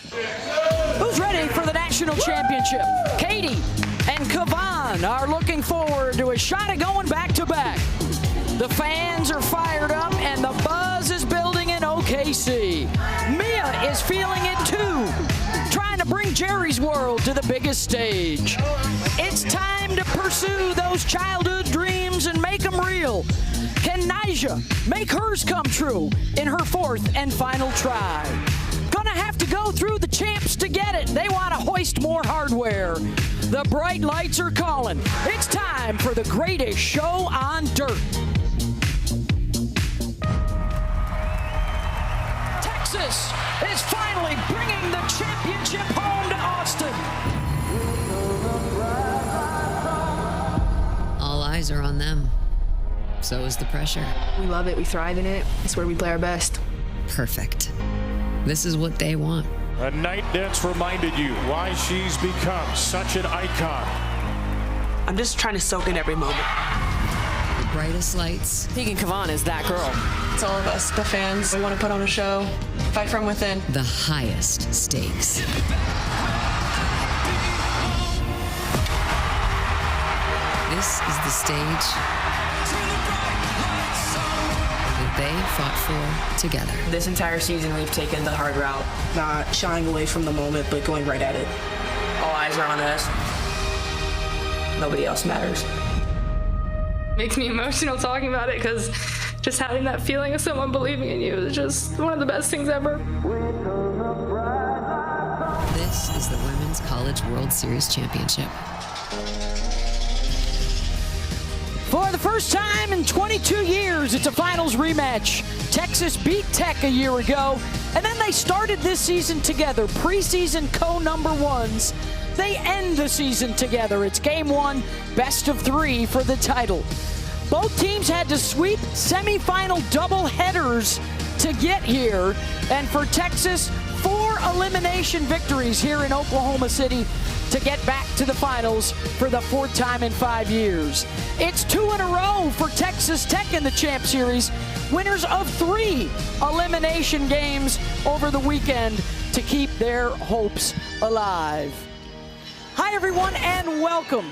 Who's ready for the national championship? Katie and Kavan are looking forward to a shot at going back-to-back. The fans are fired up, and the buzz is building in OKC. Mia is feeling it too, trying to bring Jerry's World to the biggest stage. It's time to pursue those childhood dreams and make them real. Can Nyjah make hers come true in her fourth and final try? Gonna have to go through the champs to get it. They want to hoist more hardware. The bright lights are calling. It's time for the greatest show on dirt. Texas is finally bringing the championship home to Austin. All eyes are on them. So is the pressure. We love it. We thrive in it. It's where we play our best. Perfect. This is what they want. A night that's reminded you why she's become such an icon. I'm just trying to soak in every moment. The brightest lights. Tegan Kavan is that girl. It's all of us, the fans. We want to put on a show, fight from within. The highest stakes. This is the stage that they fought for together. This entire season, we've taken the hard route. Not shying away from the moment, but going right at it. All eyes are on us. Nobody else matters. Makes me emotional talking about it because just having that feeling of someone believing in you is just one of the best things ever. This is the Women's College World Series Championship. For the first time in 22 years, it's a finals rematch. Texas beat Tech a year ago, and then they started this season together, preseason co-number ones. They end the season together. It's game one, best of three for the title. Both teams had to sweep semifinal doubleheaders to get here, and for Texas, 4 elimination victories here in Oklahoma City to get back to the finals for the 4th time in 5 years. It's 2 in a row for Texas Tech in the Champ Series, winners of 3 elimination games over the weekend to keep their hopes alive. Hi everyone and welcome.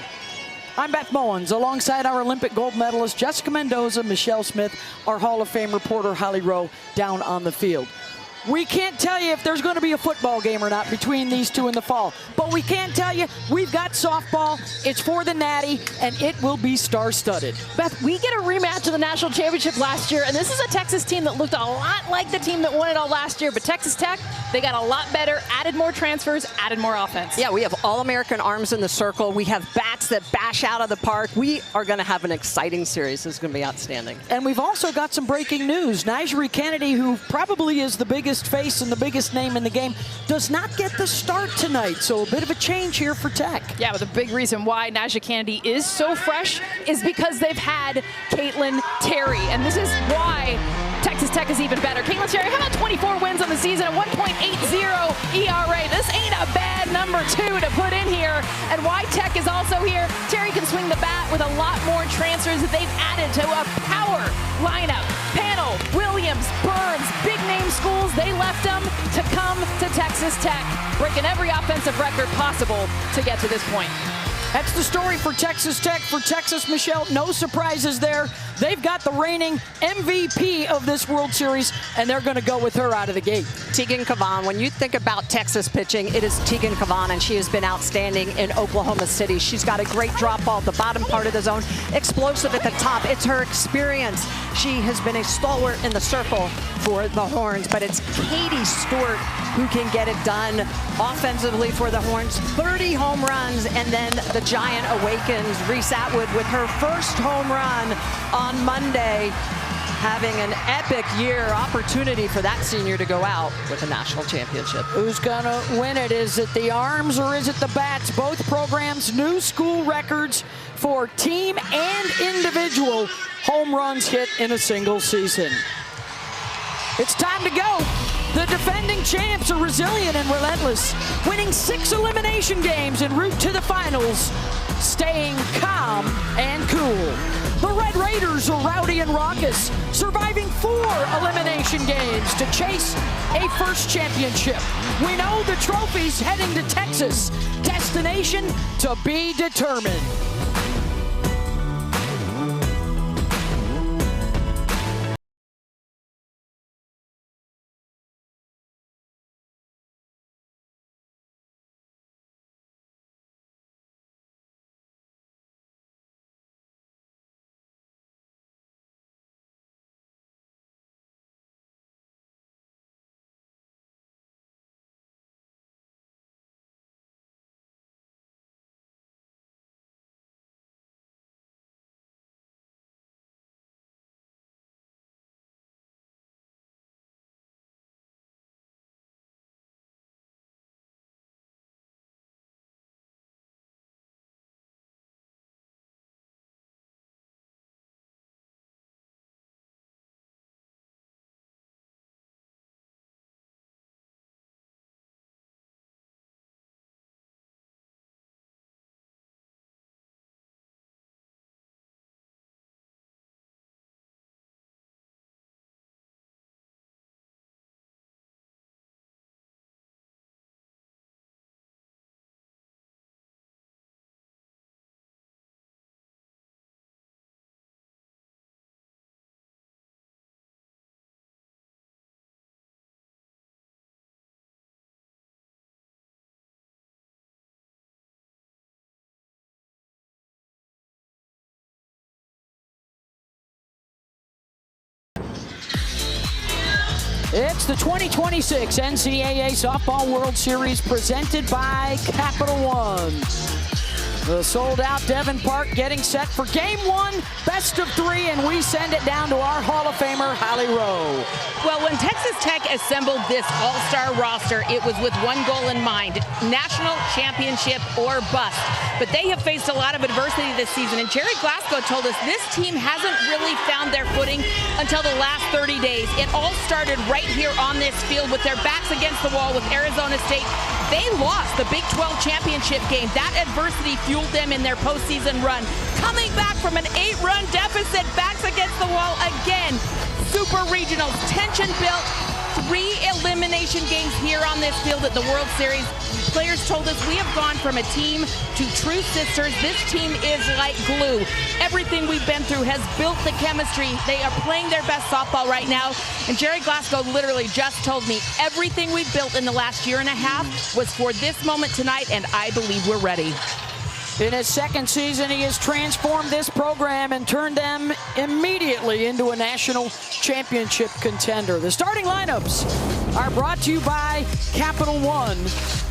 I'm Beth Mowens alongside our Olympic gold medalist Jessica Mendoza, Michelle Smith, our Hall of Fame reporter Holly Rowe down on the field. We can't tell you if there's going to be a football game or not between these two in the fall, but we can tell you we've got softball. It's for the Natty, and it will be star-studded. Beth, we get a rematch of the national championship last year, and this is a Texas team that looked a lot like the team that won it all last year, but Texas Tech, they got a lot better, added more transfers, added more offense. Yeah, we have All-American arms in the circle. We have bats that bash out of the park. We are going to have an exciting series. This is going to be outstanding. And we've also got some breaking news. Nyjah Kennedy, who probably is the biggest face and the biggest name in the game, does not get the start tonight. So a bit of a change here for Tech. Yeah, but the big reason why Nyjah Kennedy is so fresh is because they've had Caitlin Terry. And this is why Texas Tech is even better. Caitlin Terry, how about 24 wins on the season, a 1.80 ERA? This ain't a bad number 2 to put in here. And why Tech is also here, Terry can swing the bat with a lot more transfers that they've added to a power lineup. Panel, Williams, Burns, big name schools, they left them to come to Texas Tech, breaking every offensive record possible to get to this point. That's the story for Texas Tech. For Texas, Michelle, no surprises there. They've got the reigning MVP of this World Series, and they're going to go with her out of the gate. Tegan Kavan, when you think about Texas pitching, it is Tegan Kavan, and she has been outstanding in Oklahoma City. She's got a great drop ball at the bottom part of the zone, explosive at the top. It's her experience. She has been a stalwart in the circle for the Horns, but it's Katie Stewart who can get it done offensively for the Horns. 30 home runs, and then the Giant awakens. Reese Atwood with her first home run on Monday, having an epic year. Opportunity for that senior to go out with a national championship. Who's gonna win it? Is it the arms or is it the bats? Both programs, new school records for team and individual home runs hit in a single season. It's time to go. The defending champs are resilient and relentless, winning 6 elimination games en route to the finals, staying calm and cool. The Red Raiders are rowdy and raucous, surviving 4 elimination games to chase a first championship. We know the trophy's heading to Texas, destination to be determined. It's the 2026 NCAA Softball World Series presented by Capital One. The sold-out Devon Park getting set for Game 1, best of 3, and we send it down to our Hall of Famer, Holly Rowe. Well, when Texas Tech assembled this all-star roster, it was with one goal in mind, national championship or bust. But they have faced a lot of adversity this season, and Jerry Glasgow told us this team hasn't really found their footing until the last 30 days. It all started right here on this field with their backs against the wall with Arizona State. They lost the Big 12 championship game. That adversity fueled them in their postseason run. Coming back from an 8-run deficit, backs against the wall again. Super regionals, tension built, 3 elimination games here on this field at the World Series. Players told us we have gone from a team to true sisters. This team is like glue. Everything we've been through has built the chemistry. They are playing their best softball right now. And Jerry Glasgow literally just told me everything we've built in the last year and a half was for this moment tonight, and I believe we're ready. In his second season, he has transformed this program and turned them immediately into a national championship contender. The starting lineups are brought to you by Capital One,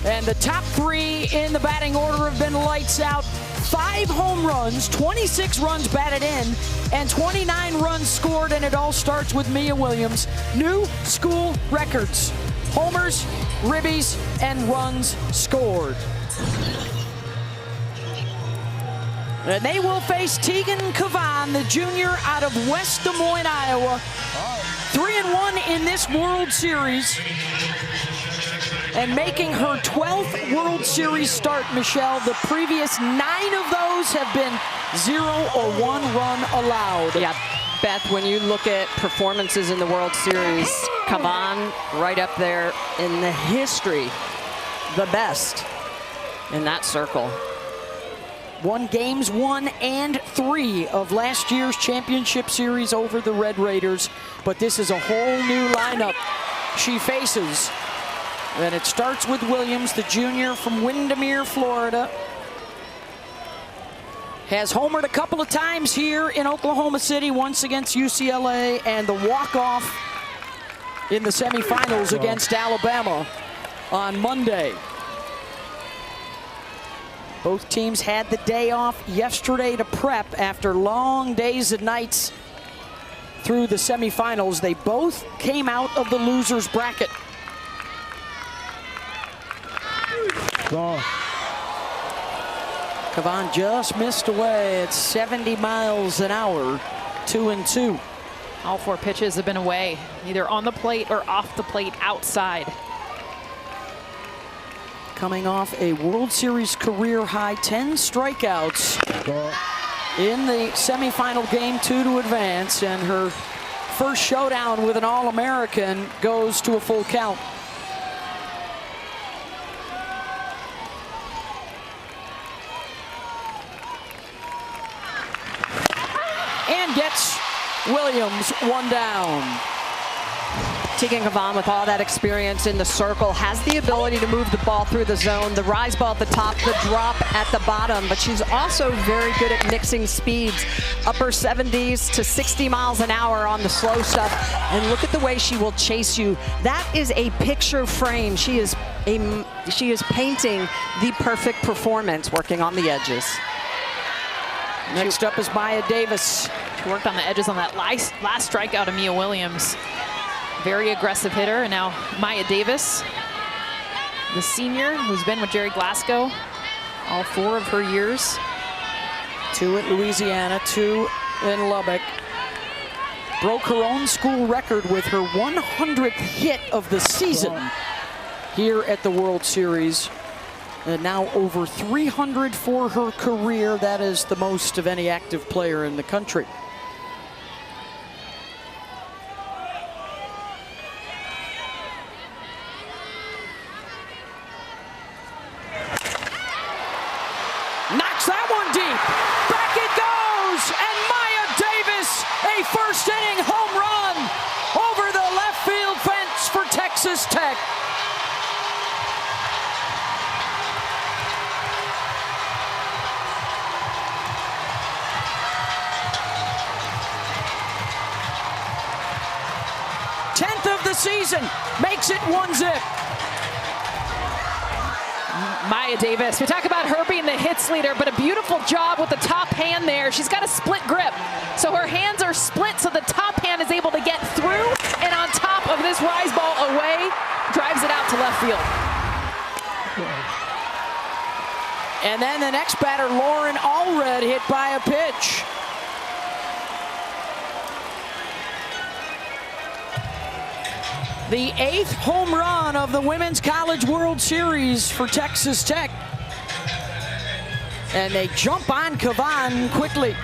and the top 3 in the batting order have been lights out. 5 home runs, 26 runs batted in, and 29 runs scored, and it all starts with Mia Williams. New school records: homers, ribbies, and runs scored. And they will face Tegan Cavan, the junior out of West Des Moines, Iowa. 3-1 in this World Series. And making her 12th World Series start, Michelle. The previous 9 of those have been 0 or 1 run allowed. Yeah, Beth, when you look at performances in the World Series, Cavan right up there in the history, the best in that circle. Won games 1 and 3 of last year's championship series over the Red Raiders, but this is a whole new lineup she faces. And it starts with Williams, the junior from Windermere, Florida. Has homered a couple of times here in Oklahoma City, once against UCLA, and the walk-off in the semifinals against Alabama on Monday. Both teams had the day off yesterday to prep after long days and nights through the semifinals. They both came out of the losers bracket. Cavan just missed away at 70 miles an hour, 2-2. All 4 pitches have been away, either on the plate or off the plate outside. Coming off a World Series career high 10 strikeouts in the semifinal game 2 to advance, and her first showdown with an All-American goes to a full count. And gets Williams 1 down. Tegan Kavan, with all that experience in the circle, has the ability to move the ball through the zone, the rise ball at the top, the drop at the bottom, but she's also very good at mixing speeds, upper 70s to 60 miles an hour on the slow stuff. And look at the way she will chase you. That is a picture frame. She is painting the perfect performance, working on the edges. Next up is Maya Davis. She worked on the edges on that last strikeout of Mia Williams. Very aggressive hitter. And now Maya Davis, the senior who's been with Jerry Glasgow all 4 of her years. 2 at Louisiana, 2 in Lubbock. Broke her own school record with her 100th hit of the season here at the World Series. And now over 300 for her career. That is the most of any active player in the country. Knocks that one deep. Back it goes. And Maya Davis, a first inning home run over the left field fence for Texas Tech. Of the season, makes it 1-0. Maya Davis, we talk about her being the hits leader, but a beautiful job with the top hand there. She's got a split grip, so her hands are split, so the top hand is able to get through, and on top of this rise ball away, drives it out to left field. And then the next batter, Lauren Allred, hit by a pitch. The 8th home run of the Women's College World Series for Texas Tech. And they jump on Kavan quickly.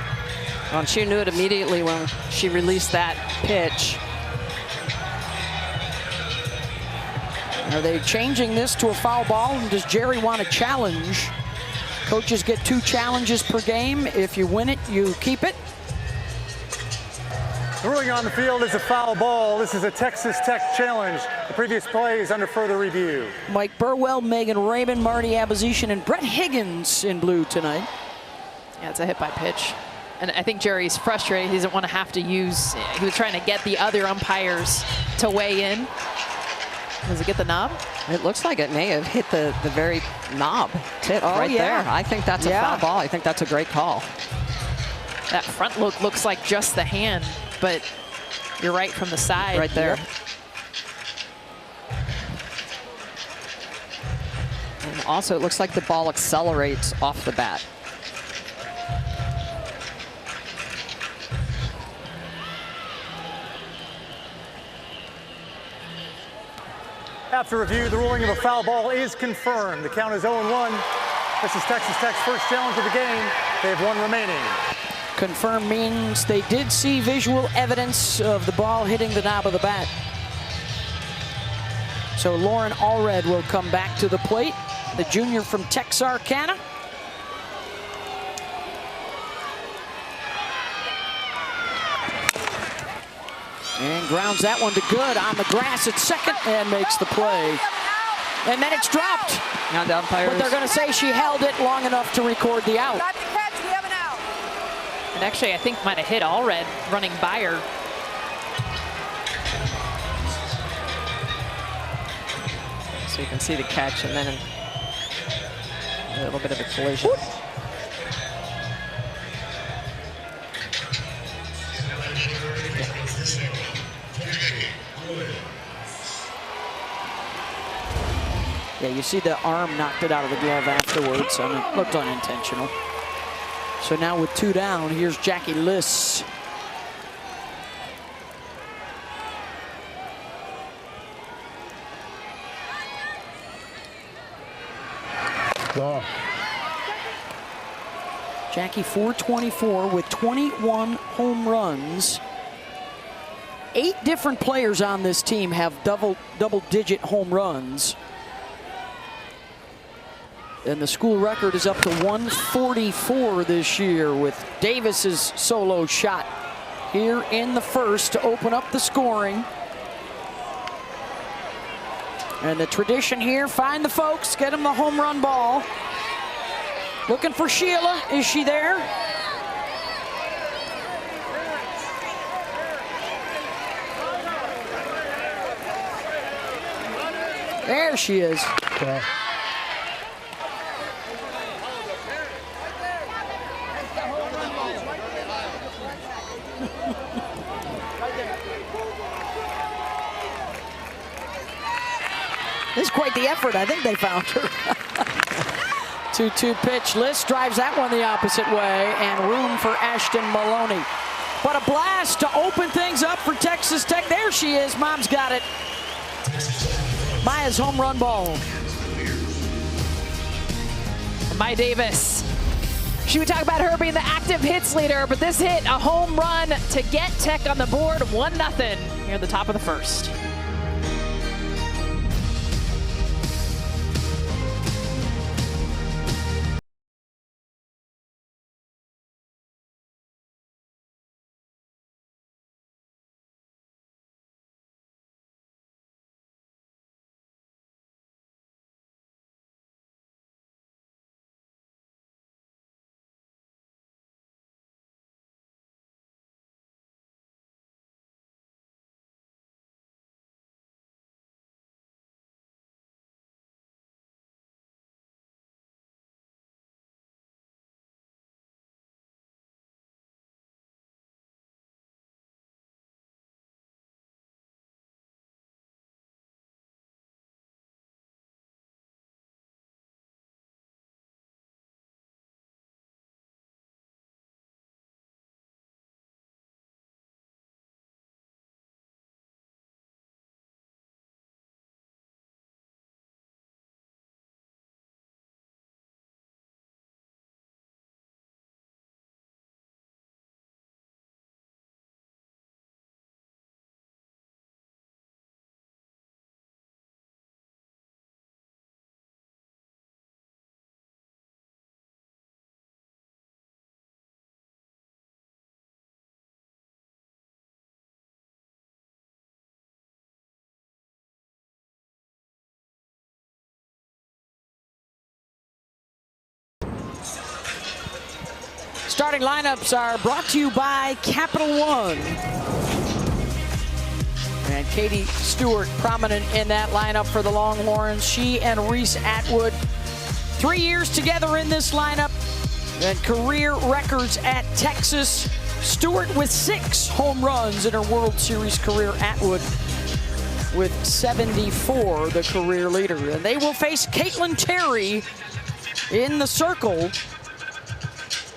Well, she knew it immediately when she released that pitch. Are they changing this to a foul ball? And does Jerry want a challenge? Coaches get 2 challenges per game. If you win it, you keep it. The ruling on the field is a foul ball. This is a Texas Tech challenge. The previous play is under further review. Mike Burwell, Megan Raymond, Marty Abazishan, and Brett Higgins in blue tonight. Yeah, it's a hit by pitch. And I think Jerry's frustrated. He doesn't want to have to use, he was trying to get the other umpires to weigh in. Does it get the knob? It looks like it may have hit the very knob tip there. I think that's a foul ball. I think that's a great call. That front look looks like just the hand, but you're right from the side. Right there. Yep. And also, it looks like the ball accelerates off the bat. After review, the ruling of a foul ball is confirmed. The count is 0-1. This is Texas Tech's first challenge of the game. They have 1 remaining. Confirmed means they did see visual evidence of the ball hitting the knob of the bat. So Lauren Allred will come back to the plate, the junior from Texarkana. And grounds that one to good on the grass at second and makes the play. And then it's dropped. Now the umpires. But they're going to say she held it long enough to record the out. And actually, I think might have hit Allred running by her. So you can see the catch and then a little bit of a collision. Yeah, you see the arm knocked it out of the glove afterwards. I mean, it looked unintentional. So now with 2 down, here's Jackie Liss. Jackie 424 with 21 home runs. 8 different players on this team have double-digit home runs. And the school record is up to 144 this year with Davis's solo shot here in the first to open up the scoring. And the tradition here, find the folks, get them the home run ball. Looking for Sheila, is she there? There she is. This is quite the effort. I think they found her. 2-2 pitch. List drives that one the opposite way, and room for Ashton Maloney. But a blast to open things up for Texas Tech. There she is. Mom's got it. Maya's home run ball. Maya Davis. She would talk about her being the active hits leader, but this hit, a home run to get Tech on the board, 1-0 here at the top of the first. Starting lineups are brought to you by Capital One. And Katie Stewart prominent in that lineup for the Longhorns. She and Reese Atwood, 3 years together in this lineup, and career records at Texas. Stewart with 6 home runs in her World Series career. Atwood with 74, the career leader. And they will face Caitlin Terry in the circle.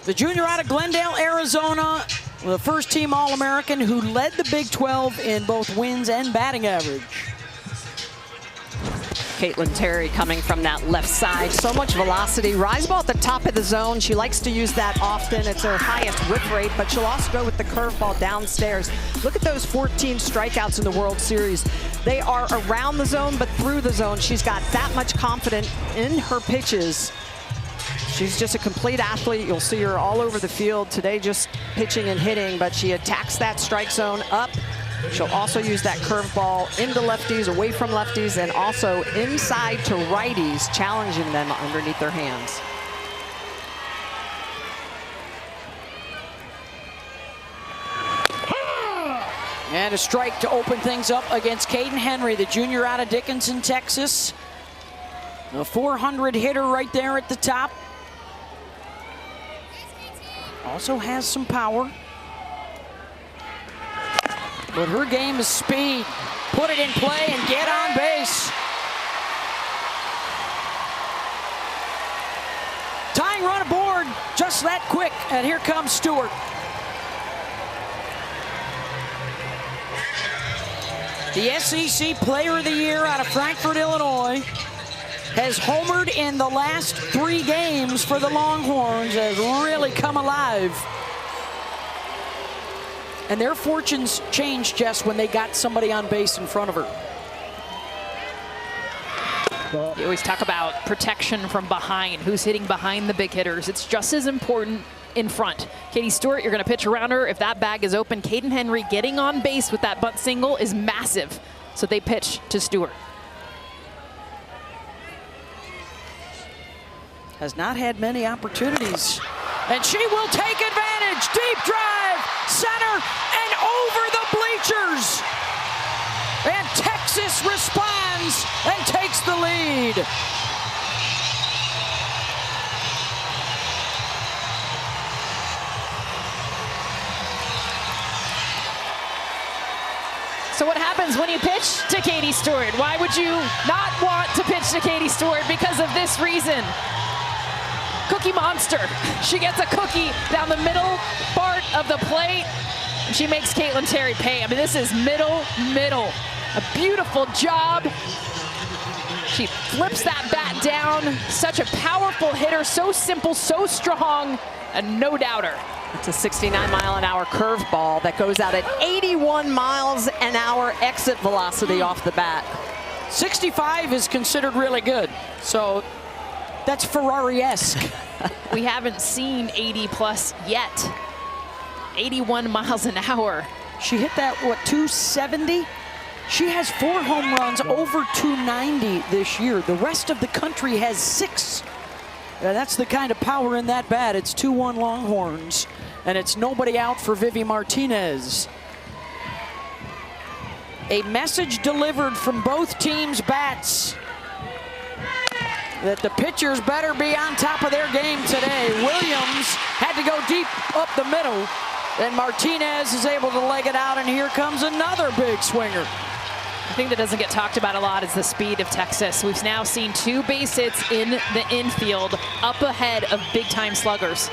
The junior out of Glendale, Arizona, the first-team All-American who led the Big 12 in both wins and batting average. Caitlin Terry coming from that left side. So much velocity. Rise ball at the top of the zone. She likes to use that often. It's her highest whip rate, but she'll also go with the curveball downstairs. Look at those 14 strikeouts in the World Series. They are around the zone, but through the zone. She's got that much confidence in her pitches. She's just a complete athlete. You'll see her all over the field today, just pitching and hitting, but she attacks that strike zone up. She'll also use that curveball into lefties, away from lefties, and also inside to righties, challenging them underneath their hands. And a strike to open things up against Caden Henry, the junior out of Dickinson, Texas. A 400 hitter right there at the top. Also has some power. But her game is speed. Put it in play and get on base. Tying run aboard just that quick, and here comes Stewart. The SEC Player of the Year out of Frankfort, Illinois. has homered in the last 3 games for the Longhorns, has really come alive. And their fortunes changed, Jess, when they got somebody on base in front of her. You always talk about protection from behind, who's hitting behind the big hitters. It's just as important in front. Katie Stewart, you're going to pitch around her. If that bag is open, Caden Henry getting on base with that bunt single is massive. So they pitch to Stewart. Has not had many opportunities. And she will take advantage. Deep drive, center, and over the bleachers. And Texas responds and takes the lead. So what happens when you pitch to Katie Stewart? Why would you not want to pitch to Katie Stewart? Because of this reason. Cookie Monster. She gets a cookie down the middle part of the plate. And she makes Caitlin Terry pay. I mean, this is middle. A beautiful job. She flips that bat down. Such a powerful hitter. So simple, so strong. A no doubter. It's a 69-mile-an-hour curveball that goes out at 81 miles an hour exit velocity off the bat. 65 is considered really good. So that's Ferrari-esque. We haven't seen 80 plus yet. 81 miles an hour. She hit that, what, 270? She has 4 home runs over 290 this year. The rest of the country has 6. That's the kind of power in that bat. It's 2-1 Longhorns, and it's nobody out for Vivi Martinez. A message delivered from both teams' bats that the pitchers better be on top of their game today. Williams had to go deep up the middle, and Martinez is able to leg it out, and here comes another big swinger. The thing that doesn't get talked about a lot is the speed of Texas. We've now seen 2 base hits in the infield, up ahead of big-time sluggers.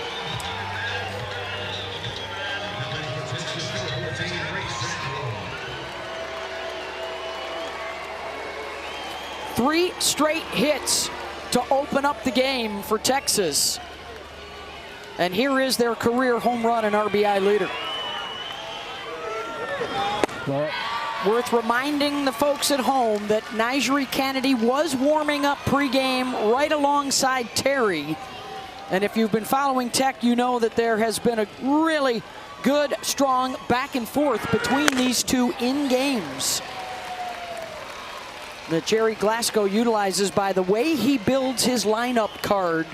Three straight hits to open up the game for Texas. And here is their career home run and RBI leader. Worth reminding the folks at home that Nigeri Kennedy was warming up pregame right alongside Terry. And if you've been following Tech, you know that there has been a really good, strong back and forth between these two in games that Jerry Glasgow utilizes by the way he builds his lineup card.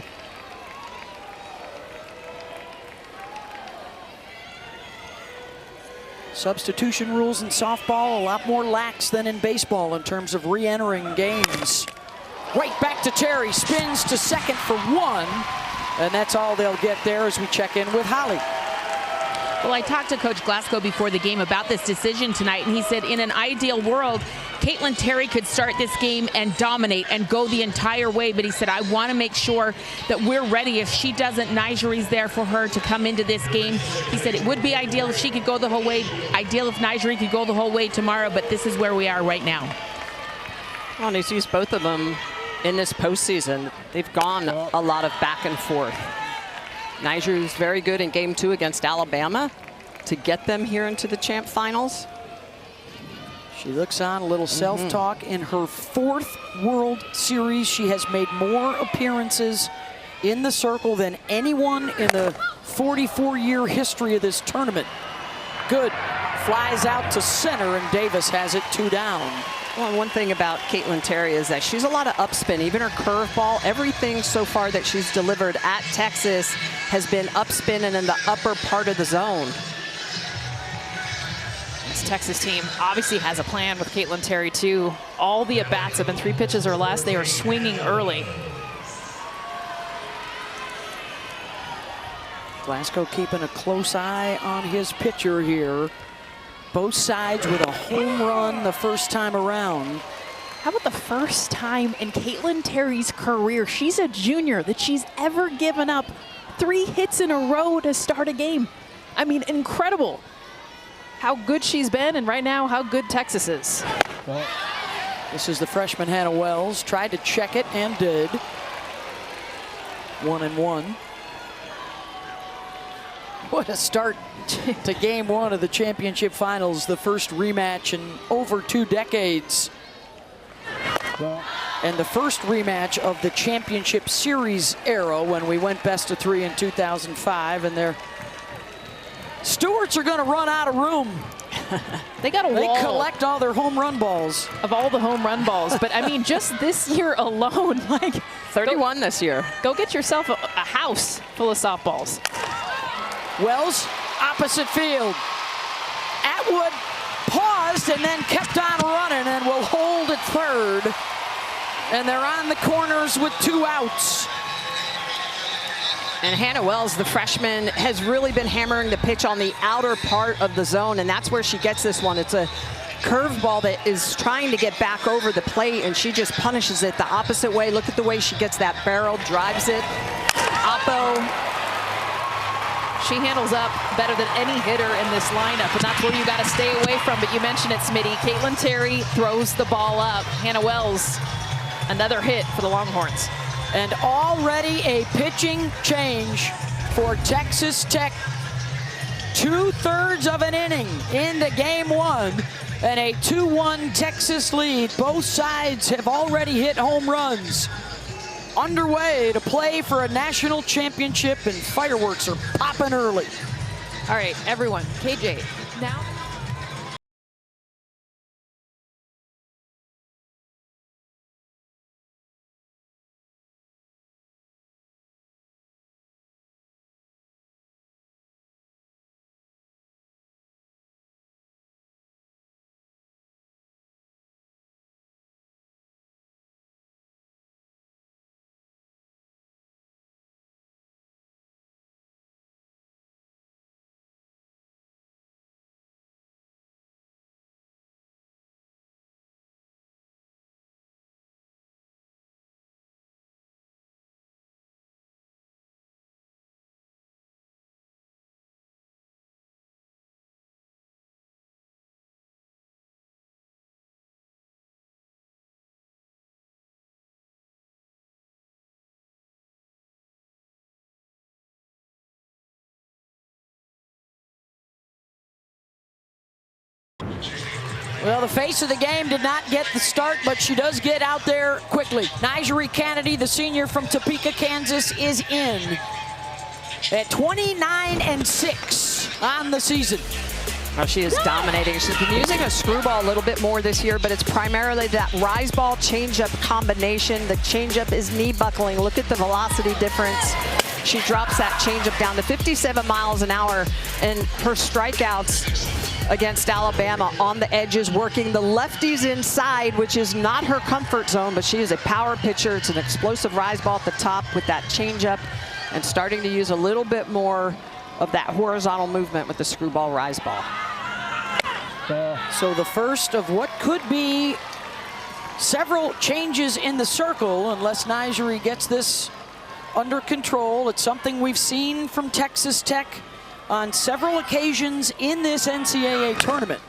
Substitution rules in softball a lot more lax than in baseball in terms of re-entering games. Right back to Terry, spins to second for 1, and that's all they'll get there as we check in with Holly. Well, I talked to Coach Glasgow before the game about this decision tonight, and he said in an ideal world, Caitlin Terry could start this game and dominate and go the entire way, but he said, I want to make sure that we're ready. If she doesn't, Nigeri's there for her to come into this game. He said it would be ideal if she could go the whole way, ideal if Nigeri could go the whole way tomorrow, but this is where we are right now. Well, and he's used both of them in this postseason. They've gone a lot of back and forth. Nigeri was very good in game 2 against Alabama to get them here into the champ finals. She looks on, a little self-talk. In her 4th World Series, she has made more appearances in the circle than anyone in the 44-year history of this tournament. Good. Flies out to center, and Davis has it 2 down. Well, and one thing about Caitlin Terry is that she's a lot of upspin. Even her curveball, everything so far that she's delivered at Texas has been upspin and in the upper part of the zone. This Texas team obviously has a plan with Caitlin Terry too. All the at-bats have been 3 pitches or less. They are swinging early. Glasgow keeping a close eye on his pitcher here. Both sides with a home run the first time around. How about the first time in Caitlin Terry's career, she's a junior, that she's ever given up 3 hits in a row to start a game. I mean, incredible how good she's been, and right now how good Texas is. This is the freshman Hannah Wells. Tried to check it and did. 1-1. What a start to game one of the championship finals, the first rematch in over 2 decades. And the first rematch of the championship series era when we went best of 3 in 2005. And their Stewarts are going to run out of room. They got a wall. They collect all their home run balls. Of all the home run balls. But I mean, just this year alone, like 31 this year. Go get yourself a house full of softballs. Wells, opposite field. Atwood paused and then kept on running and will hold at third. And they're on the corners with 2 outs. And Hannah Wells, the freshman, has really been hammering the pitch on the outer part of the zone, and that's where she gets this one. It's a curveball that is trying to get back over the plate, and she just punishes it the opposite way. Look at the way she gets that barrel, drives it. Oppo. She handles up better than any hitter in this lineup, and that's where you got to stay away from. But you mentioned it, Smitty. Caitlin Terry throws the ball up. Hannah Wells, another hit for the Longhorns. And already a pitching change for Texas Tech. 2/3 of an inning into game one, and a 2-1 Texas lead. Both sides have already hit home runs. Underway to play for a national championship, and fireworks are popping early. All right, everyone, KJ, now. Well, the face of the game did not get the start, but she does get out there quickly. Nigeri Kennedy, the senior from Topeka, Kansas, is in at 29-6 on the season. Oh, she is dominating. She's been using a screwball a little bit more this year, but it's primarily that rise ball changeup combination. The changeup is knee buckling. Look at the velocity difference. She drops that changeup down to 57 miles an hour, and her strikeouts against Alabama on the edges, working the lefties inside, which is not her comfort zone, but she is a power pitcher. It's an explosive rise ball at the top with that changeup, and starting to use a little bit more of that horizontal movement with the screwball rise ball. So the first of what could be several changes in the circle, unless Nigeri gets this under control. It's something we've seen from Texas Tech on several occasions in this NCAA tournament.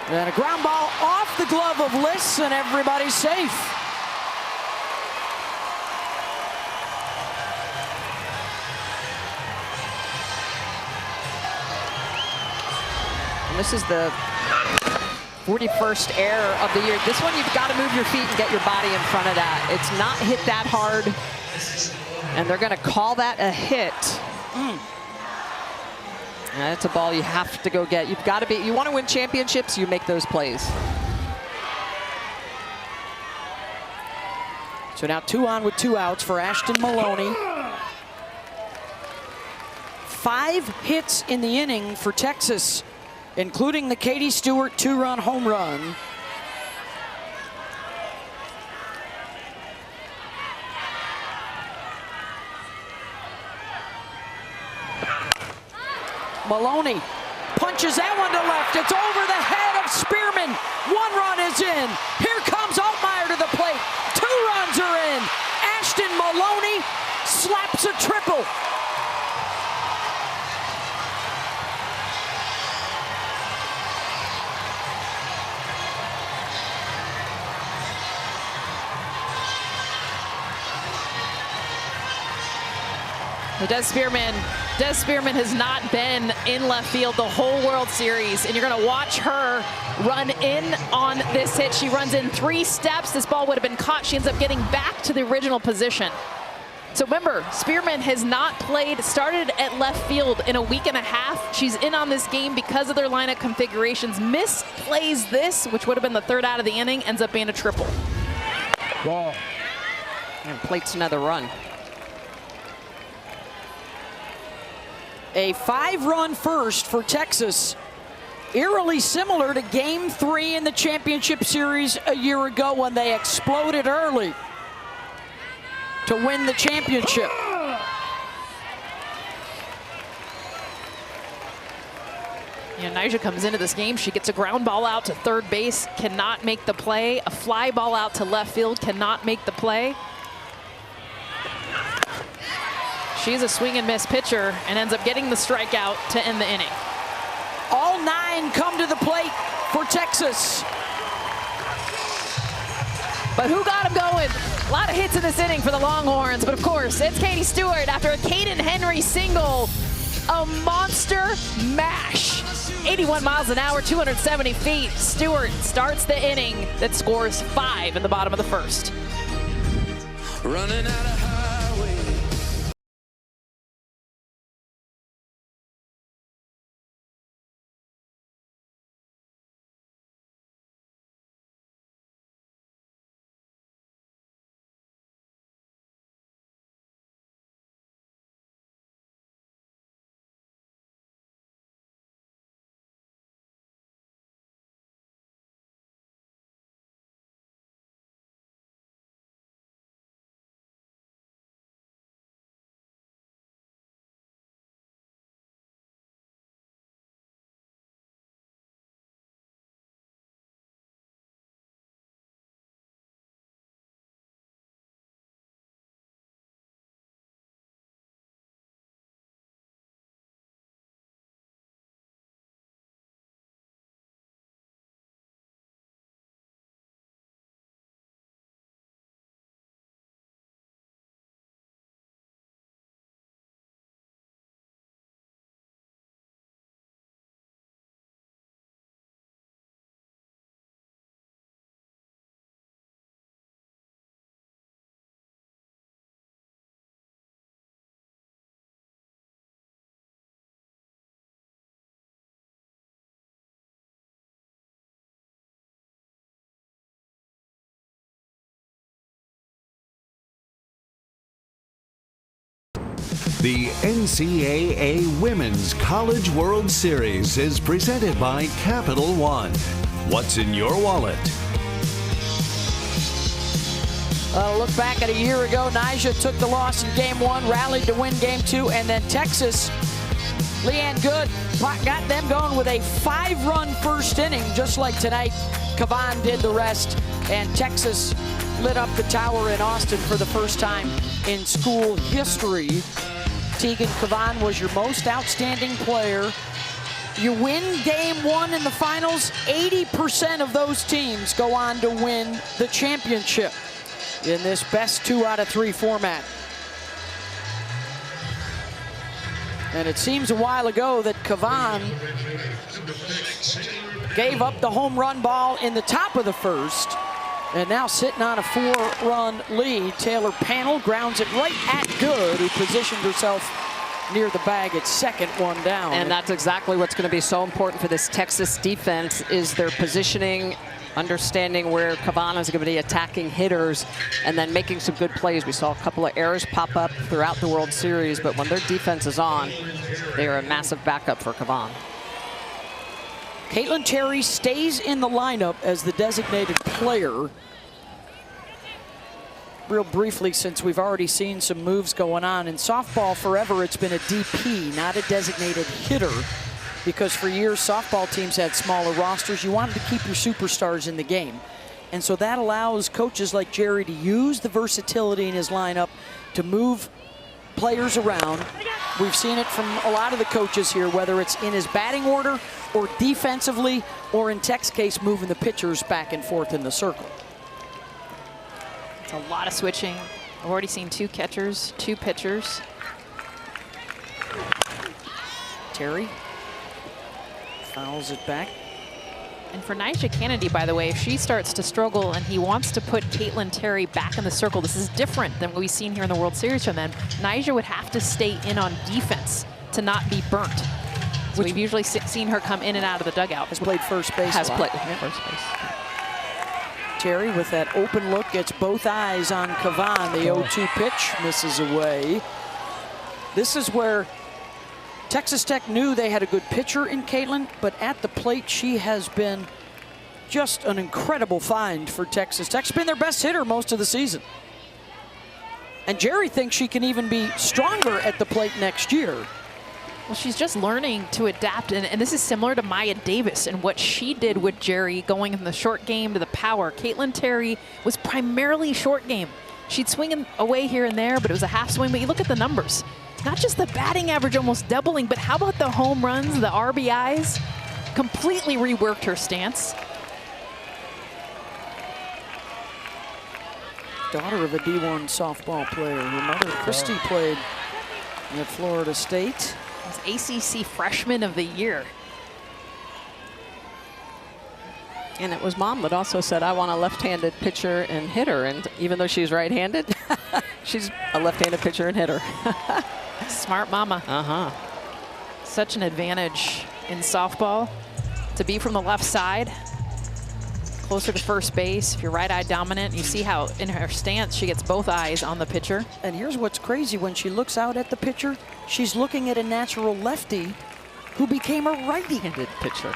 And a ground ball off the glove of Liss, and everybody's safe. And this is the 41st error of the year. This one, you've got to move your feet and get your body in front of that. It's not hit that hard, and they're going to call that a hit. That's a ball you have to go get. You've got to be, you want to win championships, you make those plays. So now 2 on with 2 outs for Ashton Maloney. 5 hits in the inning for Texas, including the Katie Stewart 2-run home run. Maloney punches that one to left. It's over the head of Spearman. 1 run is in. Here comes Altmaier to the plate. 2 runs are in. Ashton Maloney slaps a triple. Des Spearman has not been in left field the whole World Series, and you're going to watch her run in on this hit. She runs in 3 steps. This ball would have been caught. She ends up getting back to the original position. So remember, Spearman has not started at left field in a week and a half. She's in on this game because of their lineup configurations. Misplays this, which would have been the 3rd out of the inning, ends up being a triple. Ball. And plates another run. A 5-run first for Texas, eerily similar to Game 3 in the championship series a year ago when they exploded early to win the championship. Yeah, Nyjah comes into this game. She gets a ground ball out to 3rd base, cannot make the play. A fly ball out to left field, cannot make the play. She's a swing and miss pitcher and ends up getting the strikeout to end the inning. All 9 come to the plate for Texas. But who got them going? A lot of hits in this inning for the Longhorns, but of course, it's Katie Stewart after a Caden Henry single. A monster mash. 81 miles an hour, 270 feet. Stewart starts the inning that scores 5 in the bottom of the 1st. Running out of highway. The NCAA Women's College World Series is presented by Capital One. What's in your wallet? Look back at a year ago, Nyjah took the loss in Game 1, rallied to win Game 2, and then Texas, Leanne Good got them going with a 5-run first inning, just like tonight. Kavan did the rest, and Texas lit up the tower in Austin for the first time in school history. Tegan Kavan was your most outstanding player. You win Game 1 in the finals, 80% of those teams go on to win the championship in this best 2 out of 3 format. And it seems a while ago that Kavan gave up the home run ball in the top of the 1st, and now sitting on a 4-run lead. Taylor Panel grounds it right at Good, who positioned herself near the bag at second, 1 down. And that's exactly what's going to be so important for this Texas defense is their positioning, understanding where Kavan is going to be attacking hitters, and then making some good plays. We saw a couple of errors pop up throughout the World Series, but when their defense is on, they are a massive backup for Kavan. Caitlin Terry stays in the lineup as the designated player. Real briefly, since we've already seen some moves going on. In softball, forever it's been a DP, not a designated hitter, because for years softball teams had smaller rosters. You wanted to keep your superstars in the game. And so that allows coaches like Jerry to use the versatility in his lineup to move players around. We've seen it from a lot of the coaches here, whether it's in his batting order or defensively, or in Tech's case, moving the pitchers back and forth in the circle. It's a lot of switching. I've already seen 2 catchers, 2 pitchers. Terry fouls it back. And for Nyjah Kennedy, by the way, if she starts to struggle and he wants to put Caitlin Terry back in the circle, this is different than what we've seen here in the World Series from them. Nyjah would have to stay in on defense to not be burnt. So we've usually seen her come in and out of the dugout. Has played first base. Has played first base. Terry with that open look gets both eyes on Kavan. The 0-2 pitch misses away. This is where Texas Tech knew they had a good pitcher in Caitlin, but at the plate, she has been just an incredible find for Texas Tech. She's been their best hitter most of the season. And Jerry thinks she can even be stronger at the plate next year. Well, she's just learning to adapt, and this is similar to Maya Davis and what she did with Jerry going from the short game to the power. Caitlin Terry was primarily short game. She'd swing away here and there, but it was a half swing. But you look at the numbers. Not just the batting average almost doubling, but how about the home runs, the RBIs? Completely reworked her stance. Daughter of a D1 softball player. Her mother, Christy, played at Florida State. Was ACC Freshman of the Year. And it was Mom that also said, I want a left-handed pitcher and hitter. And even though she's right-handed, she's a left-handed pitcher and hitter. Smart mama. Uh-huh. Such an advantage in softball to be from the left side, closer to first base. If you're right-eye dominant, you see how in her stance she gets both eyes on the pitcher. And here's what's crazy. When she looks out at the pitcher, she's looking at a natural lefty who became a right-handed pitcher.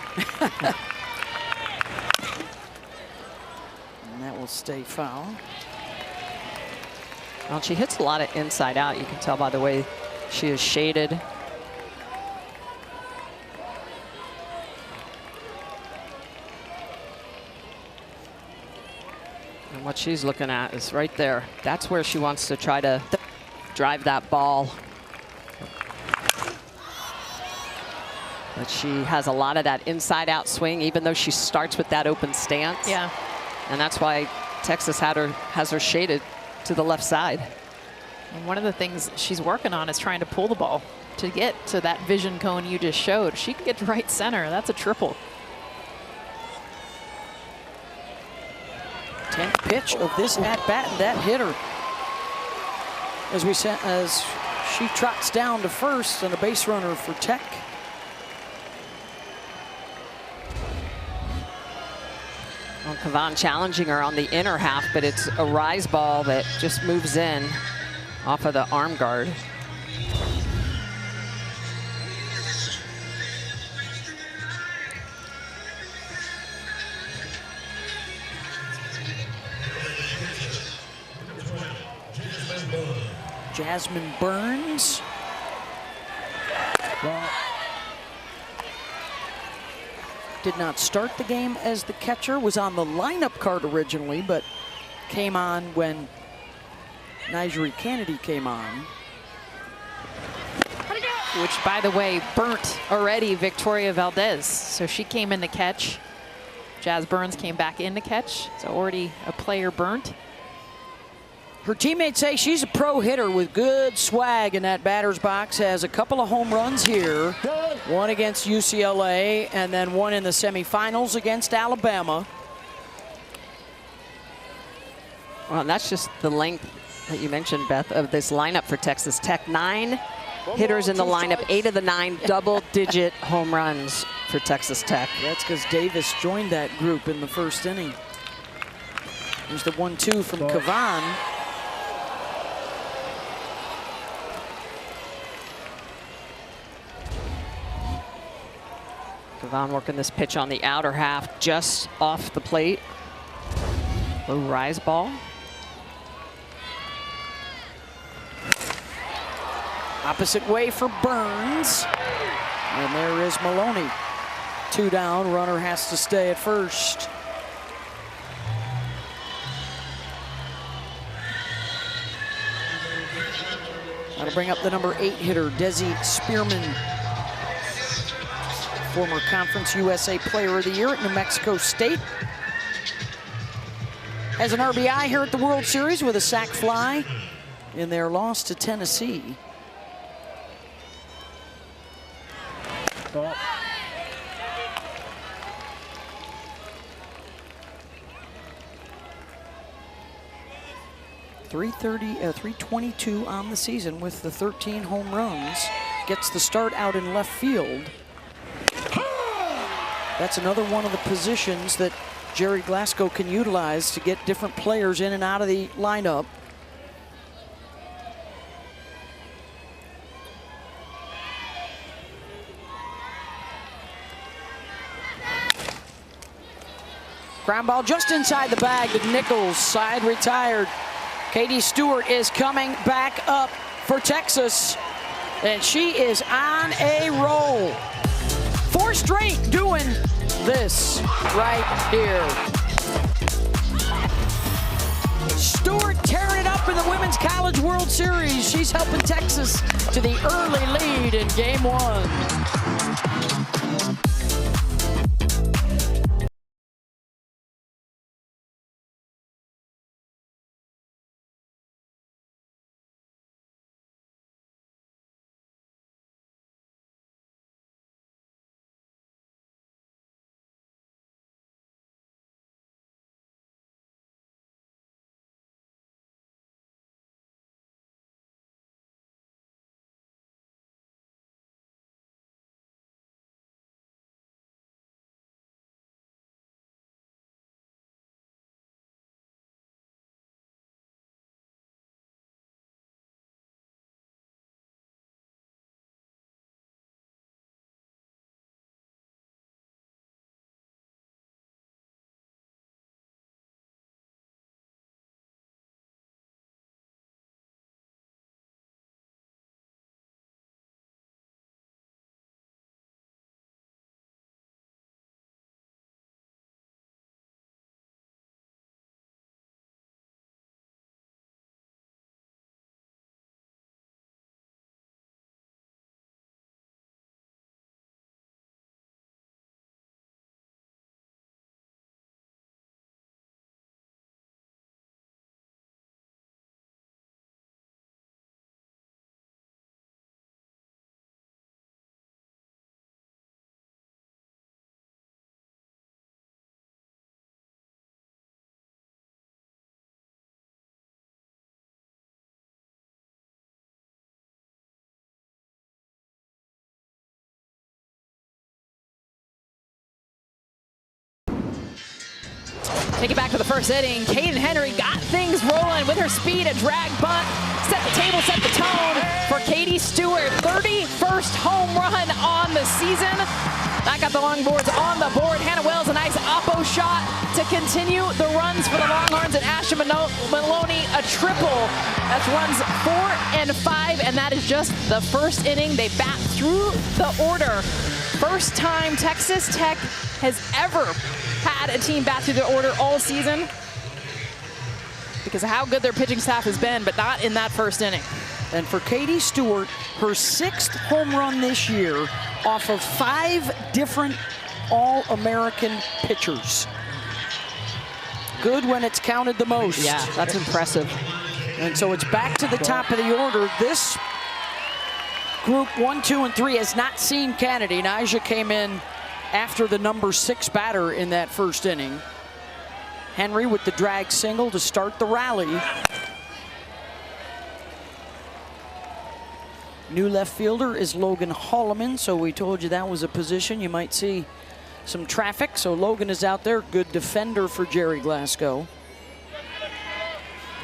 And that will stay foul. Well, she hits a lot of inside out. You can tell by the way she is shaded. And what she's looking at is right there. That's where she wants to try to drive that ball. But she has a lot of that inside out swing, even though she starts with that open stance. Yeah. And that's why Texas has her shaded to the left side. And one of the things she's working on is trying to pull the ball to get to that vision cone you just showed. She can get to right center. That's a triple. 10th pitch of this at-bat, and that hitter. As she trots down to first and a base runner for Tech. Well, Kavan challenging her on the inner half, but it's a rise ball that just moves in off of the arm guard. Jasmine Burns. Did not start the game as the catcher, was on the lineup card originally, but came on when Nyjah Kennedy came on. Which, by the way, burnt already Victoria Valdez. So she came in to catch. Jazz Burns came back in to catch. So already a player burnt. Her teammates say she's a pro hitter with good swag in that batter's box. Has a couple of home runs here. One against UCLA and then one in the semifinals against Alabama. Well, that's just the length that you mentioned, Beth, of this lineup for Texas Tech. 9 hitters in the lineup, 8 of the 9 double-digit home runs for Texas Tech. That's because Davis joined that group in the first inning. There's the 1-2 from Kavan. Kavan working this pitch on the outer half, just off the plate. Low rise ball. Opposite way for Burns. And there is Maloney. 2 down, runner has to stay at first. That'll bring up the number 8 hitter, Desi Spearman. Former Conference USA Player of the Year at New Mexico State. Has an RBI here at the World Series with a sac fly in their loss to Tennessee. Ball. 322 on the season with the 13 home runs. Gets the start out in left field. That's another one of the positions that Jerry Glasgow can utilize to get different players in and out of the lineup. Ground ball just inside the bag to Nichols, side retired. Katie Stewart is coming back up for Texas, and she is on a roll. 4 straight doing this right here. Stewart tearing it up in the Women's College World Series. She's helping Texas to the early lead in Game 1. Take it back to the first inning. Caden Henry got things rolling with her speed, a drag bunt, set the table, set the tone for Katie Stewart. 31st home run on the season. That got the Longboards on the board. Hannah Wells, a nice oppo shot to continue the runs for the Longhorns, and Asha Maloney, a triple. That's runs 4 and 5, and that is just the first inning. They bat through the order. First time Texas Tech has ever had a team bat through the order all season because of how good their pitching staff has been, but not in that first inning. And for Katie Stewart, her 6th home run this year off of 5 different All-American pitchers. Good when it's counted the most. Yeah, that's impressive. And so it's back to the top of the order. This group 1, 2, and 3 has not seen Kennedy. Nija came in after the number 6 batter in that first inning. Henry with the drag single to start the rally. New left fielder is Logan Holloman, so we told you that was a position you might see some traffic. So Logan is out there, good defender for Jerry Glasgow.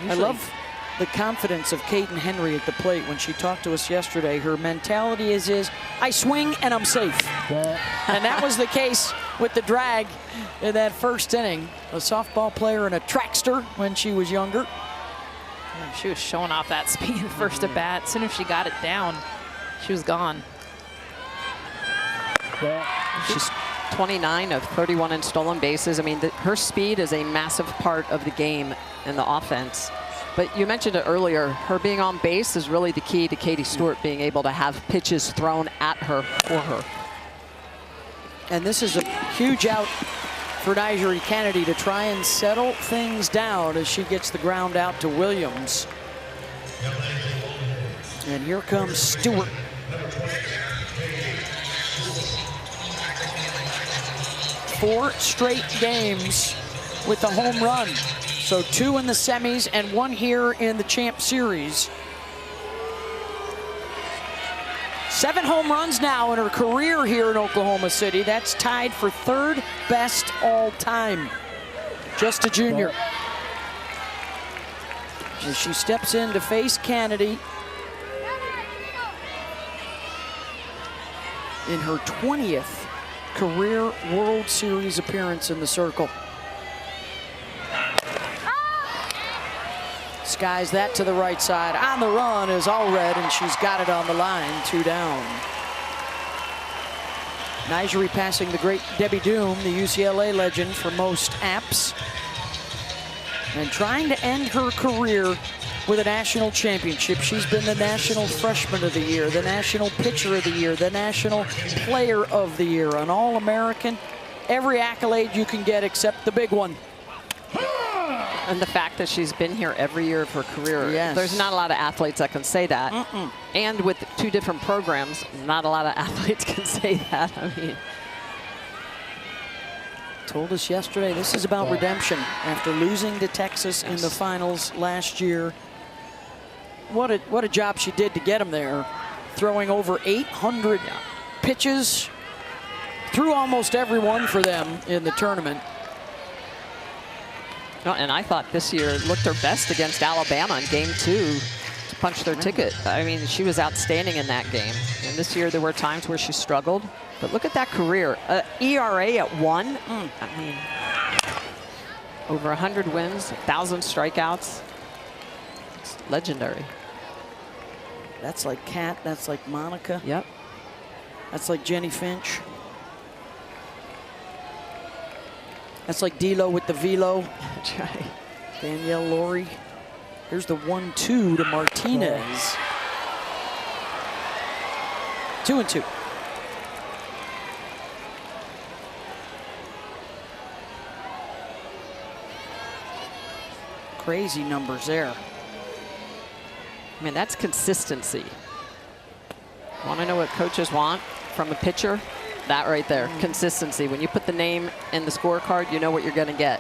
I love the confidence of Caden Henry at the plate. When she talked to us yesterday, her mentality is I swing and I'm safe. And that was the case with the drag in that first inning. A softball player and a trackster when she was younger. She was showing off that speed first at bat. As soon as she got it down, she was gone. She's 29 of 31 in stolen bases. I mean, her speed is a massive part of the game and the offense. But you mentioned it earlier, her being on base is really the key to Katie Stewart being able to have pitches thrown at her for her. And this is a huge out for Nija Kennedy to try and settle things down as she gets the ground out to Williams. And here comes Stewart. 4 straight games with the home run. So 2 in the semis and 1 here in the Champ Series. 7 home runs now in her career here in Oklahoma City. That's tied for 3rd best all time. Just a junior. As she steps in to face Kennedy in her 20th career World Series appearance in the circle. Skies that to the right side. On the run is Allred, and she's got it on the line, 2 down. Nigeri passing the great Debbie Doom, the UCLA legend for most apps, and trying to end her career with a national championship. She's been the National Freshman of the Year, the National Pitcher of the Year, the National Player of the Year, an All-American, every accolade you can get except the big one. And the fact that she's been here every year of her career. Yes. There's not a lot of athletes that can say that. And with 2 different programs, not a lot of athletes can say that. I mean, told us yesterday this is about redemption after losing to Texas in the finals last year. What a job she did to get them there, throwing over 800 pitches, threw almost every one for them in the tournament. no, and I thought this year looked her best against Alabama in game 2 to punch their ticket. I mean, she was outstanding in that game. And this year there were times where she struggled. But look at that career. ERA at 1. I mean, over 100 wins, 1,000 strikeouts. It's legendary. That's like Kat, that's like Monica. Yep. That's like Jenny Finch. That's like D'Lo with the velo. That's right. Danielle Laurie. Here's the 1-2 to Martinez. 2-2. Crazy numbers there. I mean, that's consistency. Want to know what coaches want from a pitcher? That right there, consistency. When you put the name in the scorecard, you know what you're going to get.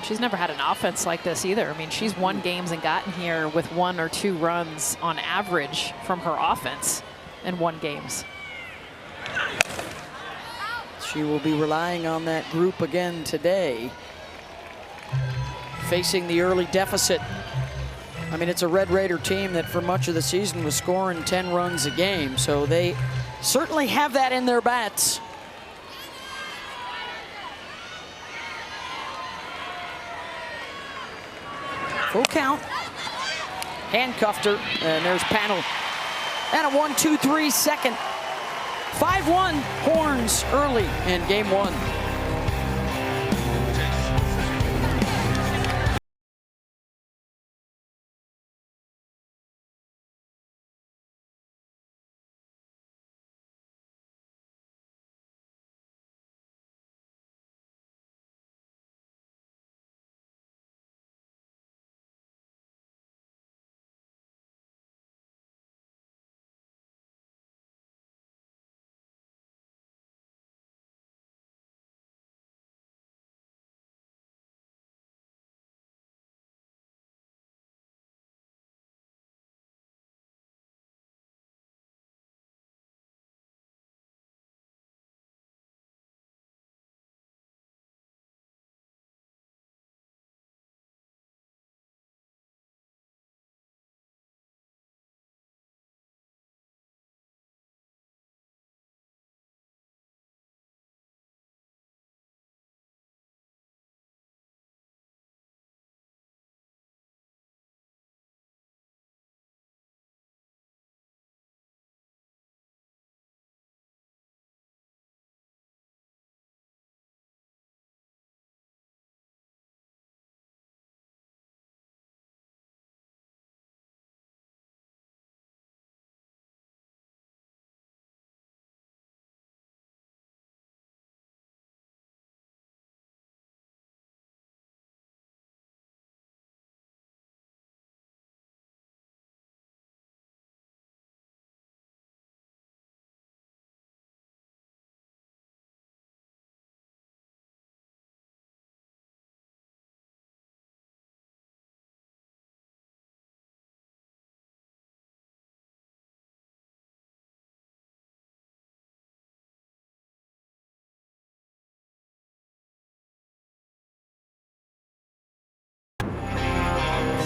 She's never had an offense like this either. I mean, she's won games and gotten here with 1 or 2 runs on average from her offense and won games. She will be relying on that group again today, facing the early deficit. I mean, it's a Red Raider team that for much of the season was scoring 10 runs a game, so they certainly have that in their bats. Full count. Handcuffed her, and there's Panel. And a 1-2-3 second. 5-1 Horns early in game 1.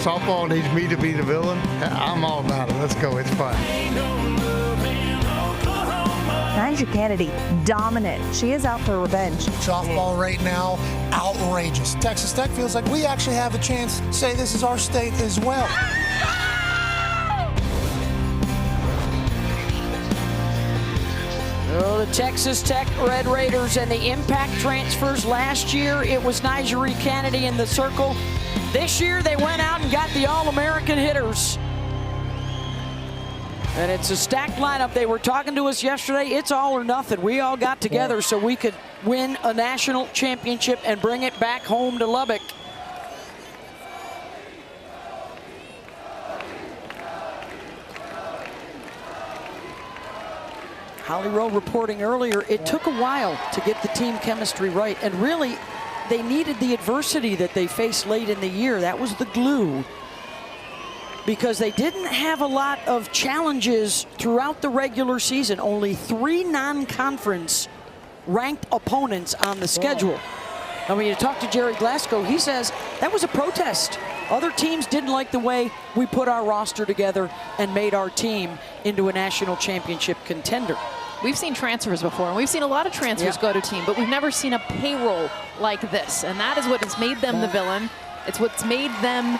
softball needs me to be the villain, I'm all about it. Let's go. It's fun. Nyjah Kennedy, dominant. She is out for revenge. Softball right now, outrageous. Texas Tech feels like we actually have a chance to say this is our state as well. Oh, the Texas Tech Red Raiders and the impact transfers. Last year, it was Nyjah Kennedy in the circle. This year, they went out and got the All-American hitters. And it's a stacked lineup. They were talking to us yesterday. It's all or nothing. We all got together so we could win a national championship and bring it back home to Lubbock. Holly Rowe reporting earlier, it took a while to get the team chemistry right. And really, they needed the adversity that they faced late in the year. That was the glue. Because they didn't have a lot of challenges throughout the regular season. Only 3 non-conference ranked opponents on the schedule. I mean, you talk to Jerry Glasgow, he says that was a protest. Other teams didn't like the way we put our roster together and made our team into a national championship contender. We've seen transfers before, and we've seen a lot of transfers go to team, but we've never seen a payroll like this. And that is what has made them the villain. It's what's made them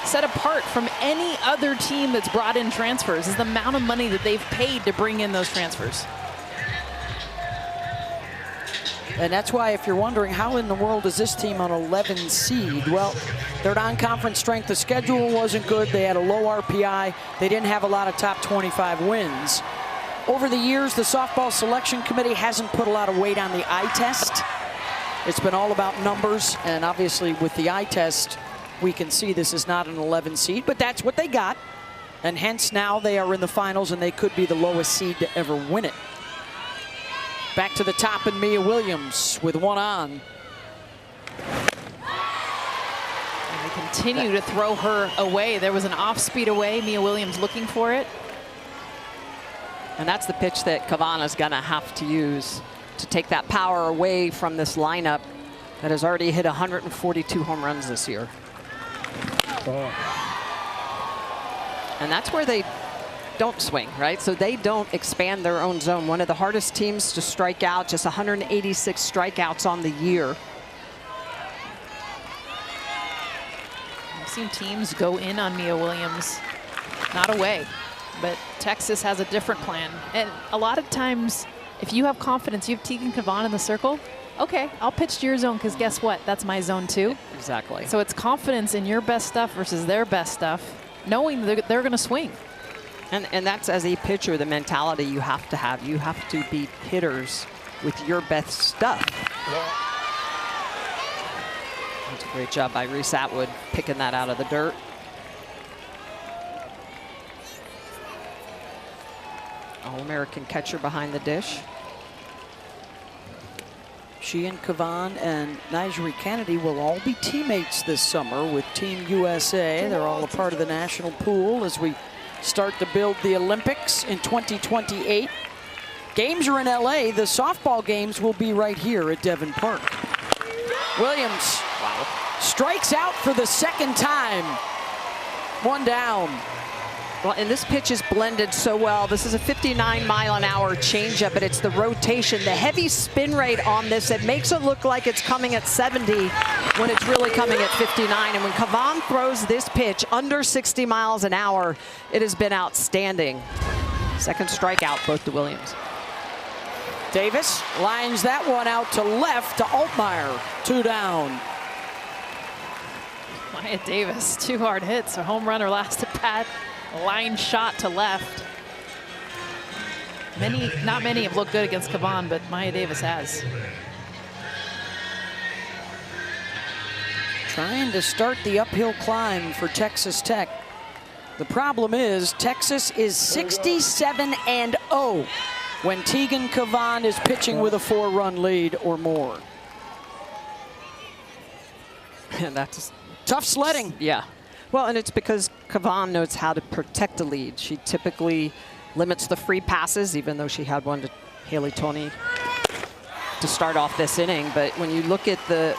set apart from any other team that's brought in transfers, is the amount of money that they've paid to bring in those transfers. And that's why, if you're wondering how in the world is this team on 11 seed, well, their non-conference strength of schedule wasn't good. They had a low RPI. They didn't have a lot of top 25 wins. Over the years, the softball selection committee hasn't put a lot of weight on the eye test. It's been all about numbers, and obviously with the eye test, we can see this is not an 11 seed, but that's what they got. And hence now they are in the finals, and they could be the lowest seed to ever win it. Back to the top, and Mia Williams with one on. And they continue to throw her away. There was an off-speed away. Mia Williams looking for it. And that's the pitch that Kavana's going to have to use to take that power away from this lineup that has already hit 142 home runs this year. And that's where they don't swing, right? So they don't expand their own zone. One of the hardest teams to strike out, just 186 strikeouts on the year. I've seen teams go in on Mia Williams, not away, but Texas has a different plan. And a lot of times, if you have confidence, you have Tegan Kavan in the circle, okay, I'll pitch to your zone, because guess what? That's my zone too. Exactly. So it's confidence in your best stuff versus their best stuff, knowing they're going to swing. And that's, as a pitcher, the mentality you have to have. You have to beat hitters with your best stuff. That's a great job by Reese Atwood picking that out of the dirt. All-American catcher behind the dish. She and Kavan and Nyjah Kennedy will all be teammates this summer with Team USA. They're all a part of the national pool as we start to build the Olympics in 2028. Games are in LA. The softball games will be right here at Devon Park. Williams strikes out for the second time. One down. Well, and this pitch is blended so well. This is a 59-mile-an-hour changeup, but it's the rotation, the heavy spin rate on this that makes it look like it's coming at 70 when it's really coming at 59. And when Kavan throws this pitch under 60 miles an hour, it has been outstanding. Second strikeout, both to Williams. Davis lines that one out to left to Altmaier. 2 down. Maya Davis, 2 hard hits, a home run her last at bat. Line shot to left. Not many have looked good against Kavan, but Maya Davis has. Trying to start the uphill climb for Texas Tech. The problem is Texas is 67-0 when Tegan Kavan is pitching with a 4-run lead or more. And that's tough sledding. Yeah. Well, and it's because Kavan knows how to protect the lead. She typically limits the free passes, even though she had one to Haley Toney to start off this inning. But when you look at the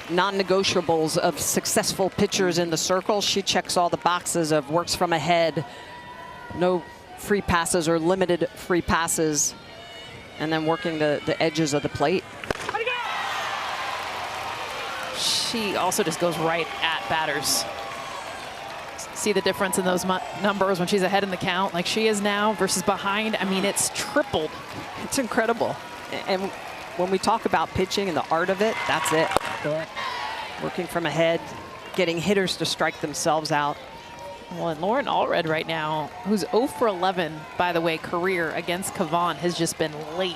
non-negotiables of successful pitchers in the circle. She checks all the boxes of works from ahead, no free passes or limited free passes, and then working the edges of the plate. She also just goes right at batters. See the difference in those numbers when she's ahead in the count like she is now versus behind? I mean, it's tripled. It's incredible. And when we talk about pitching and the art of it, that's it. Working from ahead, getting hitters to strike themselves out. Well, and Lauren Allred right now, who's 0 for 11, by the way, career against Kavan, has just been late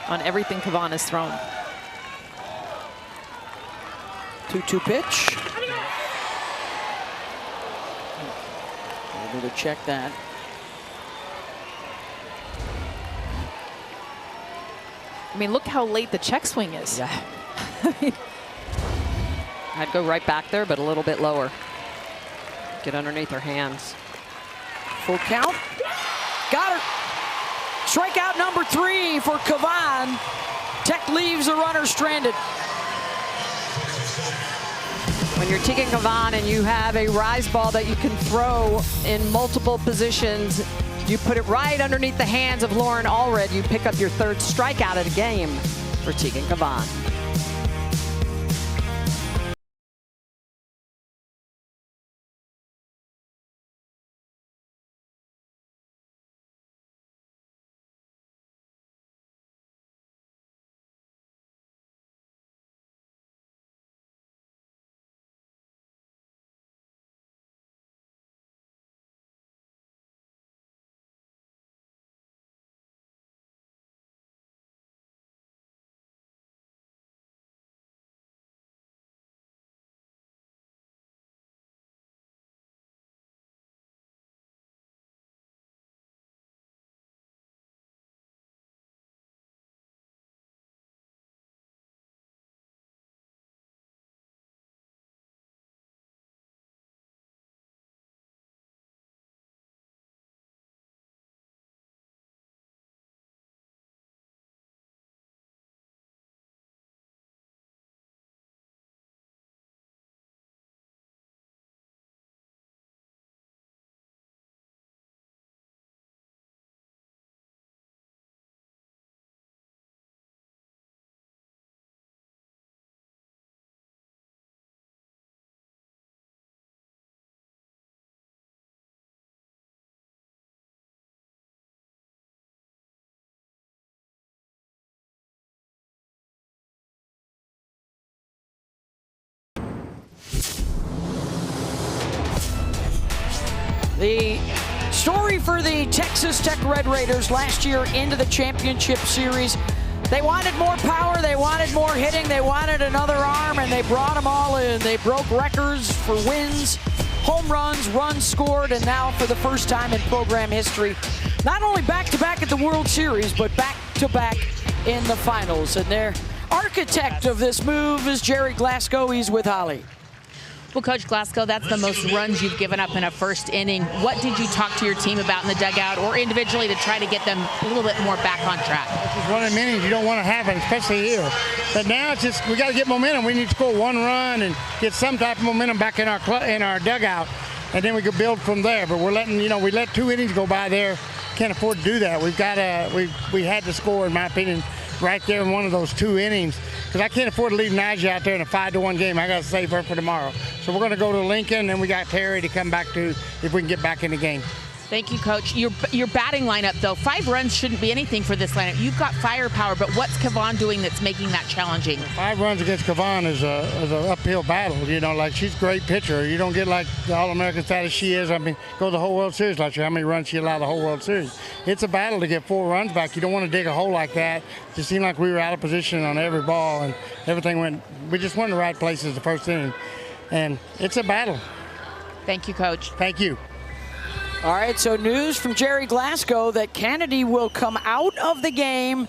on everything Kavan has thrown. 2-2 pitch. Able to check that. I mean, look how late the check swing is. Yeah. I'd go right back there, but a little bit lower. Get underneath her hands. Full count. Got her. Strikeout number 3 for Kavan. Tech leaves a runner stranded. When you're Tegan Kavan and you have a rise ball that you can throw in multiple positions, you put it right underneath the hands of Lauren Allred. You pick up your 3rd strikeout of the game for Tegan Kavan. The story for the Texas Tech Red Raiders last year into the championship series. They wanted more power, they wanted more hitting, they wanted another arm, and they brought them all in. They broke records for wins, home runs, runs scored, and now for the first time in program history, not only back-to-back at the World Series, but back-to-back in the finals. And their architect of this move is Jerry Glasgow. He's with Holly. Well, Coach Glasgow, that's the most runs you've given up in a first inning. What did you talk to your team about in the dugout or individually to try to get them a little bit more back on track? It's one of the innings you don't want to happen, especially here. But now it's just we got to get momentum. We need to score one run and get some type of momentum back in our dugout, and then we can build from there. But we're letting, we let 2 innings go by there. Can't afford to do that. We've got to, we had to score, in my opinion, right there in one of those 2 innings. Because I can't afford to leave Naja out there in a 5-1 game. I got to save her for tomorrow. So we're going to go to Lincoln, and we got Terry to come back to if we can get back in the game. Thank you, Coach. Your batting lineup, though, 5 runs shouldn't be anything for this lineup. You've got firepower, but what's Kavan doing that's making that challenging? 5 runs against Kavan is an uphill battle. Like she's a great pitcher. You don't get like the All-American status she is. I mean, go to the whole World Series last year. How many runs she allowed the whole World Series? It's a battle to get 4 runs back. You don't want to dig a hole like that. It just seemed like we were out of position on every ball, and everything went. We just weren't in the right places the first inning, and it's a battle. Thank you, Coach. Thank you. All right, so news from Jerry Glasgow that Kennedy will come out of the game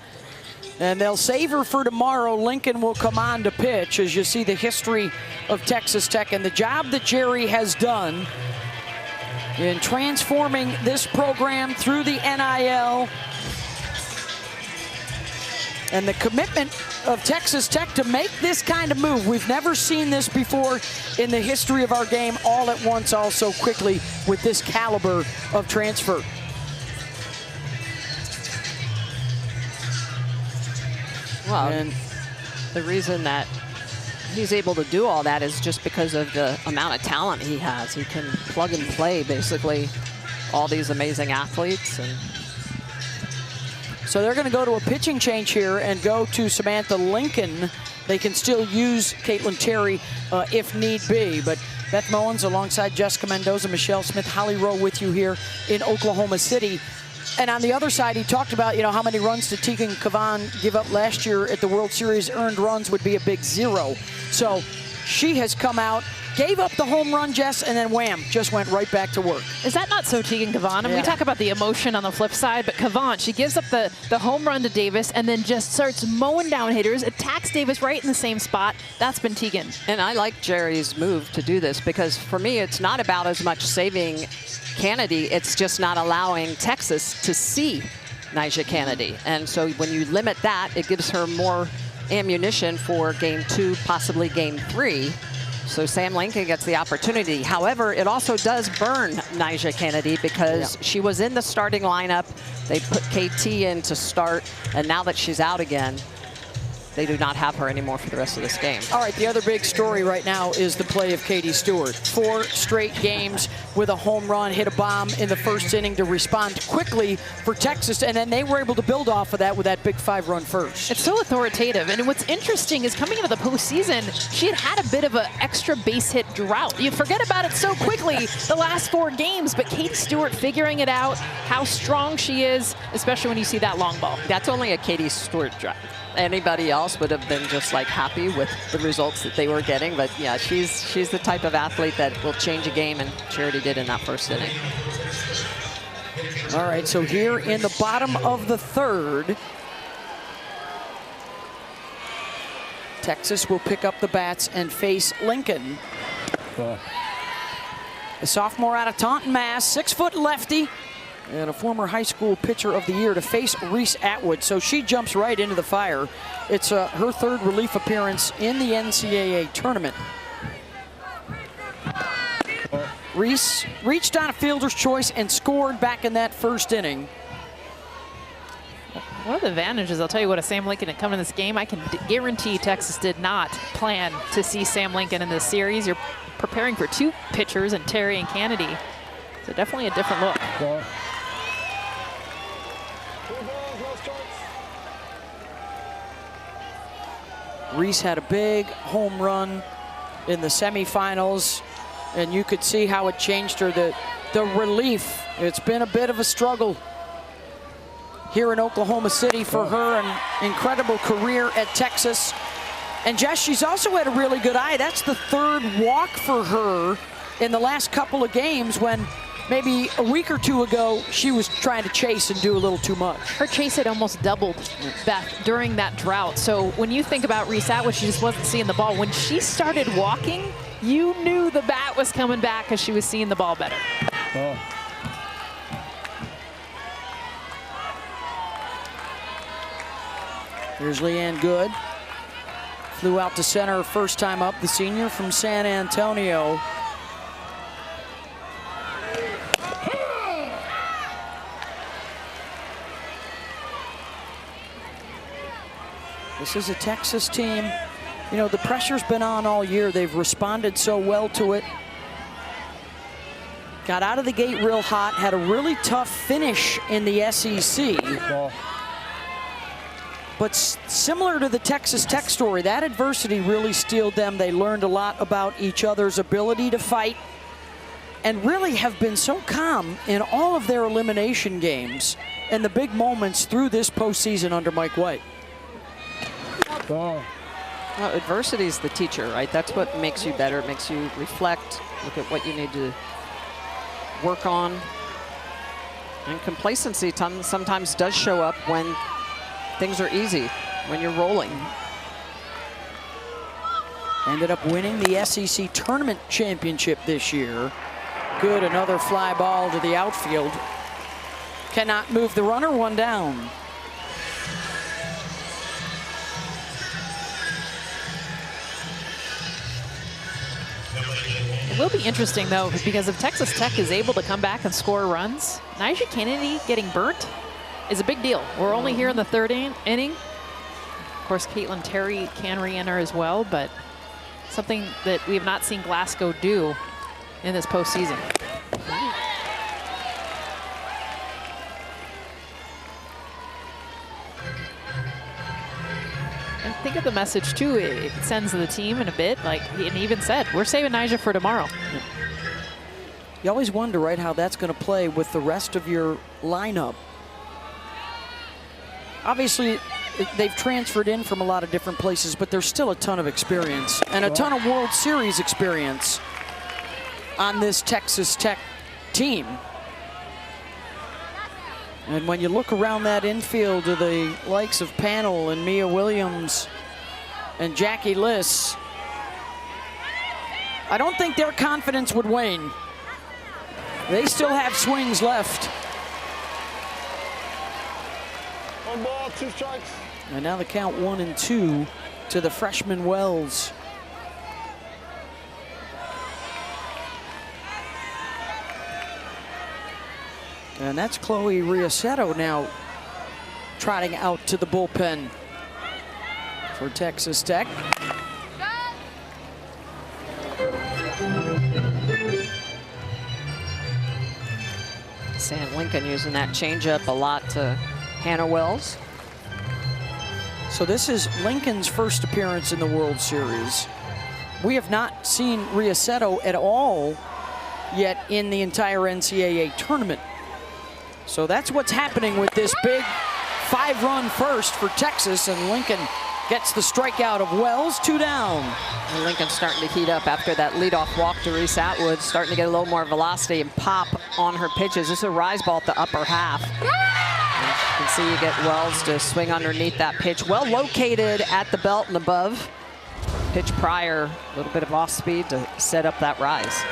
and they'll save her for tomorrow. Lincoln will come on to pitch, as you see the history of Texas Tech and the job that Jerry has done in transforming this program through the NIL. And the commitment of Texas Tech to make this kind of move. We've never seen this before in the history of our game all at once, also quickly with this caliber of transfer. Well, and the reason that he's able to do all that is just because of the amount of talent he has. He can plug and play basically all these amazing athletes. And so they're going to go to a pitching change here and go to Samantha Lincoln. They can still use Caitlin Terry if need be, but Beth Mowens alongside Jessica Mendoza, Michelle Smith, Holly Rowe with you here in Oklahoma City. And on the other side, he talked about, you know, how many runs did Tegan Cavan give up last year at the World Series. Earned runs would be a big 0. So she has come out, gave up the home run, Jess, and then wham, just went right back to work. Is that not so Tegan Cavan? And we talk about the emotion on the flip side, but Cavan, she gives up the home run to Davis and then just starts mowing down hitters, attacks Davis right in the same spot. That's been Tegan. And I like Jerry's move to do this because for me, it's not about as much saving Kennedy, it's just not allowing Texas to see Nyjah Kennedy. And so when you limit that, it gives her more ammunition for game 2, possibly game 3. So Sam Lincoln gets the opportunity. However, it also does burn Nyjah Kennedy because she was in the starting lineup. They put KT in to start, and now that she's out again, they do not have her anymore for the rest of this game. All right, the other big story right now is the play of Katie Stewart. 4 straight games with a home run, hit a bomb in the first inning to respond quickly for Texas, and then they were able to build off of that with that big 5-run first. It's so authoritative, and what's interesting is coming into the postseason, she had a bit of an extra base hit drought. You forget about it so quickly the last 4 games, but Katie Stewart figuring it out, how strong she is, especially when you see that long ball. That's only a Katie Stewart drought. Anybody else would have been just like happy with the results that they were getting, but yeah, she's the type of athlete that will change a game, and Charity did in that first inning. All right, so here in the bottom of the 3rd, Texas will pick up the bats and face Lincoln. A sophomore out of Taunton, Mass, 6-foot lefty, and a former high school pitcher of the year to face Reese Atwood. So she jumps right into the fire. It's her 3rd relief appearance in the NCAA tournament. Reese reached on a fielder's choice and scored back in that first inning. One of the advantages, I'll tell you what, of Sam Lincoln to come in this game, I can guarantee Texas did not plan to see Sam Lincoln in this series. You're preparing for 2 pitchers, and Terry and Kennedy. So definitely a different look. Reese had a big home run in the semifinals, and you could see how it changed her. The relief, it's been a bit of a struggle here in Oklahoma City for her, an incredible career at Texas. And Jess, she's also had a really good eye. That's the 3rd walk for her in the last couple of games, when maybe a week or 2 ago, she was trying to chase and do a little too much. Her chase had almost doubled, Beth, during that drought. So when you think about Reese Atwood, she just wasn't seeing the ball. When she started walking, you knew the bat was coming back because she was seeing the ball better. Here's Leanne Good. Flew out to center first time up, the senior from San Antonio. This is a Texas team, you know, the pressure's been on all year. They've responded so well to it. Got out of the gate real hot, had a really tough finish in the SEC. But similar to the Texas Tech story, that adversity really steeled them. They learned a lot about each other's ability to fight, and really have been so calm in all of their elimination games and the big moments through this postseason under Mike White. Well, adversity is the teacher, right? That's what makes you better. It makes you reflect, look at what you need to work on. And complacency sometimes does show up when things are easy, when you're rolling. Ended up winning the SEC Tournament Championship this year. Good, another fly ball to the outfield. Cannot move the runner, 1 down. It will be interesting, though, because if Texas Tech is able to come back and score runs, Nyjah Kennedy getting burnt is a big deal. We're only here in the third inning. Of course, Caitlin Terry can re-enter as well, but something that we have not seen Glasgow do in this postseason. And think of the message, too, it sends the team in a bit. Like he even said, we're saving Nyjah for tomorrow. You always wonder, right, how that's going to play with the rest of your lineup. Obviously, they've transferred in from a lot of different places, but there's still a ton of experience and a ton of World Series experience on this Texas Tech team. And when you look around that infield to the likes of Panel and Mia Williams and Jackie Liss, I don't think their confidence would wane. They still have swings left. 1 ball, 2 strikes. And now the count 1-2 to the freshman Wells. And that's Chloe Riasetto now trotting out to the bullpen for Texas Tech. Sam Lincoln using that changeup a lot to Hannah Wells. So this is Lincoln's first appearance in the World Series. We have not seen Riasetto at all yet in the entire NCAA tournament. So that's what's happening with this big 5-run first for Texas, and Lincoln gets the strikeout of Wells, 2 down. And Lincoln's starting to heat up after that leadoff walk to Reese Atwood, starting to get a little more velocity and pop on her pitches. This is a rise ball at the upper half. And you can see you get Wells to swing underneath that pitch. Well located at the belt and above. Pitch prior, a little bit of off speed to set up that rise.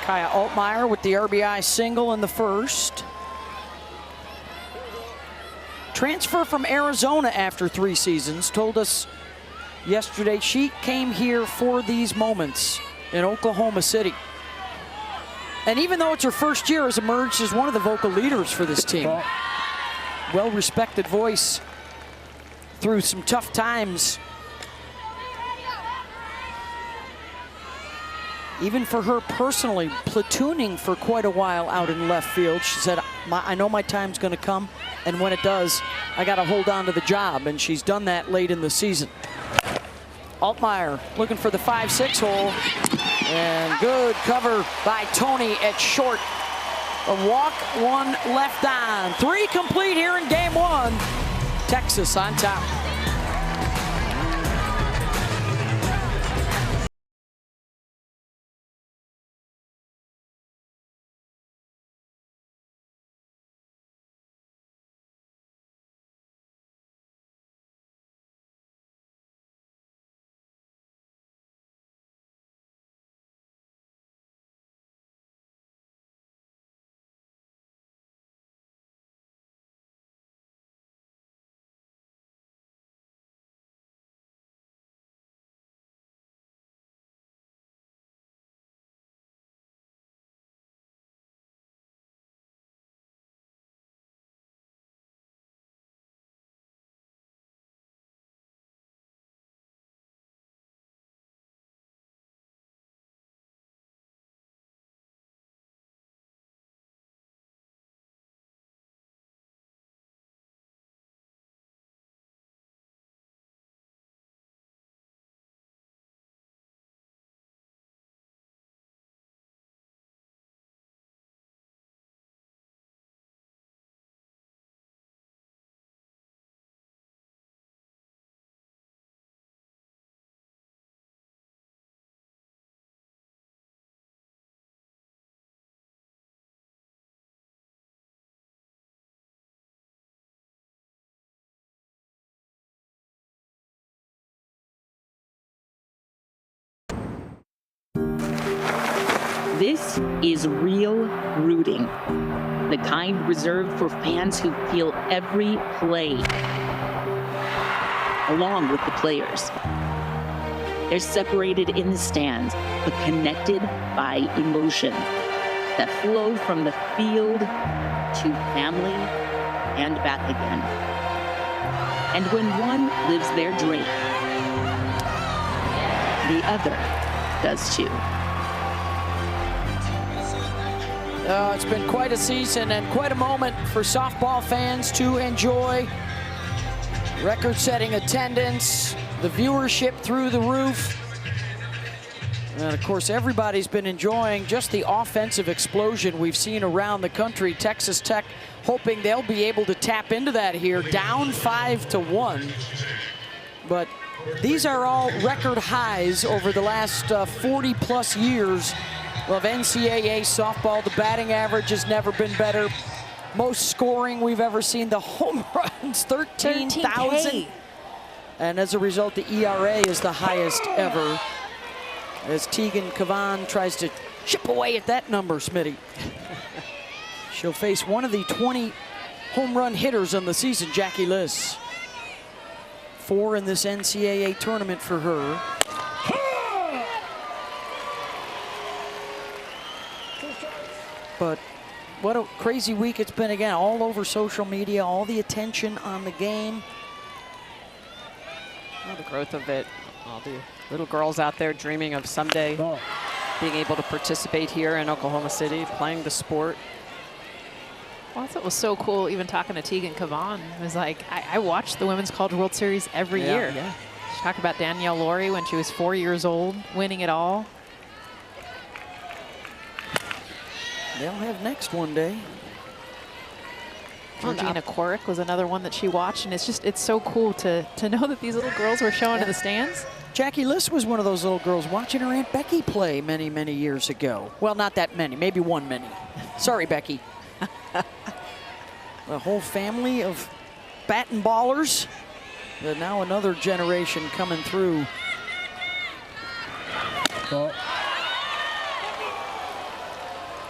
Kaya Altmaier with the RBI single in the first. Transfer from Arizona after 3 seasons, told us yesterday she came here for these moments in Oklahoma City. And even though it's her first year, has emerged as one of the vocal leaders for this team. Well-respected voice through some tough times. Even for her personally, platooning for quite a while out in left field. She said, I know my time's going to come, and when it does, I got to hold on to the job, and she's done that late in the season. Altmaier looking for the 5-6 hole, and good cover by Tony at short. A walk, 1 left on. 3 complete here in game 1. Texas on top. This is real rooting, the kind reserved for fans who feel every play, along with the players. They're separated in the stands, but connected by emotion that flow from the field to family and back again. And when one lives their dream, the other does too. Oh, it's been quite a season and quite a moment for softball fans to enjoy. Record-setting attendance, the viewership through the roof. And of course, everybody's been enjoying just the offensive explosion we've seen around the country. Texas Tech hoping they'll be able to tap into that here, down 5-1. But these are all record highs over the last 40-plus years of NCAA softball. The batting average has never been better. Most scoring we've ever seen. The home runs, 13,000. And as a result, the ERA is the highest ever. As Tegan Cavan tries to chip away at that number, Smitty. She'll face one of the 20 home run hitters on the season, Jackie Liss. 4 in this NCAA tournament for her. But what a crazy week it's been again, all over social media, all the attention on the game. Well, the growth of it, all the little girls out there dreaming of someday being able to participate here in Oklahoma City, playing the sport. Well, I thought it was so cool, even talking to Tegan Cavan. It was like, I watched the Women's College World Series every year. Yeah. She talked about Danielle Laurie when she was 4 years old, winning it all. They'll have next one day. Georgina Quirk was another one that she watched, and it's so cool to know that these little girls were showing in the stands. Jackie Liss was one of those little girls watching her Aunt Becky play many, many years ago. Well, not that many, maybe one many. Sorry, Becky. A whole family of batting ballers. And now another generation coming through.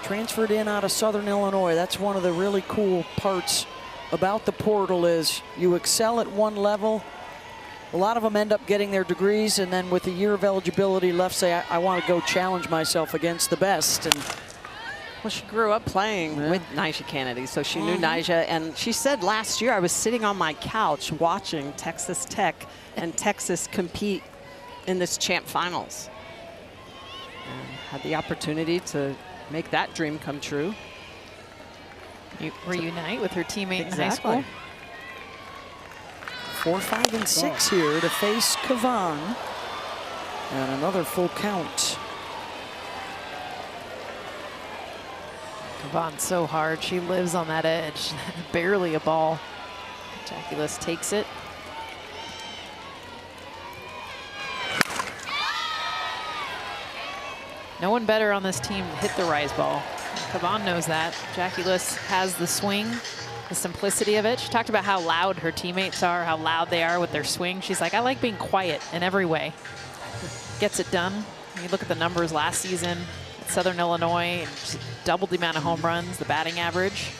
Transferred in out of Southern Illinois. That's one of the really cool parts about the portal is you excel at one level. A lot of them end up getting their degrees, and then with a year of eligibility left, say, I want to go challenge myself against the best. And well, she grew up playing with Nyjah Kennedy, so she knew Nyjah. And she said last year, I was sitting on my couch watching Texas Tech and Texas compete in this champ finals. And had the opportunity to make that dream come true. You reunite with her teammate in high Exactly. school. 4, 5, and 6 here to face Cavan. And another full count. Cavan's so hard. She lives on that edge. Barely a ball. Jackie Liss takes it. No one better on this team hit the rise ball. Cavan knows that. Jackie Liss has the swing, the simplicity of it. She talked about how loud her teammates are, how loud they are with their swing. She's like, I like being quiet in every way. Gets it done. You look at the numbers last season at Southern Illinois, and just doubled the amount of home runs, the batting average.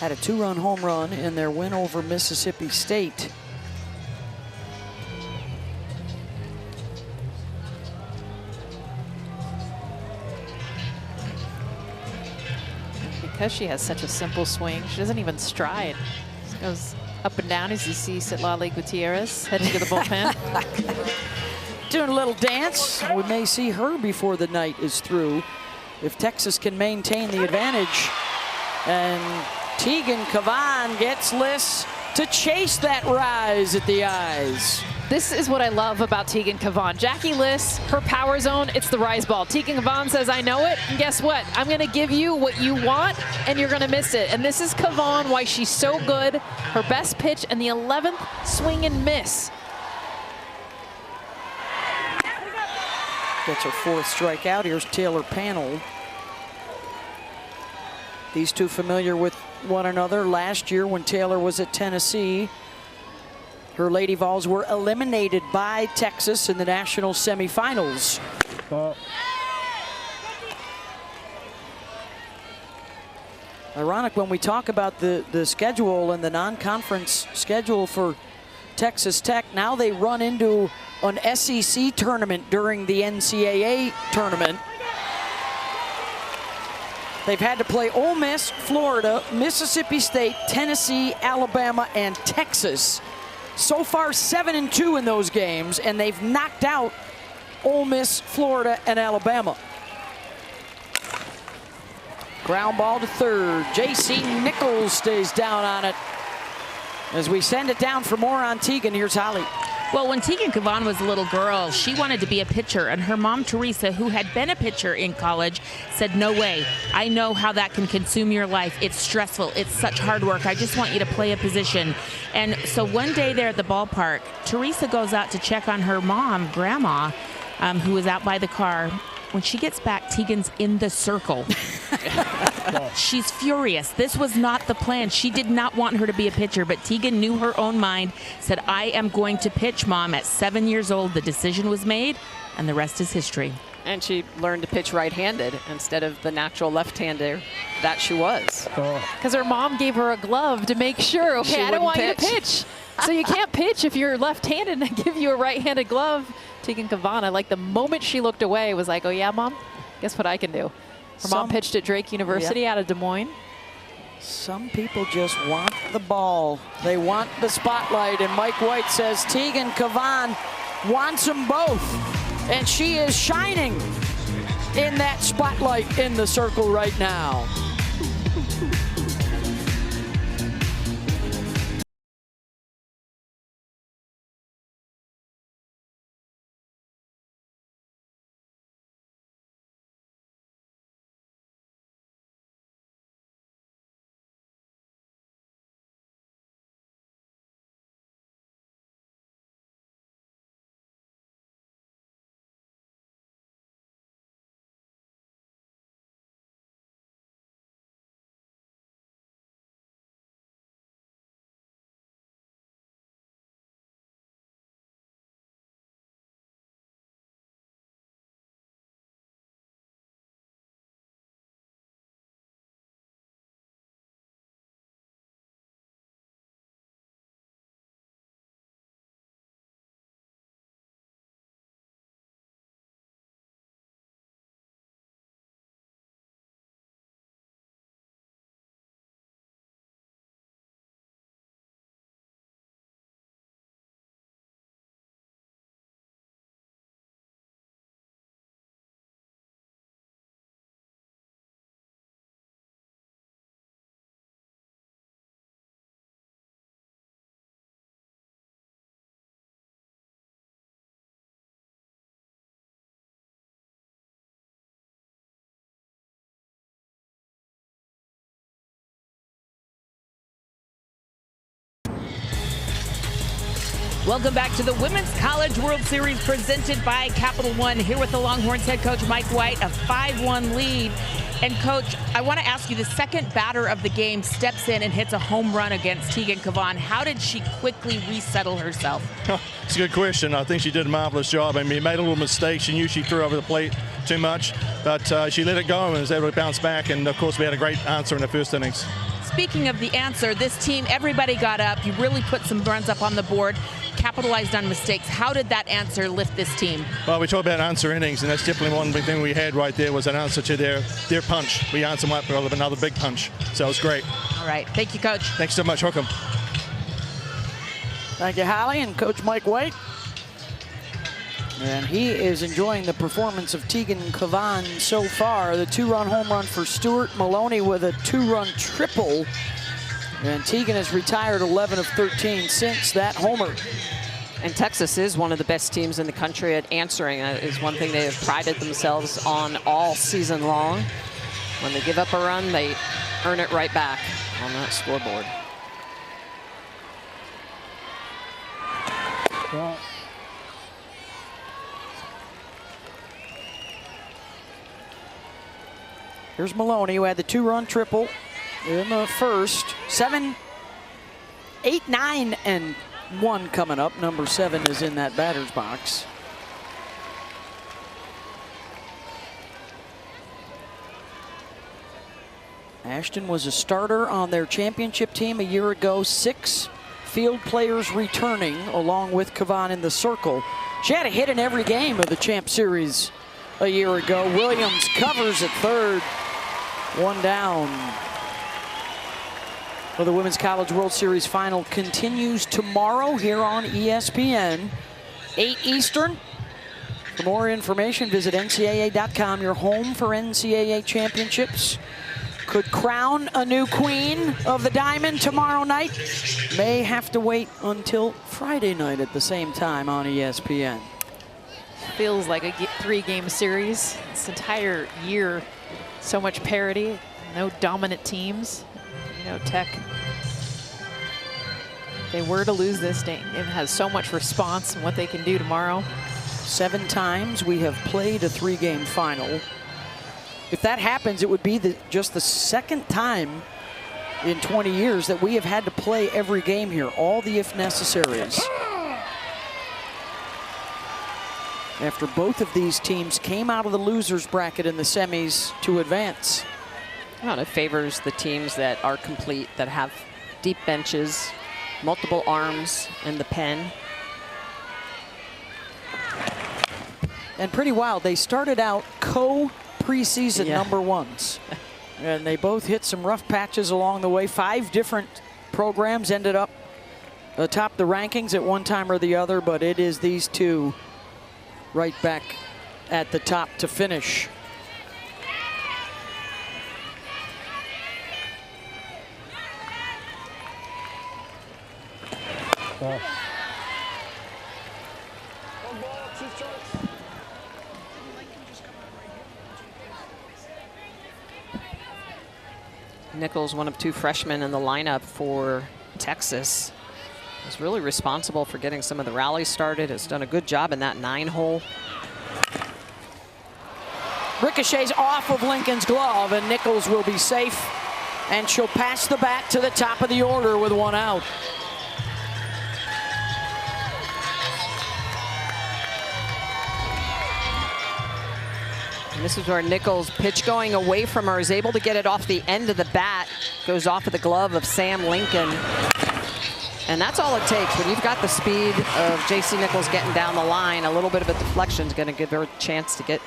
Had a 2-run home run in their win over Mississippi State. Because she has such a simple swing, she doesn't even stride. Just goes up and down as you see Citlali Gutierrez heading to the bullpen. Doing a little dance. We may see her before the night is through if Texas can maintain the advantage. And Tegan Cavan gets Liss to chase that rise at the eyes. This is what I love about Tegan Cavan. Jackie Liss, her power zone, it's the rise ball. Tegan Cavan says, I know it, and guess what? I'm gonna give you what you want, and you're gonna miss it. And this is Cavan, why she's so good. Her best pitch, and the 11th swing and miss. Gets her 4th strikeout. Here's Taylor Panel. These two familiar with one another last year when Taylor was at Tennessee. Her Lady Vols were eliminated by Texas in the national semifinals. Ironic when we talk about the schedule and the non-conference schedule for Texas Tech, now they run into an SEC tournament during the NCAA tournament. They've had to play Ole Miss, Florida, Mississippi State, Tennessee, Alabama, and Texas. So far, 7-2 in those games, and they've knocked out Ole Miss, Florida, and Alabama. Ground ball to third. J.C. Nichols stays down on it. As we send it down for more on Tegan, here's Holly. Well, when Tegan Kavan was a little girl, she wanted to be a pitcher, and her mom, Teresa, who had been a pitcher in college, said, no way. I know how that can consume your life. It's stressful. It's such hard work. I just want you to play a position. And so one day there at the ballpark, Teresa goes out to check on her mom, Grandma, who was out by the car. When she gets back, Tegan's in the circle. She's furious. This was not the plan. She did not want her to be a pitcher, but Tegan knew her own mind, said, I am going to pitch, Mom. At 7 years old, the decision was made, and the rest is history. And she learned to pitch right-handed instead of the natural left-hander that she was. Because her mom gave her a glove to make sure, okay, I don't want you to pitch. So you can't pitch if you're left-handed, and I give you a right-handed glove. Tegan Kavanagh, like the moment she looked away, was like, oh yeah, Mom, guess what I can do? Her mom pitched at Drake University out of Des Moines. Some people just want the ball. They want the spotlight, and Mike White says Tegan Kavanagh wants them both. And she is shining in that spotlight in the circle right now. Welcome back to the Women's College World Series presented by Capital One. Here with the Longhorns head coach Mike White, a 5-1 lead. And Coach, I want to ask you, the second batter of the game steps in and hits a home run against Tegan Kavanagh. How did she quickly resettle herself? It's a good question. I think she did a marvelous job. I mean, made a little mistake. She knew she threw over the plate too much, but she let it go and was able to bounce back. And of course, we had a great answer in the first innings. Speaking of the answer, this team, everybody got up. You really put some runs up on the board, capitalized on mistakes. How did that answer lift this team? Well, we talk about answer innings, and that's definitely one big thing we had right there was an answer to their punch. We answered them up with another big punch, so it was great. All right. Thank you, Coach. Thanks so much. Welcome. Thank you, Holly, and Coach Mike White. And he is enjoying the performance of Tegan Kavanagh so far. The 2-run home run for Stuart Maloney with a 2-run triple. And Tegan has retired 11 of 13 since that homer. And Texas is one of the best teams in the country at answering. That is one thing they have prided themselves on all season long. When they give up a run, they earn it right back on that scoreboard. Well, here's Maloney, who had the 2-run triple in the first. 7, 8, 9, and 1 coming up. Number 7 is in that batter's box. Ashton was a starter on their championship team a year ago. 6 field players returning, along with Kavan in the circle. She had a hit in every game of the Champ Series a year ago. Williams covers at third. One down. Well, the Women's College World Series final continues tomorrow here on ESPN, 8 Eastern. For more information, visit ncaa.com, your home for NCAA championships. Could crown a new queen of the diamond tomorrow night. May have to wait until Friday night at the same time on ESPN. Feels like a 3-game series. This entire year, so much parity, no dominant teams. You know, Tech, if they were to lose this game, it has so much response in what they can do tomorrow. 7 times we have played a 3-game final. If that happens, it would be just the 2nd time in 20 years that we have had to play every game here, all the if necessaries. After both of these teams came out of the losers bracket in the semis to advance. Well, it favors the teams that are complete, that have deep benches, multiple arms in the pen. And pretty wild, they started out preseason number ones. And they both hit some rough patches along the way. 5 different programs ended up atop the rankings at one time or the other, but it is these two right back at the top to finish. Nichols, one of 2 freshmen in the lineup for Texas, is really responsible for getting some of the rallies started. Has done a good job in that 9-hole. Ricochets off of Lincoln's glove, and Nichols will be safe, and she'll pass the bat to the top of the order with 1 out. And this is where Nichols, pitch going away from her, is able to get it off the end of the bat. Goes off of the glove of Sam Lincoln. And that's all it takes. When you've got the speed of JC Nichols getting down the line, a little bit of a deflection is going to give her a chance to get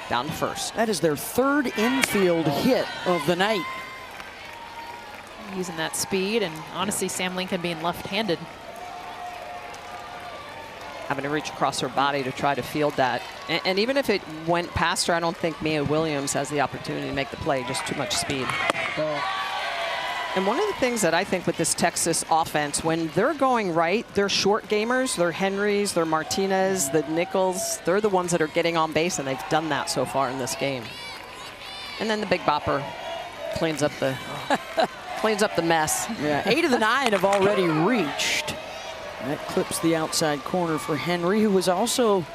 down to first. That is their 3rd infield hit of the night. Using that speed, and honestly, Sam Lincoln being left-handed. Having to reach across her body to try to field that. And even if it went past her, I don't think Mia Williams has the opportunity to make the play, just too much speed. And one of the things that I think with this Texas offense, when they're going right, they're short gamers, they're Henrys, they're Martinez, the Nichols, they're the ones that are getting on base, and they've done that so far in this game. And then the big bopper cleans up the mess. Yeah, 8 of the 9 have already reached. That clips the outside corner for Henry, who was also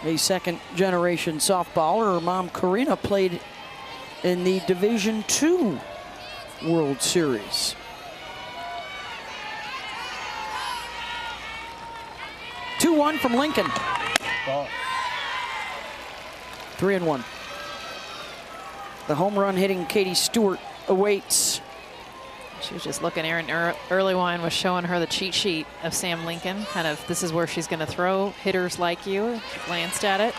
a 2nd-generation softballer. Her mom, Karina, played in the Division II World Series. Oh. 2-1 from Lincoln. 3-1. The home run hitting Katie Stewart awaits. She was just looking, Aaron Earlywine was showing her the cheat sheet of Sam Lincoln. Kind of, this is where she's going to throw hitters like you. She glanced at it.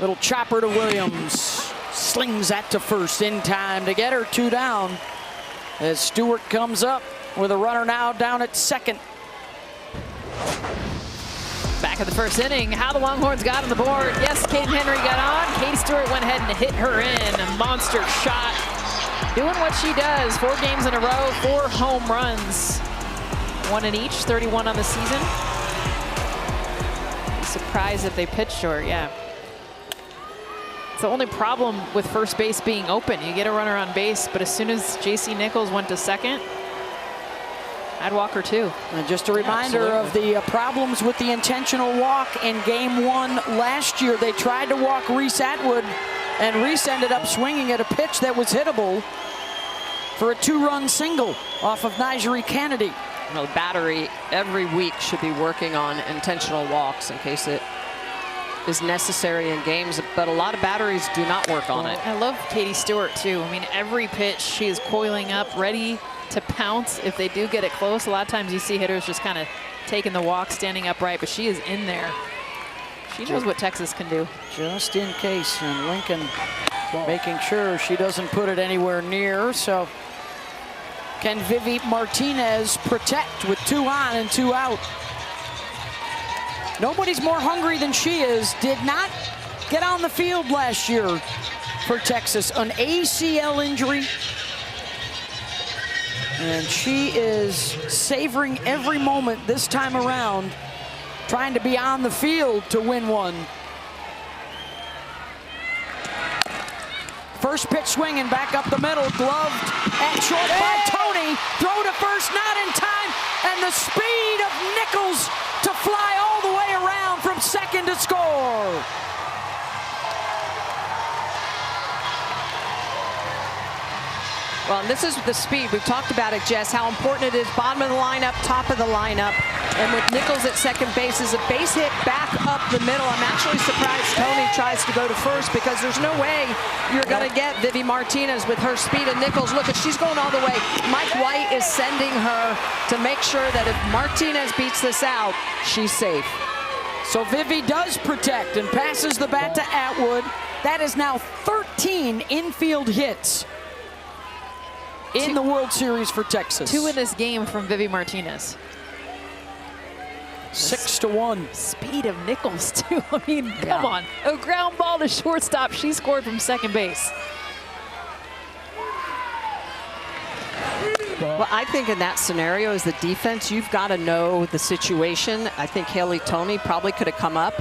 Little chopper to Williams. Slings that to first in time to get her 2 down. As Stewart comes up with a runner now down at 2nd. Back in the 1st inning, how the Longhorns got on the board. Yes, Kate Henry got on. Katie Stewart went ahead and hit her in. A monster shot. Doing what she does. 4 games in a row, 4 home runs. 1 in each, 31 on the season. Surprised if they pitched her, yeah. It's the only problem with first base being open. You get a runner on base, but as soon as JC Nichols went to 2nd, I'd walk her too. And just a reminder of the problems with the intentional walk in Game 1 last year. They tried to walk Reese Atwood, and Reese ended up swinging at a pitch that was hittable for a 2-run single off of Nigeri Kennedy. Well, the battery every week should be working on intentional walks in case it is necessary in games, but a lot of batteries do not work on it. I love Katie Stewart too. I mean, every pitch she is coiling up, ready to pounce if they do get it close. A lot of times you see hitters just kind of taking the walk, standing upright, but she is in there. She knows what Texas can do. Just in case, and Lincoln making sure she doesn't put it anywhere near. So can Vivi Martinez protect with 2 on and 2 out? Nobody's more hungry than she is. Did not get on the field last year for Texas. An ACL injury. And she is savoring every moment this time around, trying to be on the field to win one. First pitch swinging back up the middle, gloved at short by Tony. Throw to first, not in time, and the speed of Nichols to fly all the way around from second to score. Well, and this is the speed. We've talked about it, Jess, how important it is. Bottom of the lineup, top of the lineup. And with Nichols at second base, is a base hit back up the middle. I'm actually surprised Tony tries to go to first, because there's no way you're going to get Vivi Martinez with her speed. And Nichols, look, she's going all the way. Mike White is sending her to make sure that if Martinez beats this out, she's safe. So Vivi does protect and passes the bat to Atwood. That is now 13 infield hits in the World Series for Texas. 2 in this game from Vivi Martinez. 6-1. Speed of Nichols too. I mean, come on. A ground ball to shortstop. She scored from second base. Well, I think in that scenario, as the defense, you've got to know the situation. I think Haley Tony probably could have come up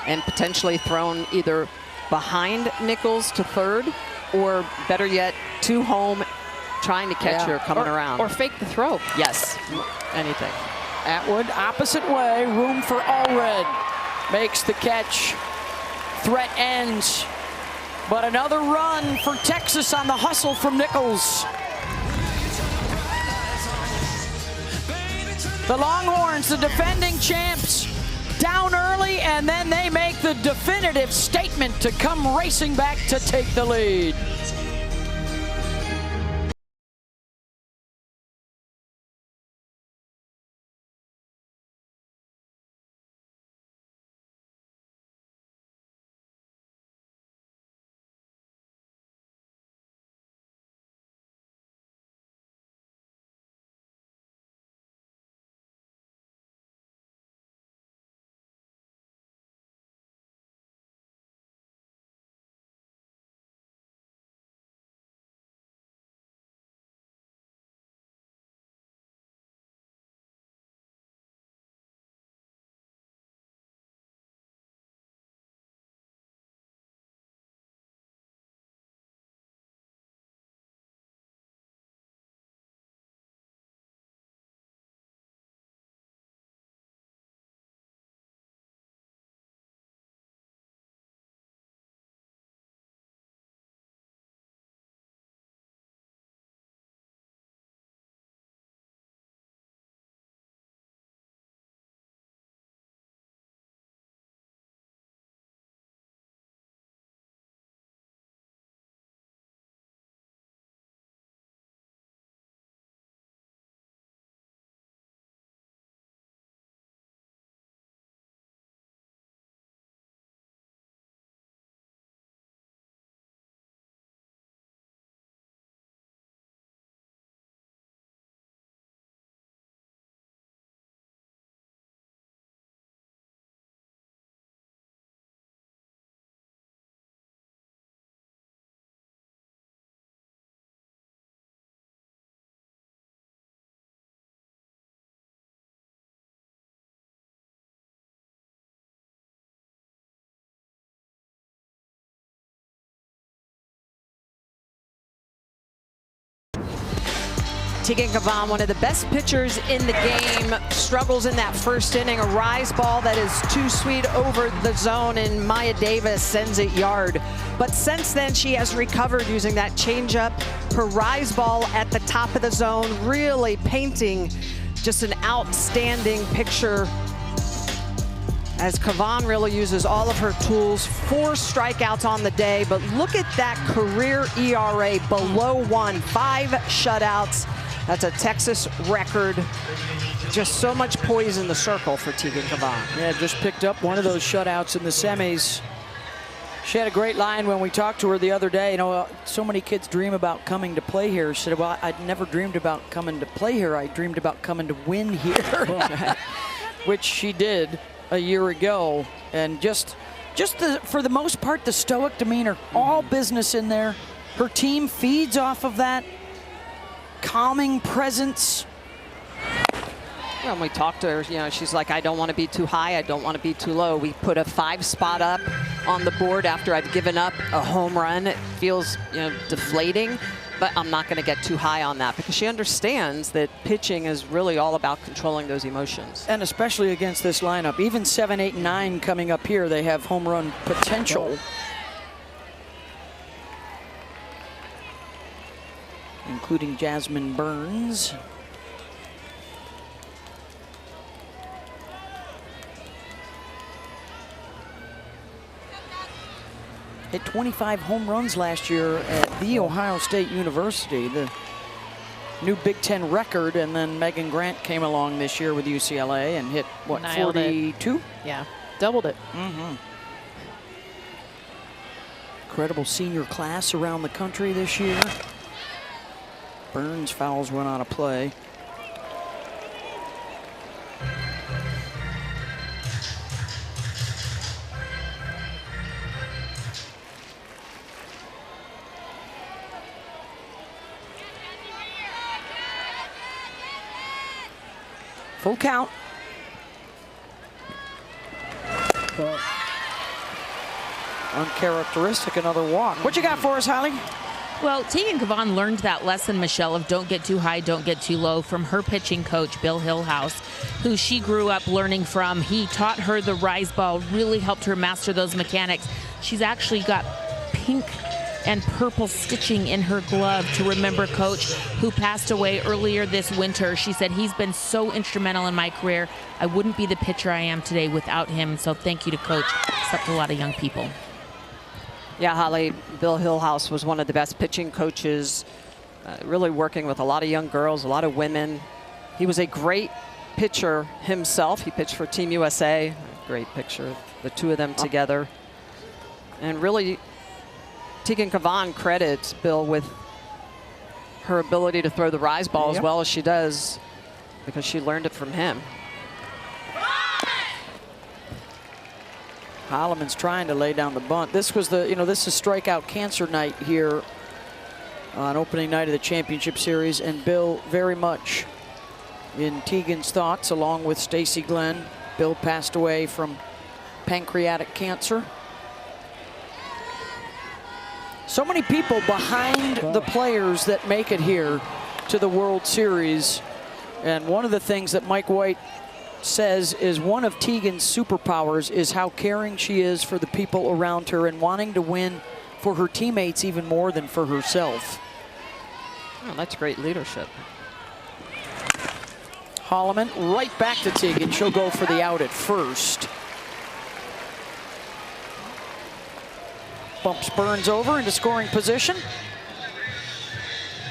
and potentially thrown either behind Nichols to third, or better yet, to home, trying to catch her coming around. Or fake the throw. Yes, anything. Atwood, opposite way, room for Allred. Makes the catch. Threat ends. But another run for Texas on the hustle from Nichols. The Longhorns, the defending champs, down early, and then they make the definitive statement to come racing back to take the lead. Tegan Cavan, one of the best pitchers in the game, struggles in that first inning. A rise ball that is too sweet over the zone, and Maya Davis sends it yard. But since then, she has recovered using that changeup. Her rise ball at the top of the zone, really painting just an outstanding picture as Kavan really uses all of her tools. 4 strikeouts on the day, but look at that career ERA below 1, 5 shutouts. That's a Texas record. Just so much poise in the circle for Tegan Kavan. Yeah, just picked up one of those shutouts in the semis. She had a great line when we talked to her the other day. You know, so many kids dream about coming to play here. She said, well, I'd never dreamed about coming to play here. I dreamed about coming to win here, which she did a year ago. And just for the most part, the stoic demeanor, all business in there. Her team feeds off of that calming presence. When we talked to her, you know, she's like, I don't want to be too high, I don't want to be too low. We put a 5 spot up on the board after I've given up a home run. It feels, you know, deflating, but I'm not going to get too high on that because she understands that pitching is really all about controlling those emotions. And especially against this lineup. Even 7, 8, and 9 coming up here, they have home run potential. Including Jasmine Burns. Hit 25 home runs last year at The Ohio State University, the new Big Ten record. And then Megan Grant came along this year with UCLA and hit, what, 42? Yeah, doubled it. Incredible senior class around the country this year. Burns fouls one on a play. Full count. Uncharacteristic, another walk. What you got for us, Holly? Well, Tegan Kavan learned that lesson, Michelle, of don't get too high, don't get too low from her pitching coach, Bill Hillhouse, who she grew up learning from. He taught her the rise ball, really helped her master those mechanics. She's actually got pink and purple stitching in her glove to remember Coach, who passed away earlier this winter. She said, he's been so instrumental in my career. I wouldn't be the pitcher I am today without him. So thank you to Coach. It's helped a lot of young people. Yeah, Holly, Bill Hillhouse was one of the best pitching coaches, really working with a lot of young girls, a lot of women. He was a great pitcher himself. He pitched for Team USA. Great picture, the two of them together. And really, Tegan Kavan credits Bill with her ability to throw the rise ball as well as she does because she learned it from him. Holloman's trying to lay down the bunt. This was the, this is strikeout cancer night here on opening night of the championship series, and Bill very much in Tegan's thoughts along with Stacy Glenn. Bill passed away from pancreatic cancer. So many people behind the players that make it here to the World Series. And one of the things that Mike White says is one of Tegan's superpowers is how caring she is for the people around her and wanting to win for her teammates even more than for herself. Oh, that's great leadership. Holloman right back to Tegan. She'll go for the out at first. Bumps Burns over into scoring position.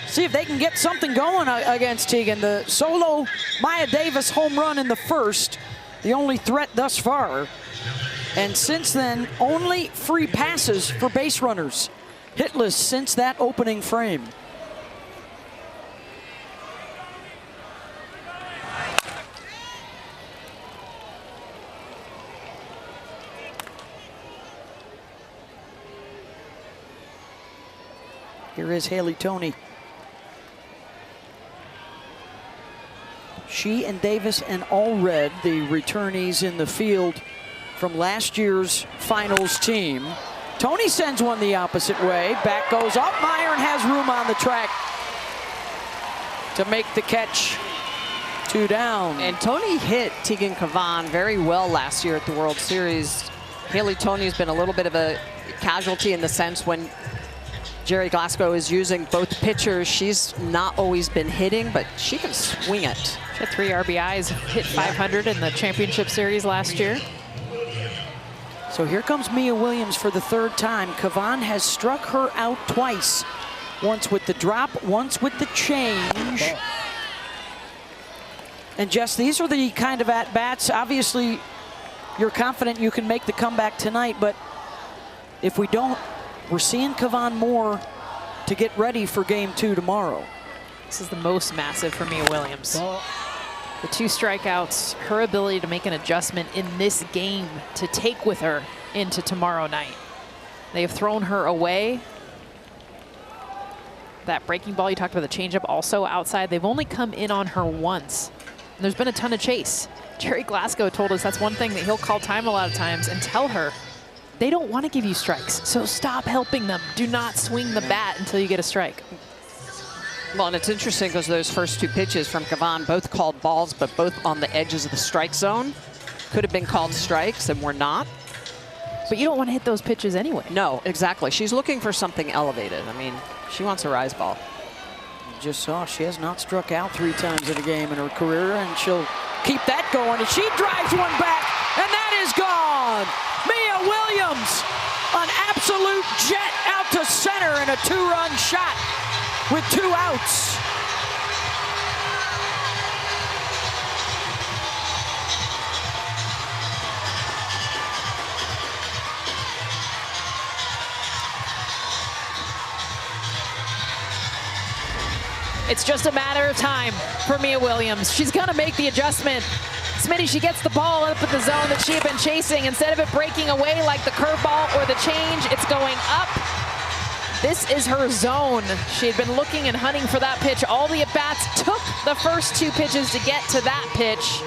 See if they can get something going against Tegan. The solo Maya Davis home run in the first, the only threat thus far. And since then, only free passes for base runners. Hitless since that opening frame. Here is Haley Toney. She and Davis and Allred, the returnees in the field from last year's finals team. Toney sends one the opposite way. Back goes up. Myron has room on the track to make the catch. 2 down. And Toney hit Tegan Kavan very well last year at the World Series. Haley Toney has been a little bit of a casualty in the sense when Jerry Glasgow is using both pitchers. She's not always been hitting, but she can swing it. She had 3 RBIs, hit 500 in the championship series last year. So here comes Mia Williams for the third time. Kavan has struck her out twice. Once with the drop, once with the change. And Jess, these are the kind of at-bats. Obviously, you're confident you can make the comeback tonight, but if we don't, we're seeing Kavan more to get ready for game 2 tomorrow. This is the most massive for Mia Williams. The 2 strikeouts, her ability to make an adjustment in this game to take with her into tomorrow night. They have thrown her away. That breaking ball, you talked about the changeup also outside. They've only come in on her once. And there's been a ton of chase. Jerry Glasgow told us that's one thing that he'll call time a lot of times and tell her, they don't want to give you strikes, so stop helping them. Do not swing the bat until you get a strike. Well, and it's interesting because those first 2 pitches from Kavan, both called balls, but both on the edges of the strike zone. Could have been called strikes and were not. But you don't want to hit those pitches anyway. No, exactly. She's looking for something elevated. I mean, she wants a rise ball. You just saw she has not struck out 3 times in a game in her career, and she'll keep that going. And she drives one back, and that is gone. Mia Williams, an absolute jet out to center and a 2-run shot with 2 outs. It's just a matter of time for Mia Williams. She's gonna make the adjustment. Smitty, she gets the ball up in the zone that she had been chasing. Instead of it breaking away like the curveball or the change, it's going up. This is her zone. She had been looking and hunting for that pitch. All the at-bats took the first 2 pitches to get to that pitch.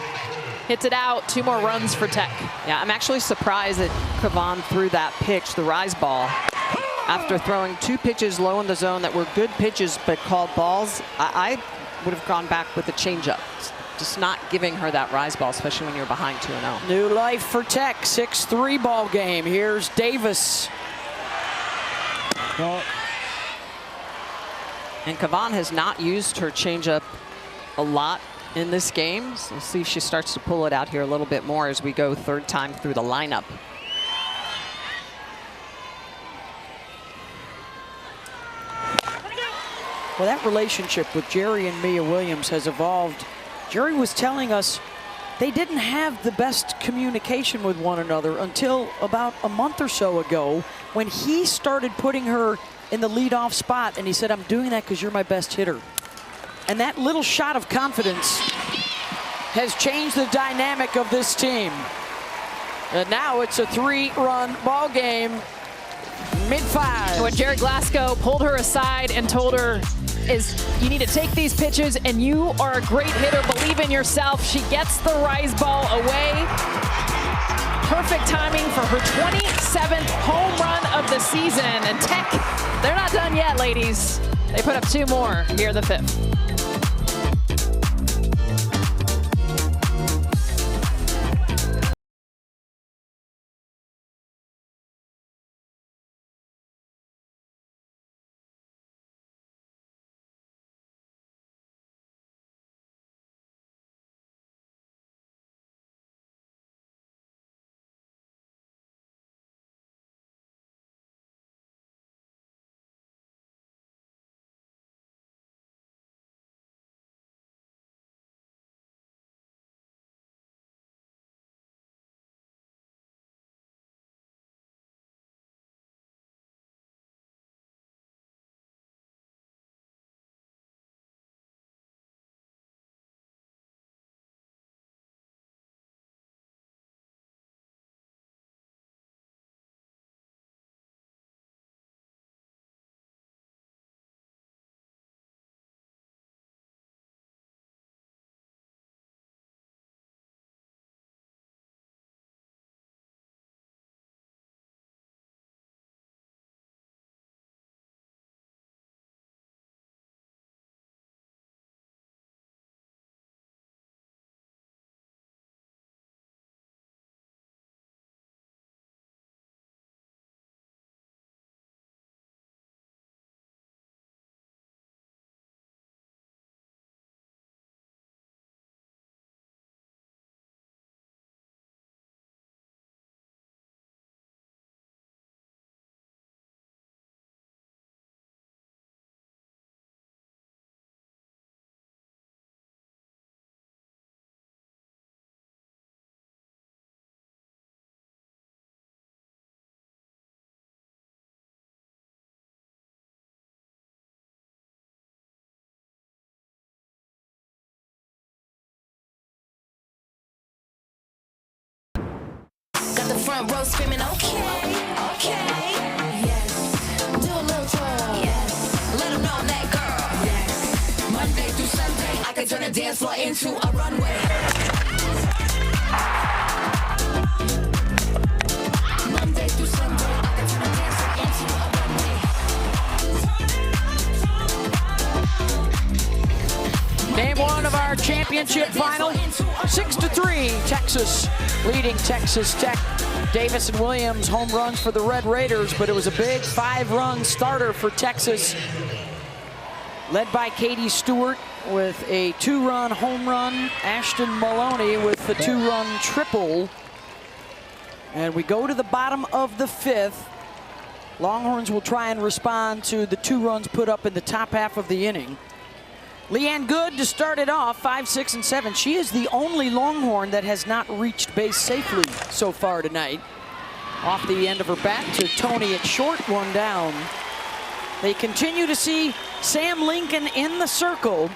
Hits it out, 2 more runs for Tech. Yeah, I'm actually surprised that Kavan threw that pitch, the rise ball. After throwing 2 pitches low in the zone that were good pitches but called balls, I would have gone back with the changeup. Just not giving her that rise ball, especially when you're behind 2-0. New life for Tech, 6-3 ball game. Here's Davis. And Kavan has not used her changeup a lot in this game. So we'll see if she starts to pull it out here a little bit more as we go 3rd time through the lineup. Well, that relationship with Jerry and Mia Williams has evolved. Jerry was telling us they didn't have the best communication with one another until about a month or so ago when he started putting her in the leadoff spot, and he said, I'm doing that because you're my best hitter. And that little shot of confidence has changed the dynamic of this team. And now it's a 3-run ball game, mid-5. When Jerry Glasgow pulled her aside and told her, you need to take these pitches, and you are a great hitter. Believe in yourself. She gets the rise ball away. Perfect timing for her 27th home run of the season. And Tech, they're not done yet, ladies. They put up 2 more here in the 5th. front row screaming, okay, okay. Yes. Do a little twirl. Yes. Let 'em know I'm that girl. Yes. Monday through Sunday, I can turn a dance floor into a runway. Monday through Sunday, I can turn a dance floor into a runway. Game one of our championship final, 6-3, Texas leading Texas Tech. Davis and Williams home runs for the Red Raiders, but it was a big 5-run starter for Texas, led by Katie Stewart with a 2-run home run, Ashton Maloney with the 2-run triple. And we go to the bottom of the 5th. Longhorns will try and respond to the 2 runs put up in the top half of the inning. Leanne Good to start it off, 5, 6, and 7. She is the only Longhorn that has not reached base safely so far tonight. Off the end of her bat to Tony at short, 1 down. They continue to see Sam Lincoln in the circle.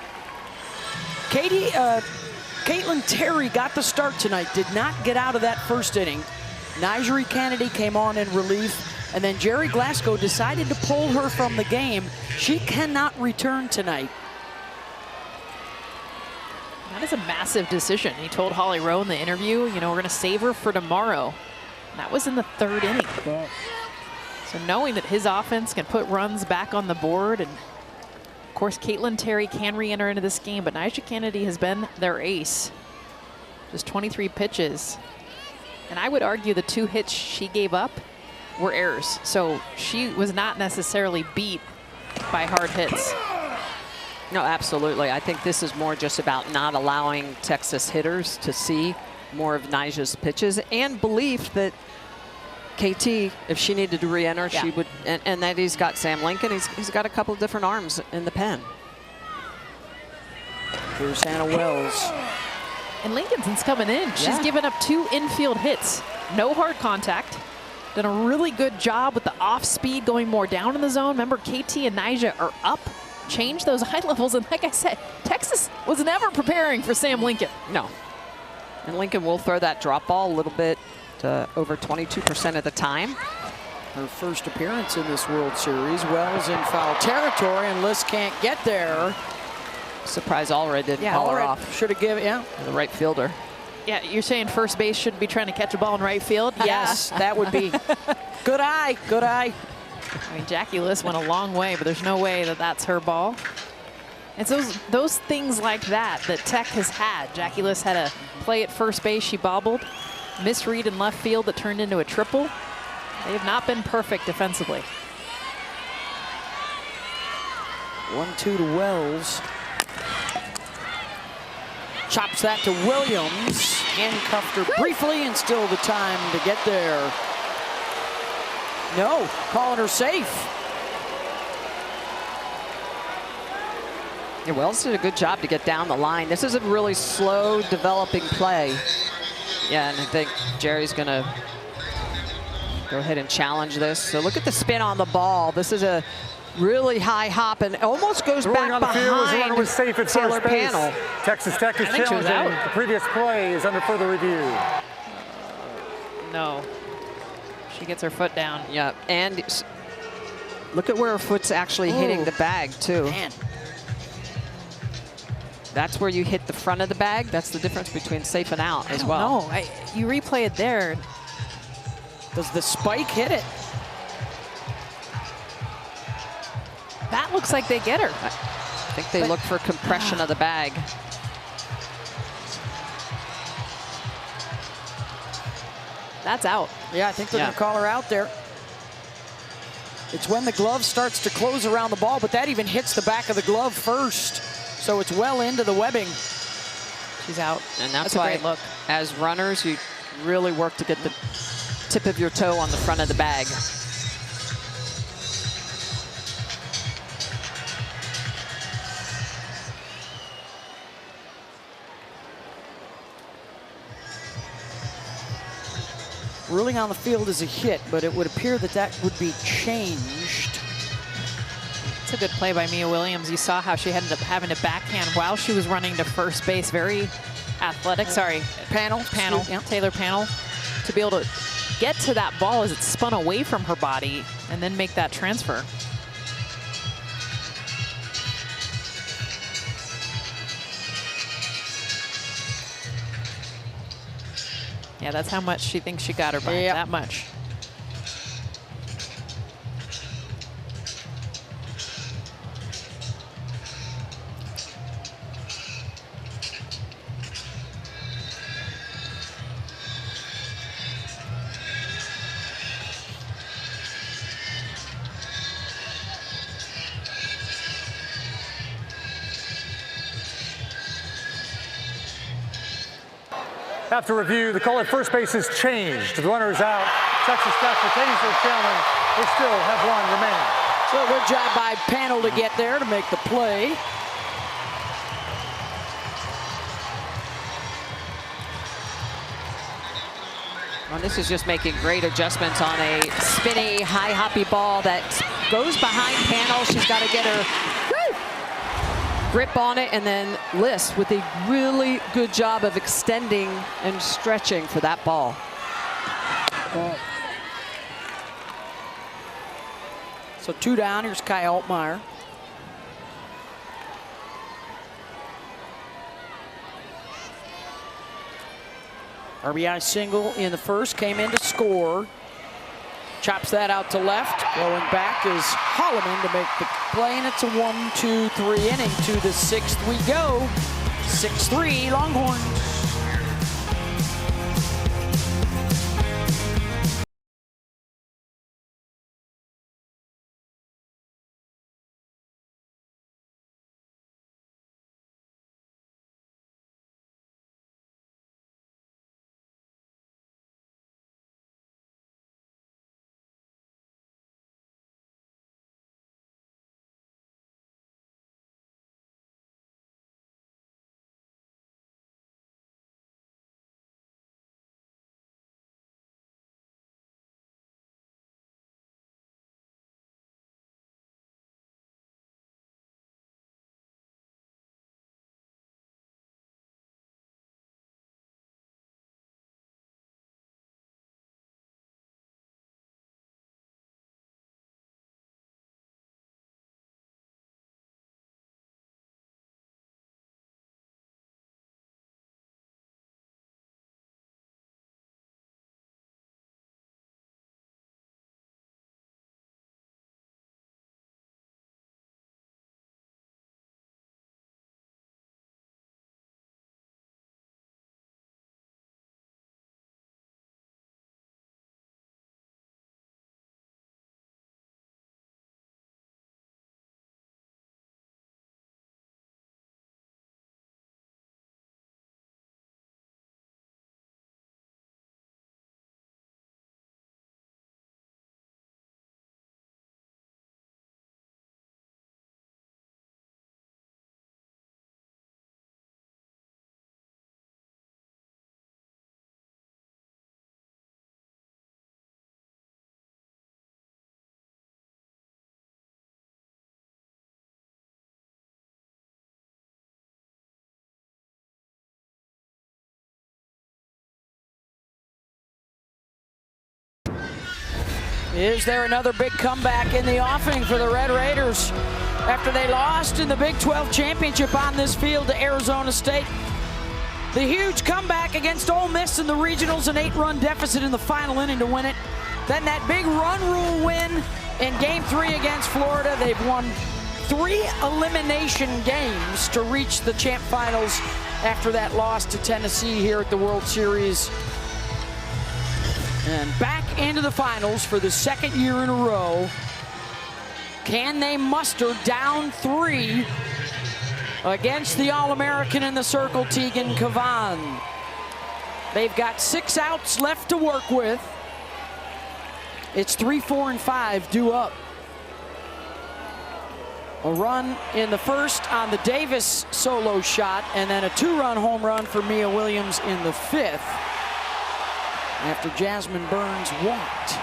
Caitlin Terry got the start tonight, did not get out of that first inning. Nigeri Kennedy came on in relief, and then Jerry Glasgow decided to pull her from the game. She cannot return tonight. That is a massive decision. He told Holly Rowe in the interview, you know, we're going to save her for tomorrow. And that was in the 3rd inning. So knowing that his offense can put runs back on the board, and of course Caitlin Terry can re-enter into this game, but Nigeri Kennedy has been their ace. Just 23 pitches. And I would argue the 2 hits she gave up were errors. So she was not necessarily beat by hard hits. No, absolutely. I think this is more just about not allowing Texas hitters to see more of Nija's pitches, and belief that KT, if she needed to re-enter, she would, and that he's got Sam Lincoln. He's got a couple of different arms in the pen. Here's Hannah Wells. And Lincoln's coming in. She's given up 2 infield hits. No hard contact. Done a really good job with the off speed, going more down in the zone. Remember, KT and Nija are up. Change those eye levels, and like I said, Texas was never preparing for Sam Lincoln. No. And Lincoln will throw that drop ball a little bit, over 22% of the time. Her first appearance in this World Series. Wells in foul territory, and Liz can't get there. Surprise Allred didn't call her off. Should have given, the right fielder. Yeah, you're saying first base shouldn't be trying to catch a ball in right field? Yes, that would be. Good eye, good eye. I mean, Jackie Liss went a long way, but there's no way that that's her ball. It's those things like that that Tech has had. Jackie Liss had a play at first base, she bobbled. Misread in left field that turned into a triple. They have not been perfect defensively. 1-2 to Wells. Chops that to Williams. Handcuffed her briefly, and still the time to get there. No, calling her safe. Yeah, Wells did a good job to get down the line. This is a really slow developing play. Yeah, and I think Jerry's gonna go ahead and challenge this. So look at the spin on the ball. This is a really high hop and almost goes back on the field as the runner was safe at Taylor first base. Panel. Texas Tech is challenging. The previous play is under further review. No. She gets her foot down. Yeah, and look at where her foot's actually hitting the bag, too. Man. That's where you hit the front of the bag. That's the difference between safe and out as well. No, you replay it there. Does the spike hit it? That looks like they get her. I think they look for compression of the bag. That's out. Yeah, I think they're going to call her out there. It's when the glove starts to close around the ball, but that even hits the back of the glove first. So it's well into the webbing. She's out. And that's a why, great look. As runners, you really work to get the tip of your toe on the front of the bag. Ruling on the field is a hit, but it would appear that that would be changed. It's a good play by Mia Williams. You saw how she ended up having to backhand while she was running to first base. Very athletic. Sorry, Panel. Taylor Panel, to be able to get to that ball as it spun away from her body and then make that transfer. Yeah, that's how much she thinks she got her by, that much. After review, the call at first base is changed. The runner is out. Texas Tech retains their challenge. They still have one remaining. So good job by Panel to get there to make the play. Well, this is just making great adjustments on a spinny, high hoppy ball that goes behind Panel. She's got to get her grip on it, and then Liss with a really good job of extending and stretching for that ball. So 2 down. Here's Kai Altmaier. RBI single in the first, came in to score. Chops that out to left. Going back is Holloman to make the play, and it's a 1-2-3 inning. To the 6th we go. 6-3 Longhorns. Is there another big comeback in the offing for the Red Raiders after they lost in the Big 12 championship on this field to Arizona State? The huge comeback against Ole Miss in the regionals, an 8-run deficit in the final inning to win it. Then that big run rule win in Game 3 against Florida. They've won 3 elimination games to reach the champ finals after that loss to Tennessee here at the World Series. And back into the finals for the 2nd year in a row. Can they muster down 3 against the All-American in the circle, Tegan Cavan? They've got 6 outs left to work with. It's 3, 4, and 5 due up. A run in the first on the Davis solo shot, and then a 2-run home run for Mia Williams in the 5th. After Jasmine Burns walked.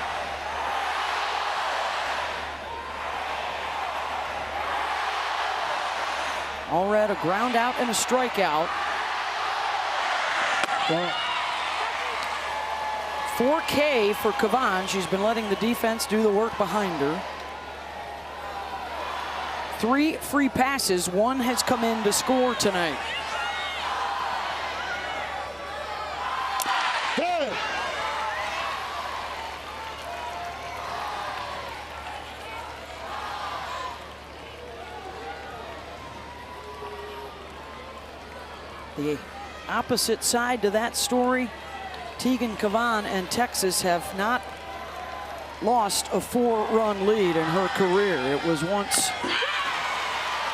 Allred, a ground out and a strikeout. 4K for Kavan. She's been letting the defense do the work behind her. 3 free passes. 1 has come in to score tonight. The opposite side to that story, Tegan Kavan and Texas have not lost a 4-run lead in her career. It was once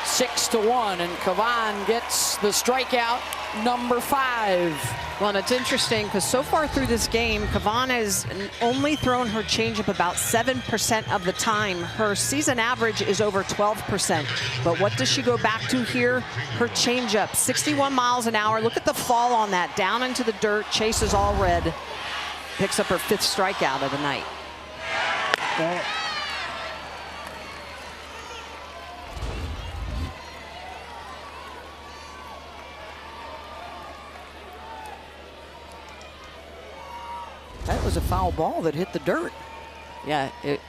6-1, and Kavan gets the strikeout, number 5. Well, and it's interesting because so far through this game, Kavan has only thrown her changeup about 7% of the time. Her season average is over 12%. But what does she go back to here? Her changeup, 61 miles an hour. Look at the fall on that, down into the dirt, chases all red. Picks up her 5th strikeout of the night. That was a foul ball that hit the dirt. Yeah, it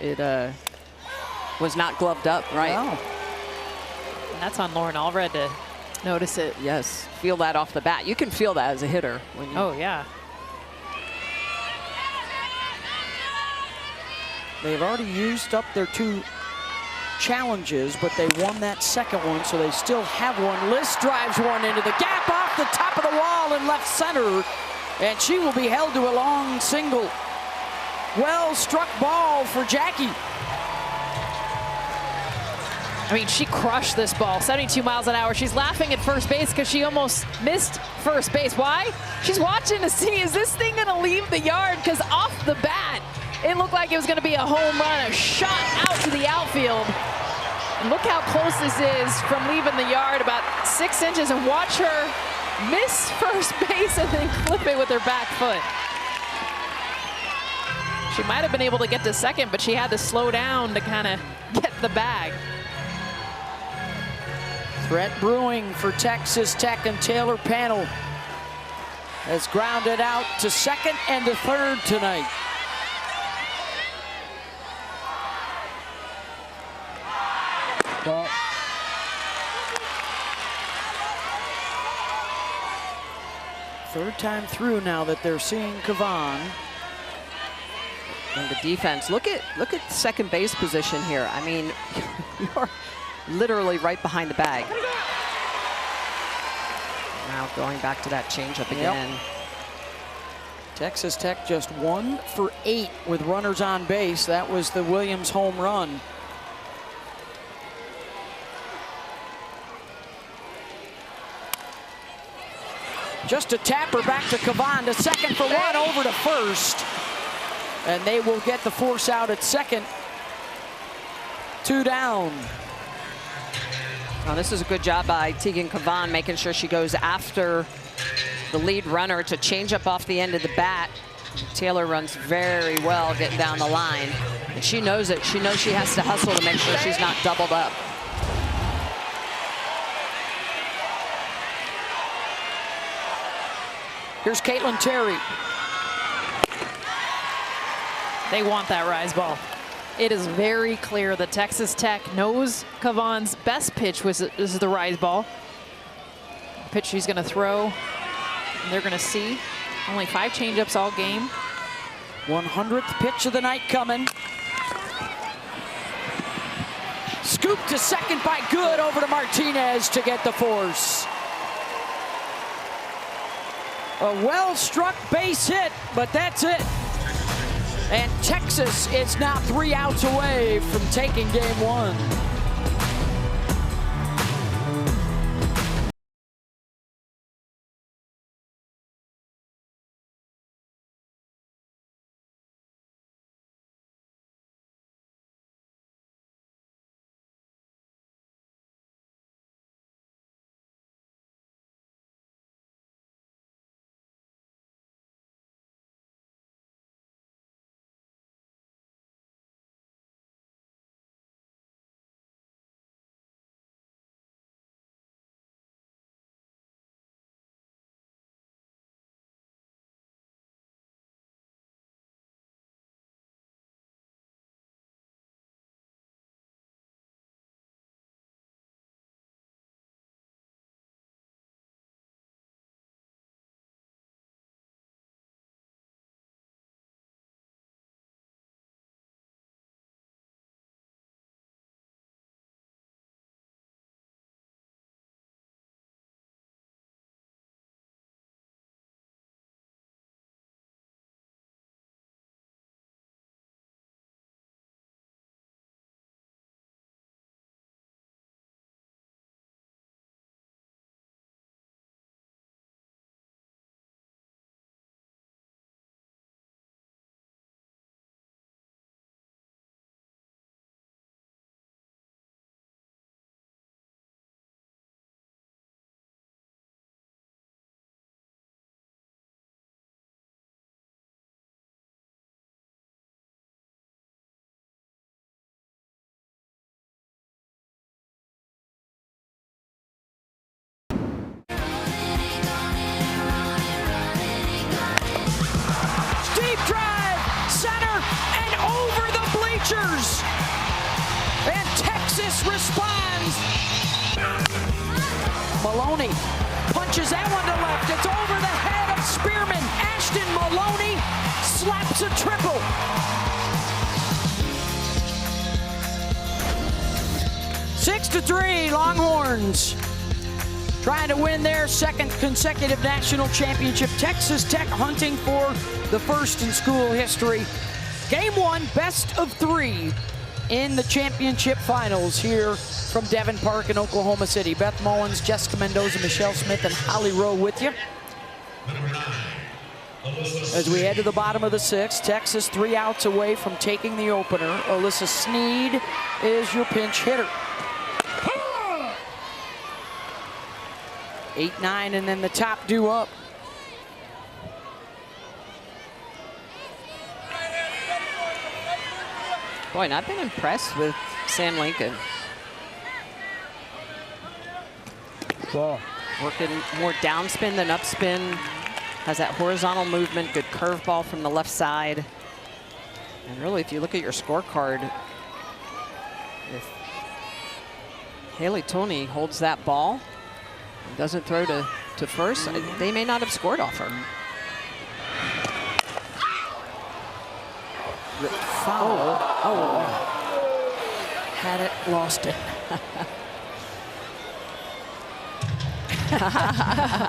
was not gloved up, right? No. And that's on Lauren Allred to notice it. Yes, feel that off the bat. You can feel that as a hitter. When you... Oh, yeah. They've already used up their 2 challenges, but they won that second one, so they still have one. List drives one into the gap off the top of the wall in left center, and she will be held to a long single. Well struck ball for Jackie. I mean, she crushed this ball, 72 miles an hour. She's laughing at first base because she almost missed first base. Why? She's watching to see, is this thing going to leave the yard? Because off the bat, it looked like it was going to be a home run, a shot out to the outfield. And look how close this is from leaving the yard, about 6 inches, and watch her miss first base and then clip it with her back foot. She might have been able to get to second, but she had to slow down to kind of get the bag. Threat brewing for Texas Tech, and Taylor Panel has grounded out to second and to third tonight. Third time through now that they're seeing Kavan. And the defense, look at second base position here. I mean, you're literally right behind the bag. Now going back to that changeup again. Yep. Texas Tech just 1 for 8 with runners on base. That was the Williams home run. Just a tapper back to Kavan, to second for 1, over to first. And they will get the force out at second. 2 down. Now this is a good job by Tegan Kavan, making sure she goes after the lead runner. It's a changeup off the end of the bat. Taylor runs very well getting down the line. And she knows it. She knows she has to hustle to make sure she's not doubled up. Here's Caitlin Terry. They want that rise ball. It is very clear that Texas Tech knows Kavan's best pitch is the rise ball. The pitch she's going to throw, and they're going to see. Only 5 changeups all game. 100th pitch of the night coming. Scoop to second by Good, over to Martinez to get the force. A well-struck base hit, but that's it. And Texas is now 3 outs away from taking game 1. Texas responds. Maloney punches that one to left. It's over the head of Spearman. Ashton Maloney slaps a triple. Six to 3, Longhorns trying to win their second consecutive national championship. Texas Tech hunting for the first in school history. Game 1, best of 3 in the championship finals here from Devon Park in Oklahoma City. Beth Mullins, Jessica Mendoza, Michelle Smith, and Holly Rowe with you. As we head to the bottom of the 6th, Texas 3 outs away from taking the opener. Alyssa Sneed is your pinch hitter. 8-9, and then the top due up. Boy, and I've been impressed with Sam Lincoln. Ball. Working more downspin than upspin. Has that horizontal movement, good curveball from the left side. And really, if you look at your scorecard, if Haley Toney holds that ball and doesn't throw to first, they may not have scored off her. Foul. Oh. Had it, lost it.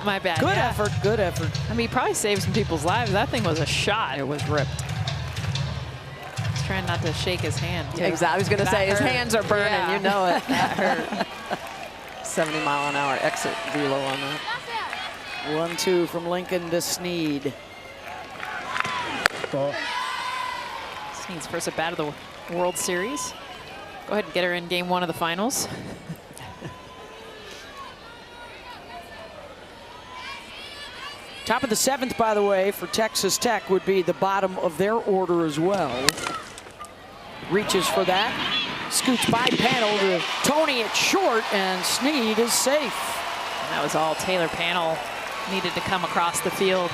My bad. Good effort, good effort. I mean, he probably saved some people's lives. That thing was a shot. It was ripped. He's trying not to shake his hand. Too. Exactly. I was going to say, his hands are burning. Yeah. You know it. That hurt. 70-mile-an-hour exit velo on that. 1-2 from Lincoln to Sneed. Ball. Sneed's first at bat of the World Series. Go ahead and get her in game 1 of the finals. Top of the 7th, by the way, for Texas Tech would be the bottom of their order as well. Reaches for that. Scoots by Panel to Toney at short, and Sneed is safe. And that was all Taylor Panel needed to come across the field.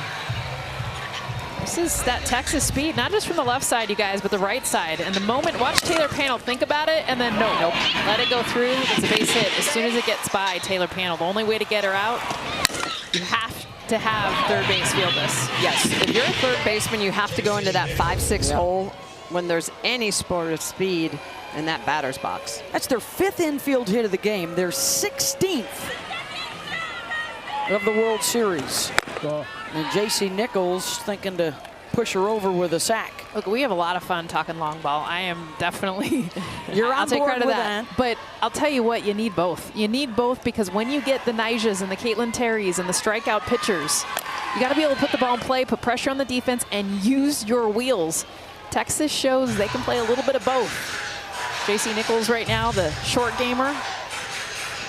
This is that Texas speed, not just from the left side, you guys, but the right side. And the moment, watch Taylor Panel think about it, and then nope. Let it go through. It's a base hit. As soon as it gets by Taylor Panel, the only way to get her out, you have to have third base field this. Yes, if you're a third baseman, you have to go into that 5-6 hole when there's any sport of speed in that batter's box. That's their 5th infield hit of the game, their 16th of the World Series. And JC Nichols thinking to push her over with a sack. Look, we have a lot of fun talking long ball. I am definitely, You're I'll on take board credit with of that. that. But I'll tell you what, you need both. You need both because when you get the Nijas and the Caitlin Terrys and the strikeout pitchers, you got to be able to put the ball in play, put pressure on the defense, and use your wheels. Texas shows they can play a little bit of both. JC Nichols right now, the short gamer.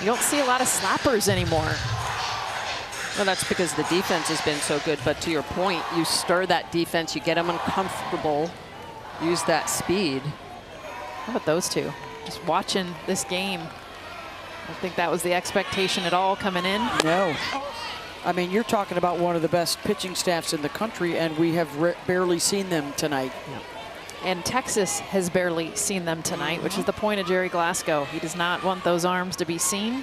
You don't see a lot of slappers anymore. Well, that's because the defense has been so good. But to your point, you stir that defense, you get them uncomfortable, use that speed. How about those two? Just watching this game. I don't think that was the expectation at all coming in. No. I mean, you're talking about one of the best pitching staffs in the country, and we have barely seen them tonight. Yeah. And Texas has barely seen them tonight, which is the point of Jerry Glasgow. He does not want those arms to be seen.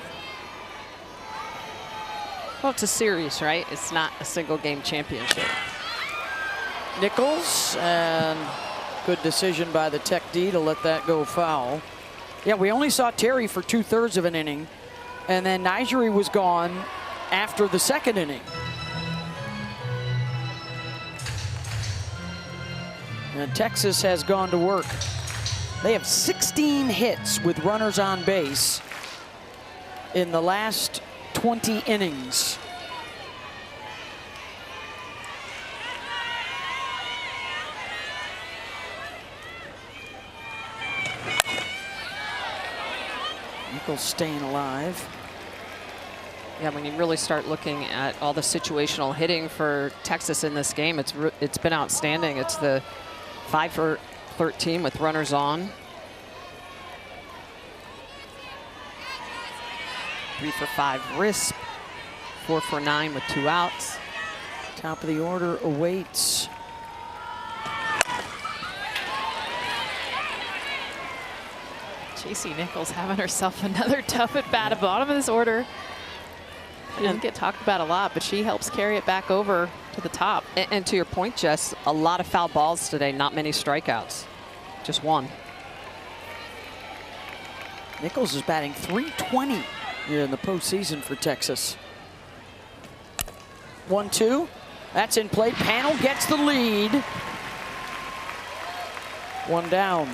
Well, it's a series, right? It's not a single game championship. Nichols, and good decision by the Tech D to let that go foul. Yeah, we only saw Terry for 2/3 of an inning, and then Nigeria was gone after the 2nd inning. And Texas has gone to work. They have 16 hits with runners on base in the last 20 innings. Nichols staying alive. Yeah, when you really start looking at all the situational hitting for Texas in this game, it's been outstanding. It's the 5 for 13 with runners on. 3 for 5 Risp, 4 for 9 with 2 outs. Top of the order awaits. JC Nichols having herself another tough at bat at the bottom of this order. She doesn't get talked about a lot, but she helps carry it back over to the top. And to your point, Jess, a lot of foul balls today, not many strikeouts. Just one. Nichols is batting .320 here in the postseason for Texas. 1-2. That's in play. Panel gets the lead. One down.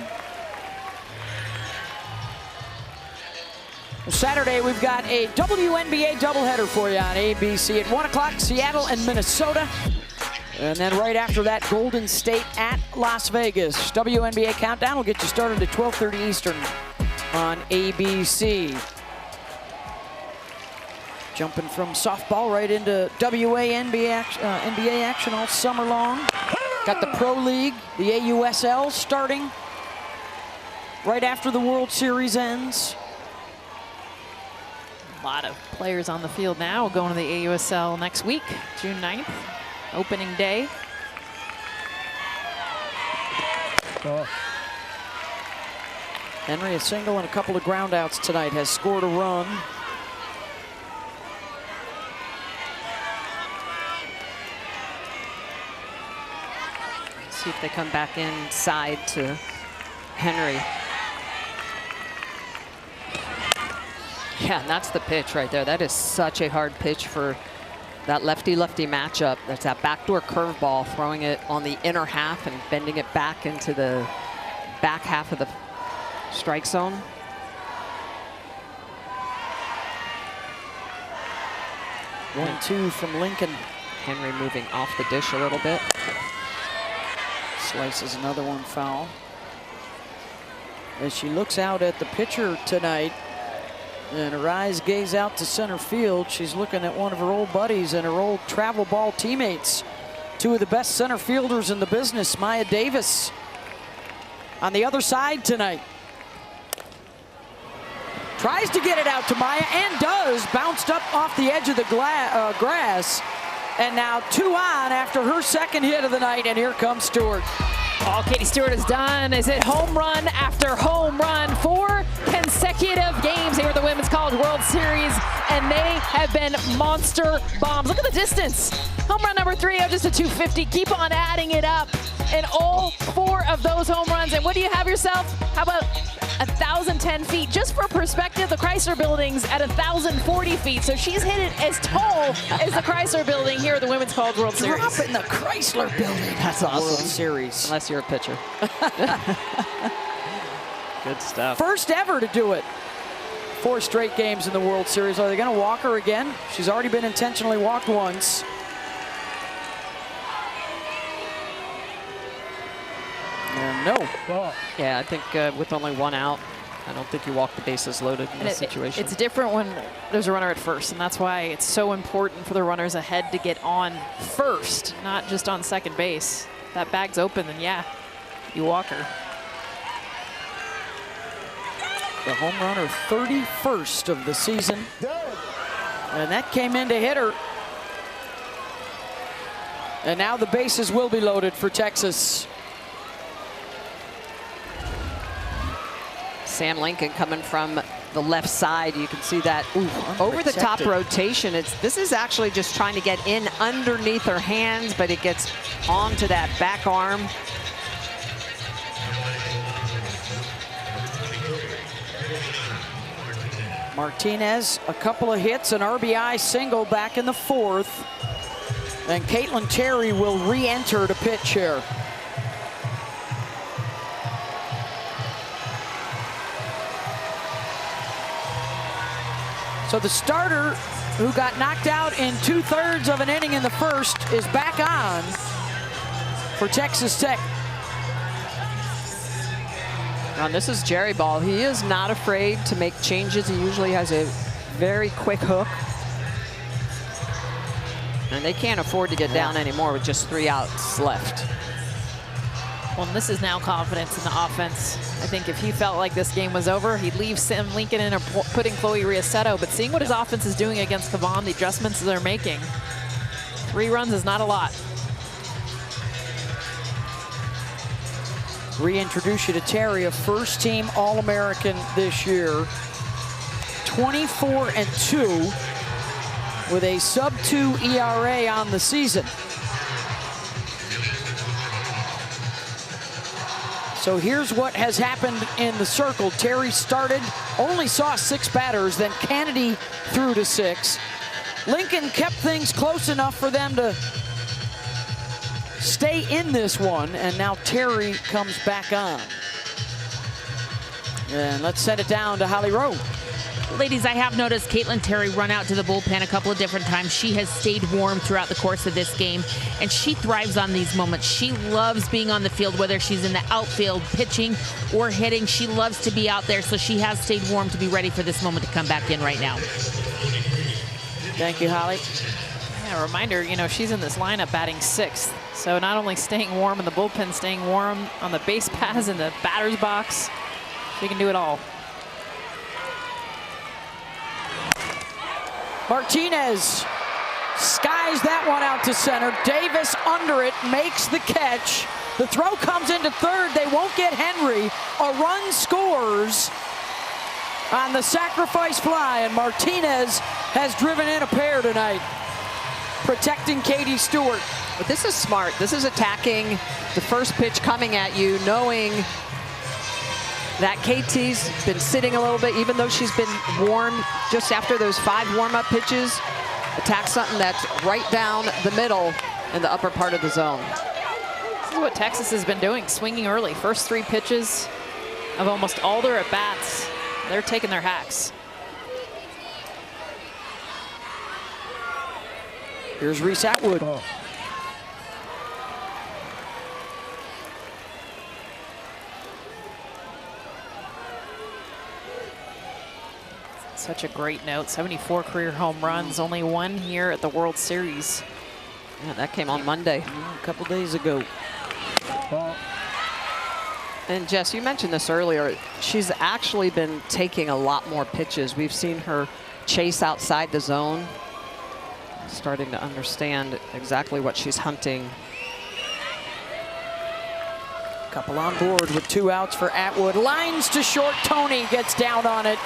Saturday, we've got a WNBA doubleheader for you on ABC at 1 o'clock, Seattle and Minnesota. And then right after that, Golden State at Las Vegas. WNBA Countdown will get you started at 12:30 Eastern on ABC. Jumping from softball right into NBA action all summer long. Got the Pro League, the AUSL starting right after the World Series ends. A lot of players on the field now going to the AUSL next week, June 9th, opening day. Henry, a single and a couple of groundouts tonight, has scored a run. See if they come back inside to Henry. Yeah, and that's the pitch right there. That is such a hard pitch for that lefty-lefty matchup. That's that backdoor curveball, throwing it on the inner half and bending it back into the back half of the strike zone. One, two from Lincoln. Henry moving off the dish a little bit. Slices another one foul. As she looks out at the pitcher tonight, and her eyes gaze out to center field, she's looking at one of her old buddies and her old travel ball teammates. Two of the best center fielders in the business, Maya Davis, on the other side tonight. Tries to get it out to Maya and does. Bounced up off the edge of the grass. And now 2 on after her second hit of the night, and here comes Stewart. All Katie Stewart has done is hit home run after home run. 4 consecutive games here at the Women's College World Series, and they have been monster bombs. Look at the distance. Home run number 3 of just a 250. Keep on adding it up. And all 4 of those home runs. And what do you have yourself? How about 1,010 feet? Just for perspective, the Chrysler Building's at 1,040 feet. So she's hit it as tall as the Chrysler Building here at the Women's College World Series. Drop it in the Chrysler Building. That's awesome. World Series. Unless you're a pitcher. Good stuff. First ever to do it. 4 straight games in the World Series. Are they going to walk her again? She's already been intentionally walked once. No. Yeah, I think with only 1 out, I don't think you walk the bases loaded in this situation. It's different when there's a runner at first, and that's why it's so important for the runners ahead to get on first, not just on second base. If that bag's open, then yeah, you walk her. The home run, her 31st of the season. And that came in to hit her. And now the bases will be loaded for Texas. Sam Lincoln coming from the left side. You can see that over the top rotation. This is actually just trying to get in underneath her hands, but it gets onto that back arm. Martinez, a couple of hits, an RBI single back in the 4th. And Caitlin Terry will re-enter to pitch here. So the starter, who got knocked out in 2/3 of an inning in the first, is back on for Texas Tech. And this is Jerry Ball. He is not afraid to make changes. He usually has a very quick hook. And they can't afford to get down anymore with just 3 outs left. Well, this is now confidence in the offense. I think if he felt like this game was over, he'd leave Sam Lincoln in or putting Chloe Riasetto. But seeing what his offense is doing against Kavan, the adjustments they're making, 3 runs is not a lot. reintroduce you to Terry, a first-team All-American this year. 24-2 with a sub-2 ERA on the season. So here's what has happened in the circle. Terry started, only saw 6 batters, then Kennedy threw to 6. Lincoln kept things close enough for them to stay in this one, and now Terry comes back on. And let's set it down to Holly Rowe. Ladies, I have noticed Caitlin Terry run out to the bullpen a couple of different times. She has stayed warm throughout the course of this game, and she thrives on these moments. She loves being on the field, whether she's in the outfield, pitching, or hitting. She loves to be out there, so she has stayed warm to be ready for this moment to come back in right now. Thank you, Holly. Yeah, a reminder, you know, she's in this lineup batting 6th. So not only staying warm in the bullpen, staying warm on the base paths in the batter's box. She can do it all. Martinez skies that one out to center. Davis under it, makes the catch. The throw comes into third. They won't get Henry. A run scores on the sacrifice fly, and Martinez has driven in a pair tonight, protecting Katie Stewart. But this is smart. This is attacking the first pitch coming at you, knowing that KT's been sitting a little bit, even though she's been warm just after those 5 warm-up pitches. Attack something that's right down the middle in the upper part of the zone. This is what Texas has been doing, swinging early. First 3 pitches of almost all their at-bats, they're taking their hacks. Here's Reese Atwood. Oh. Such a great note. 74 career home runs, only 1 here at the World Series. Yeah, that came on Monday. A couple days ago. And Jess, you mentioned this earlier. She's actually been taking a lot more pitches. We've seen her chase outside the zone. Starting to understand exactly what she's hunting. Couple on board with 2 outs for Atwood. Lines to short. Tony gets down on it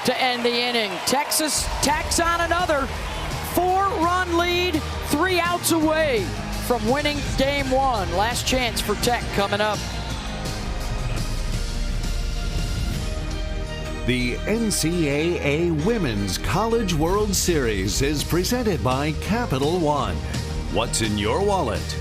to end the inning. Texas tacks on another 4-run lead, 3 outs away from winning game 1. Last chance for Tech coming up. The NCAA Women's College World Series is presented by Capital One. What's in your wallet?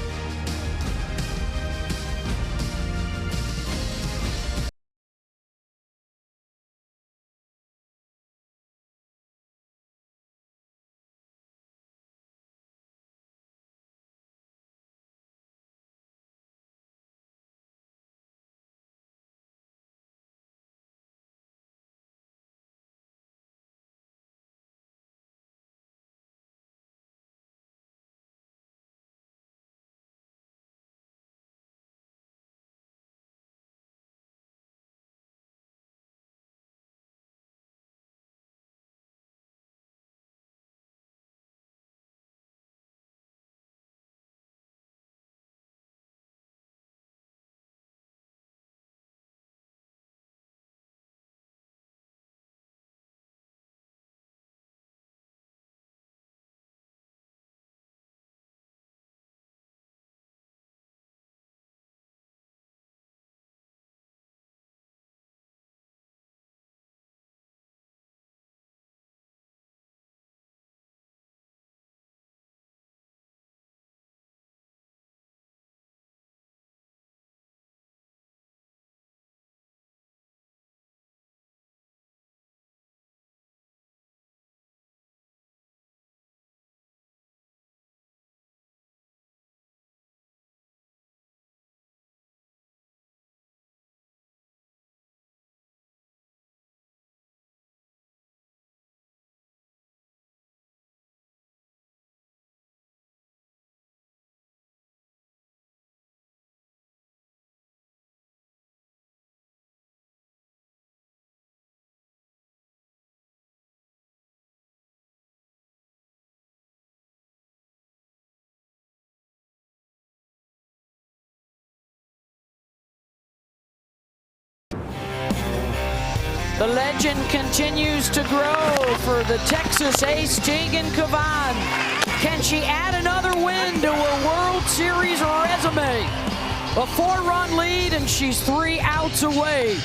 The legend continues to grow for the Texas ace, Tegan Cavan. Can she add another win to her World Series resume? A 4-run lead, and she's 3 outs away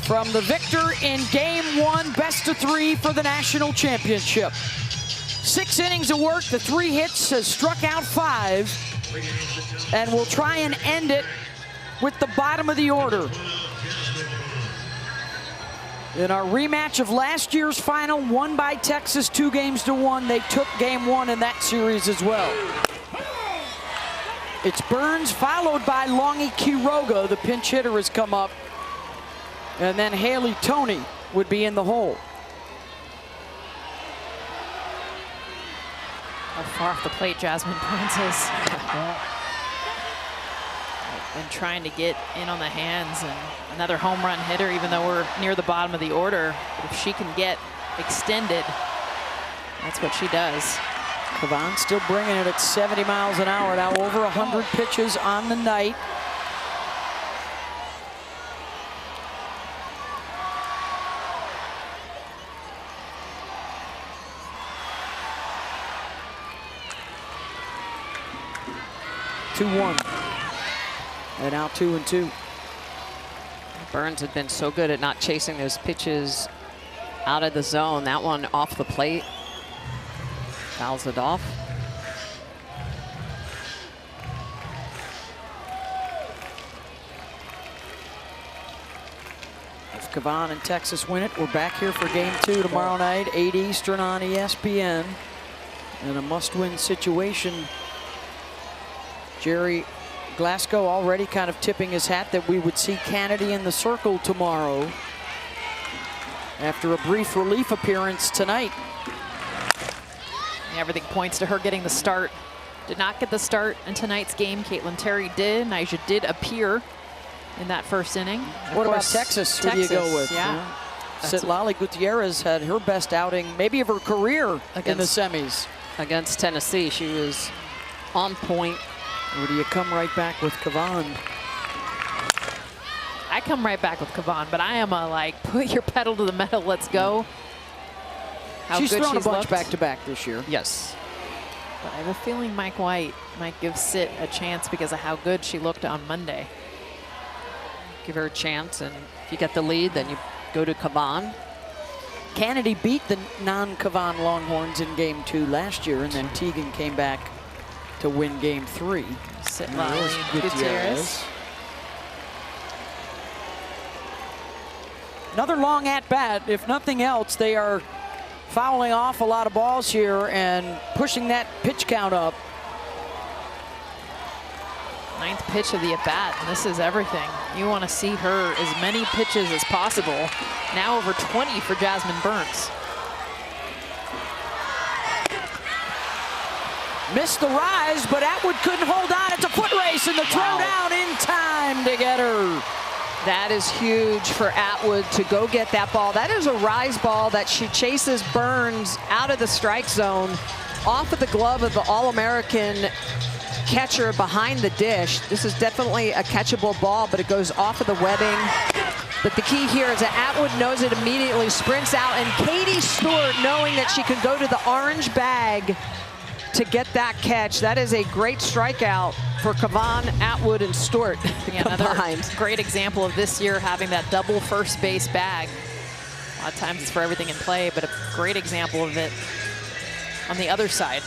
from the victor in Game 1, best of 3 for the national championship. 6 innings of work, the 3 hits, has struck out 5, and we'll try and end it with the bottom of the order. In our rematch of last year's final, won by Texas 2-1, they took Game 1 in that series as well. It's Burns followed by Longy Quiroga. The pinch hitter has come up. And then Haley Toney would be in the hole. How far off the plate Jasmine Burns is. Been trying to get in on the hands, and another home run hitter, even though we're near the bottom of the order. But if she can get extended, that's what she does. Cavan still bringing it at 70 miles an hour now, over 100 pitches on the night. Two-one. And now 2-2. Burns had been so good at not chasing those pitches out of the zone. That one off the plate. Fouls it off. If Cavan and Texas win it, we're back here for Game 2 tomorrow night, 8 Eastern on ESPN. In a must-win situation. Jerry Glasgow already kind of tipping his hat that we would see Kennedy in the circle tomorrow after a brief relief appearance tonight. Everything points to her getting the start. Did not get the start in tonight's game. Caitlin Terry did. Nyjah did appear in that first inning. What about Texas? Who do you go with? Yeah. Citlali Gutierrez had her best outing, maybe of her career, in the semis. Against Tennessee, she was on point. Or do you come right back with Cavan? I come right back with Cavan, but I am a like, put your pedal to the metal, let's go. She's thrown a bunch back-to-back this year. Yes. But I have a feeling Mike White might give Sit a chance because of how good she looked on Monday. Give her a chance, and if you get the lead, then you go to Cavan. Kennedy beat the non-Cavan Longhorns in Game 2 last year, and then Tegan came back to win Game 3. Citlali Gutierrez. Another long at-bat. If nothing else, they are fouling off a lot of balls here and pushing that pitch count up. 9th pitch of the at-bat, and this is everything. You want to see her as many pitches as possible. Now over 20 for Jasmine Burns. Missed the rise, but Atwood couldn't hold on. It's a foot race, and the throw down in time to get her. That is huge for Atwood to go get that ball. That is a rise ball that she chases Burns out of the strike zone, off of the glove of the All-American catcher behind the dish. This is definitely a catchable ball, but it goes off of the webbing. But the key here is that Atwood knows it immediately, sprints out, and Katie Stewart, knowing that she can go to the orange bag to get that catch. That is a great strikeout for Cavan, Atwood, and Stewart. Yeah, another great example of this year having that double first base bag. A lot of times it's for everything in play, but a great example of it on the other side.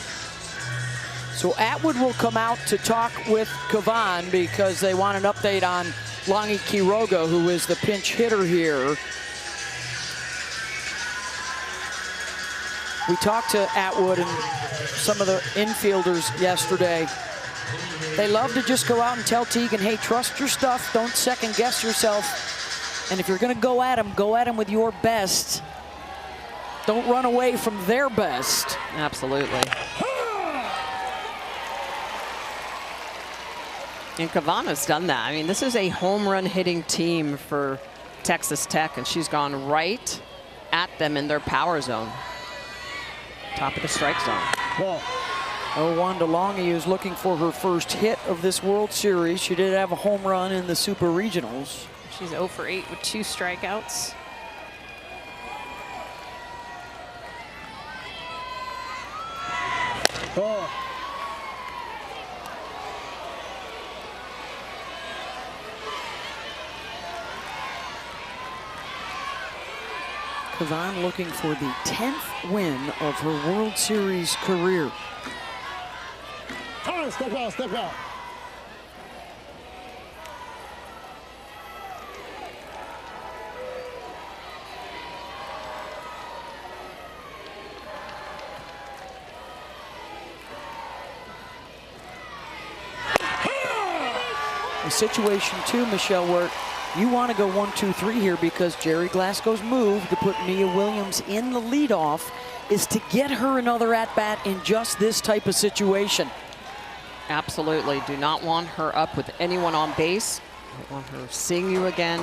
So Atwood will come out to talk with Cavan because they want an update on Longy Quiroga, who is the pinch hitter here. We talked to Atwood and some of the infielders yesterday. They love to just go out and tell Tegan, hey, trust your stuff, don't second guess yourself. And if you're gonna go at them with your best. Don't run away from their best. Absolutely. And Cavan has done that. I mean, this is a home run hitting team for Texas Tech, and she's gone right at them in their power zone. Top of the strike zone. 0-1 to Longy, who's looking for her first hit of this World Series. She did have a home run in the Super Regionals. She's 0 for 8 with 2 strikeouts. Kavan looking for the 10th win of her World Series career. Step out, step out. A situation too, Michelle, where you want to go 1-2-3 here because Jerry Glasgow's move to put Mia Williams in the leadoff is to get her another at-bat in just this type of situation. Absolutely. Do not want her up with anyone on base. Don't want her seeing you again.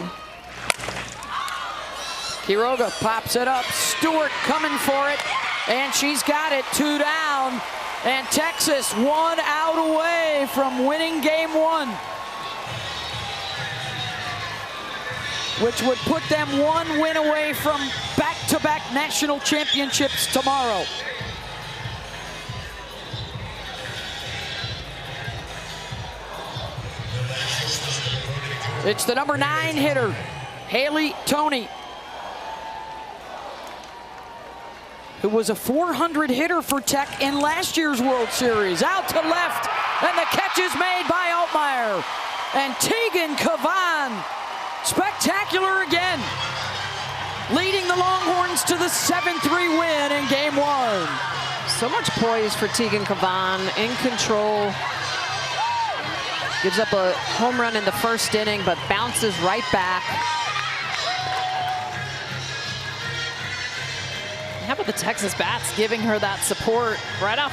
Quiroga pops it up. Stewart coming for it. And she's got it. 2 down. And Texas 1 out away from winning game 1. Which would put them 1 win away from back-to-back national championships tomorrow. It's the number 9 hitter, Haley Toney, who was a .400 hitter for Tech in last year's World Series. Out to left, and the catch is made by Altmaier. And Tegan Kavan, spectacular again, leading the Longhorns to the 7-3 win in game 1. So much poise for Tegan Kavan, in control. Gives up a home run in the first inning, but bounces right back. How about the Texas bats giving her that support right out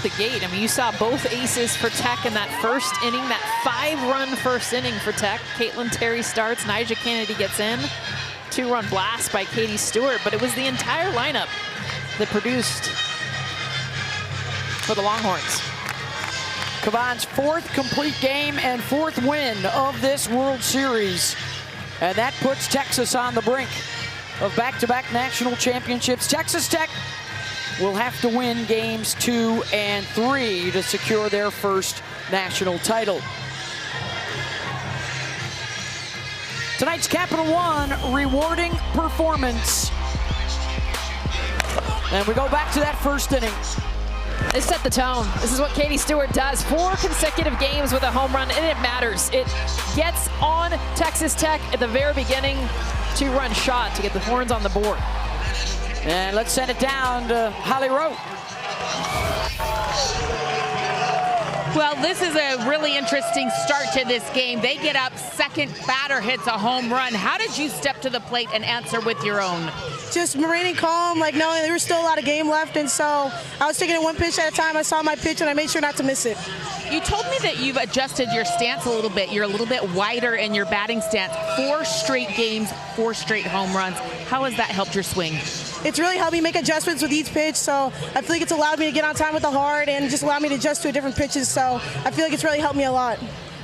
the gate? I mean, you saw both aces for Tech in that first inning, that 5-run first inning for Tech. Caitlin Terry starts, Nyjah Kennedy gets in. 2-run blast by Katie Stewart, but it was the entire lineup that produced for the Longhorns. Kavan's 4th complete game and 4th win of this World Series. And that puts Texas on the brink of back-to-back national championships. Texas Tech will have to win games 2 and 3 to secure their first national title. Tonight's Capital One rewarding performance. And we go back to that first inning. They set the tone. This is what Katie Stewart does. 4 consecutive games with a home run, and it matters. It gets on Texas Tech at the very beginning. 2-run shot to get the Horns on the board. And let's send it down to Holly Rowe. Well, this is a really interesting start to this game. They get up, second batter hits a home run. How did you step to the plate and answer with your own? Just remaining calm, like knowing there was still a lot of game left, and so I was taking it 1 pitch at a time. I saw my pitch, and I made sure not to miss it. You told me that you've adjusted your stance a little bit. You're a little bit wider in your batting stance. 4 straight games, 4 straight home runs. How has that helped your swing? It's really helped me make adjustments with each pitch, so I feel like it's allowed me to get on time with the hard and just allowed me to adjust to different pitches, so I feel like it's really helped me a lot.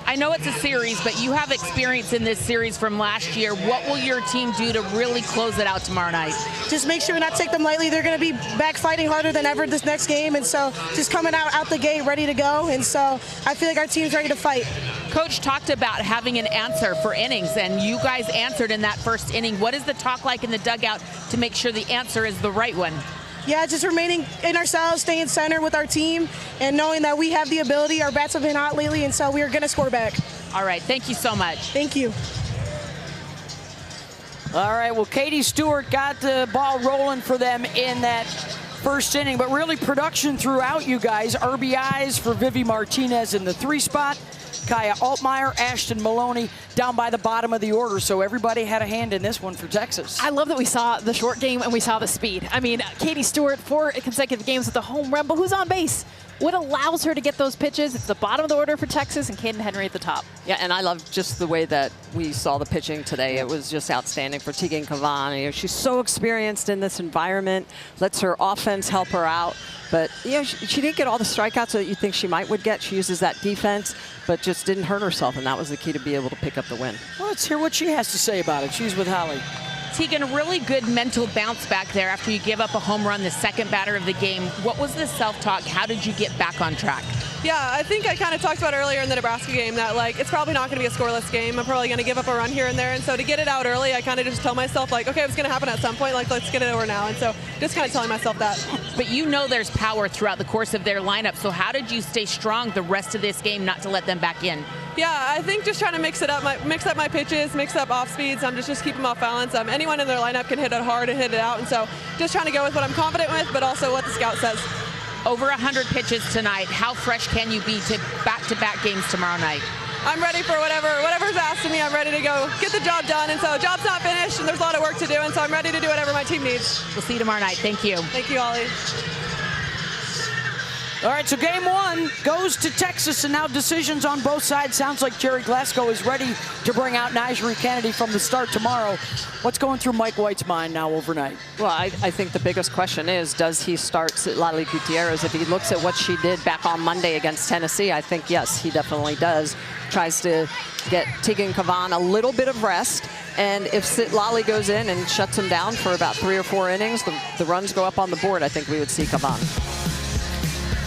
I know it's a series, but you have experience in this series from last year. What will your team do to really close it out tomorrow night? Just make sure not to take them lightly. They're going to be back fighting harder than ever this next game, and so just coming out the gate ready to go, and so I feel like our team's ready to fight. Coach talked about having an answer for innings, and you guys answered in that first inning. What is the talk like in the dugout to make sure the answer is the right one? Yeah, just remaining in ourselves, staying center with our team, and knowing that we have the ability. Our bats have been hot lately, and so we are going to score back. All right, thank you so much. Thank you. All right, well, Katie Stewart got the ball rolling for them in that first inning, but really production throughout, you guys. RBIs for Vivi Martinez in the 3 spot. Kaya Altmaier, Ashton Maloney down by the bottom of the order. So everybody had a hand in this one for Texas. I love that we saw the short game and we saw the speed. I mean, Katie Stewart, 4 consecutive games with a home run, but who's on base? What allows her to get those pitches? It's the bottom of the order for Texas and Caden Henry at the top. Yeah, and I love just the way that we saw the pitching today. It was just outstanding for Tegan Kavan. You know, she's so experienced in this environment, lets her offense help her out. But, you know, she didn't get all the strikeouts that you think she would get. She uses that defense, but just didn't hurt herself, and that was the key to be able to pick up the win. Well, let's hear what she has to say about it. She's with Holly. Tegan, really good mental bounce back there after you give up a home run, the second batter of the game. What was the self-talk? How did you get back on track? Yeah, I think I kind of talked about earlier in the Nebraska game that, like, it's probably not going to be a scoreless game. I'm probably going to give up a run here and there. And so to get it out early, I kind of just tell myself, like, okay, it's going to happen at some point. Like, let's get it over now. And so just kind of telling myself that. But you know there's power throughout the course of their lineup. So how did you stay strong the rest of this game not to let them back in? Yeah, I think just trying to mix up my pitches, mix up off speeds. Just keep them off balance. Anyone in their lineup can hit it hard and hit it out. And so just trying to go with what I'm confident with, but also what the scout says. Over 100 pitches tonight. How fresh can you be to back-to-back games tomorrow night? I'm ready for whatever's asked of me. I'm ready to go get the job done. And so job's not finished, and there's a lot of work to do. And so I'm ready to do whatever my team needs. We'll see you tomorrow night. Thank you. Thank you, Ollie. All right, so game one goes to Texas, and now decisions on both sides. Sounds like Jerry Glasgow is ready to bring out Najee Kennedy from the start tomorrow. What's going through Mike White's mind now overnight? Well, I think the biggest question is, does he start Citlali Gutierrez? If he looks at what she did back on Monday against Tennessee, I think, yes, he definitely does. Tries to get Tegan Cavan a little bit of rest. And if Citlali goes in and shuts him down for about 3 or 4 innings, the runs go up on the board, I think we would see Cavan.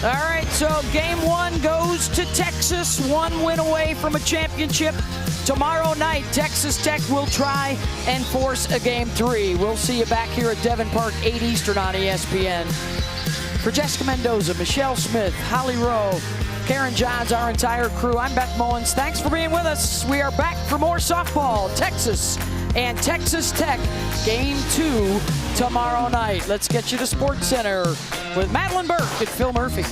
All right, so game one goes to Texas, 1 win away from a championship. Tomorrow night, Texas Tech will try and force a game 3. We'll see you back here at Devon Park, 8 Eastern on ESPN. For Jessica Mendoza, Michelle Smith, Holly Rowe, Karen Johns, our entire crew, I'm Beth Mullins. Thanks for being with us. We are back for more softball. Texas and Texas Tech, game 2 tomorrow night. Let's get you to SportsCenter with Madeline Burke and Phil Murphy.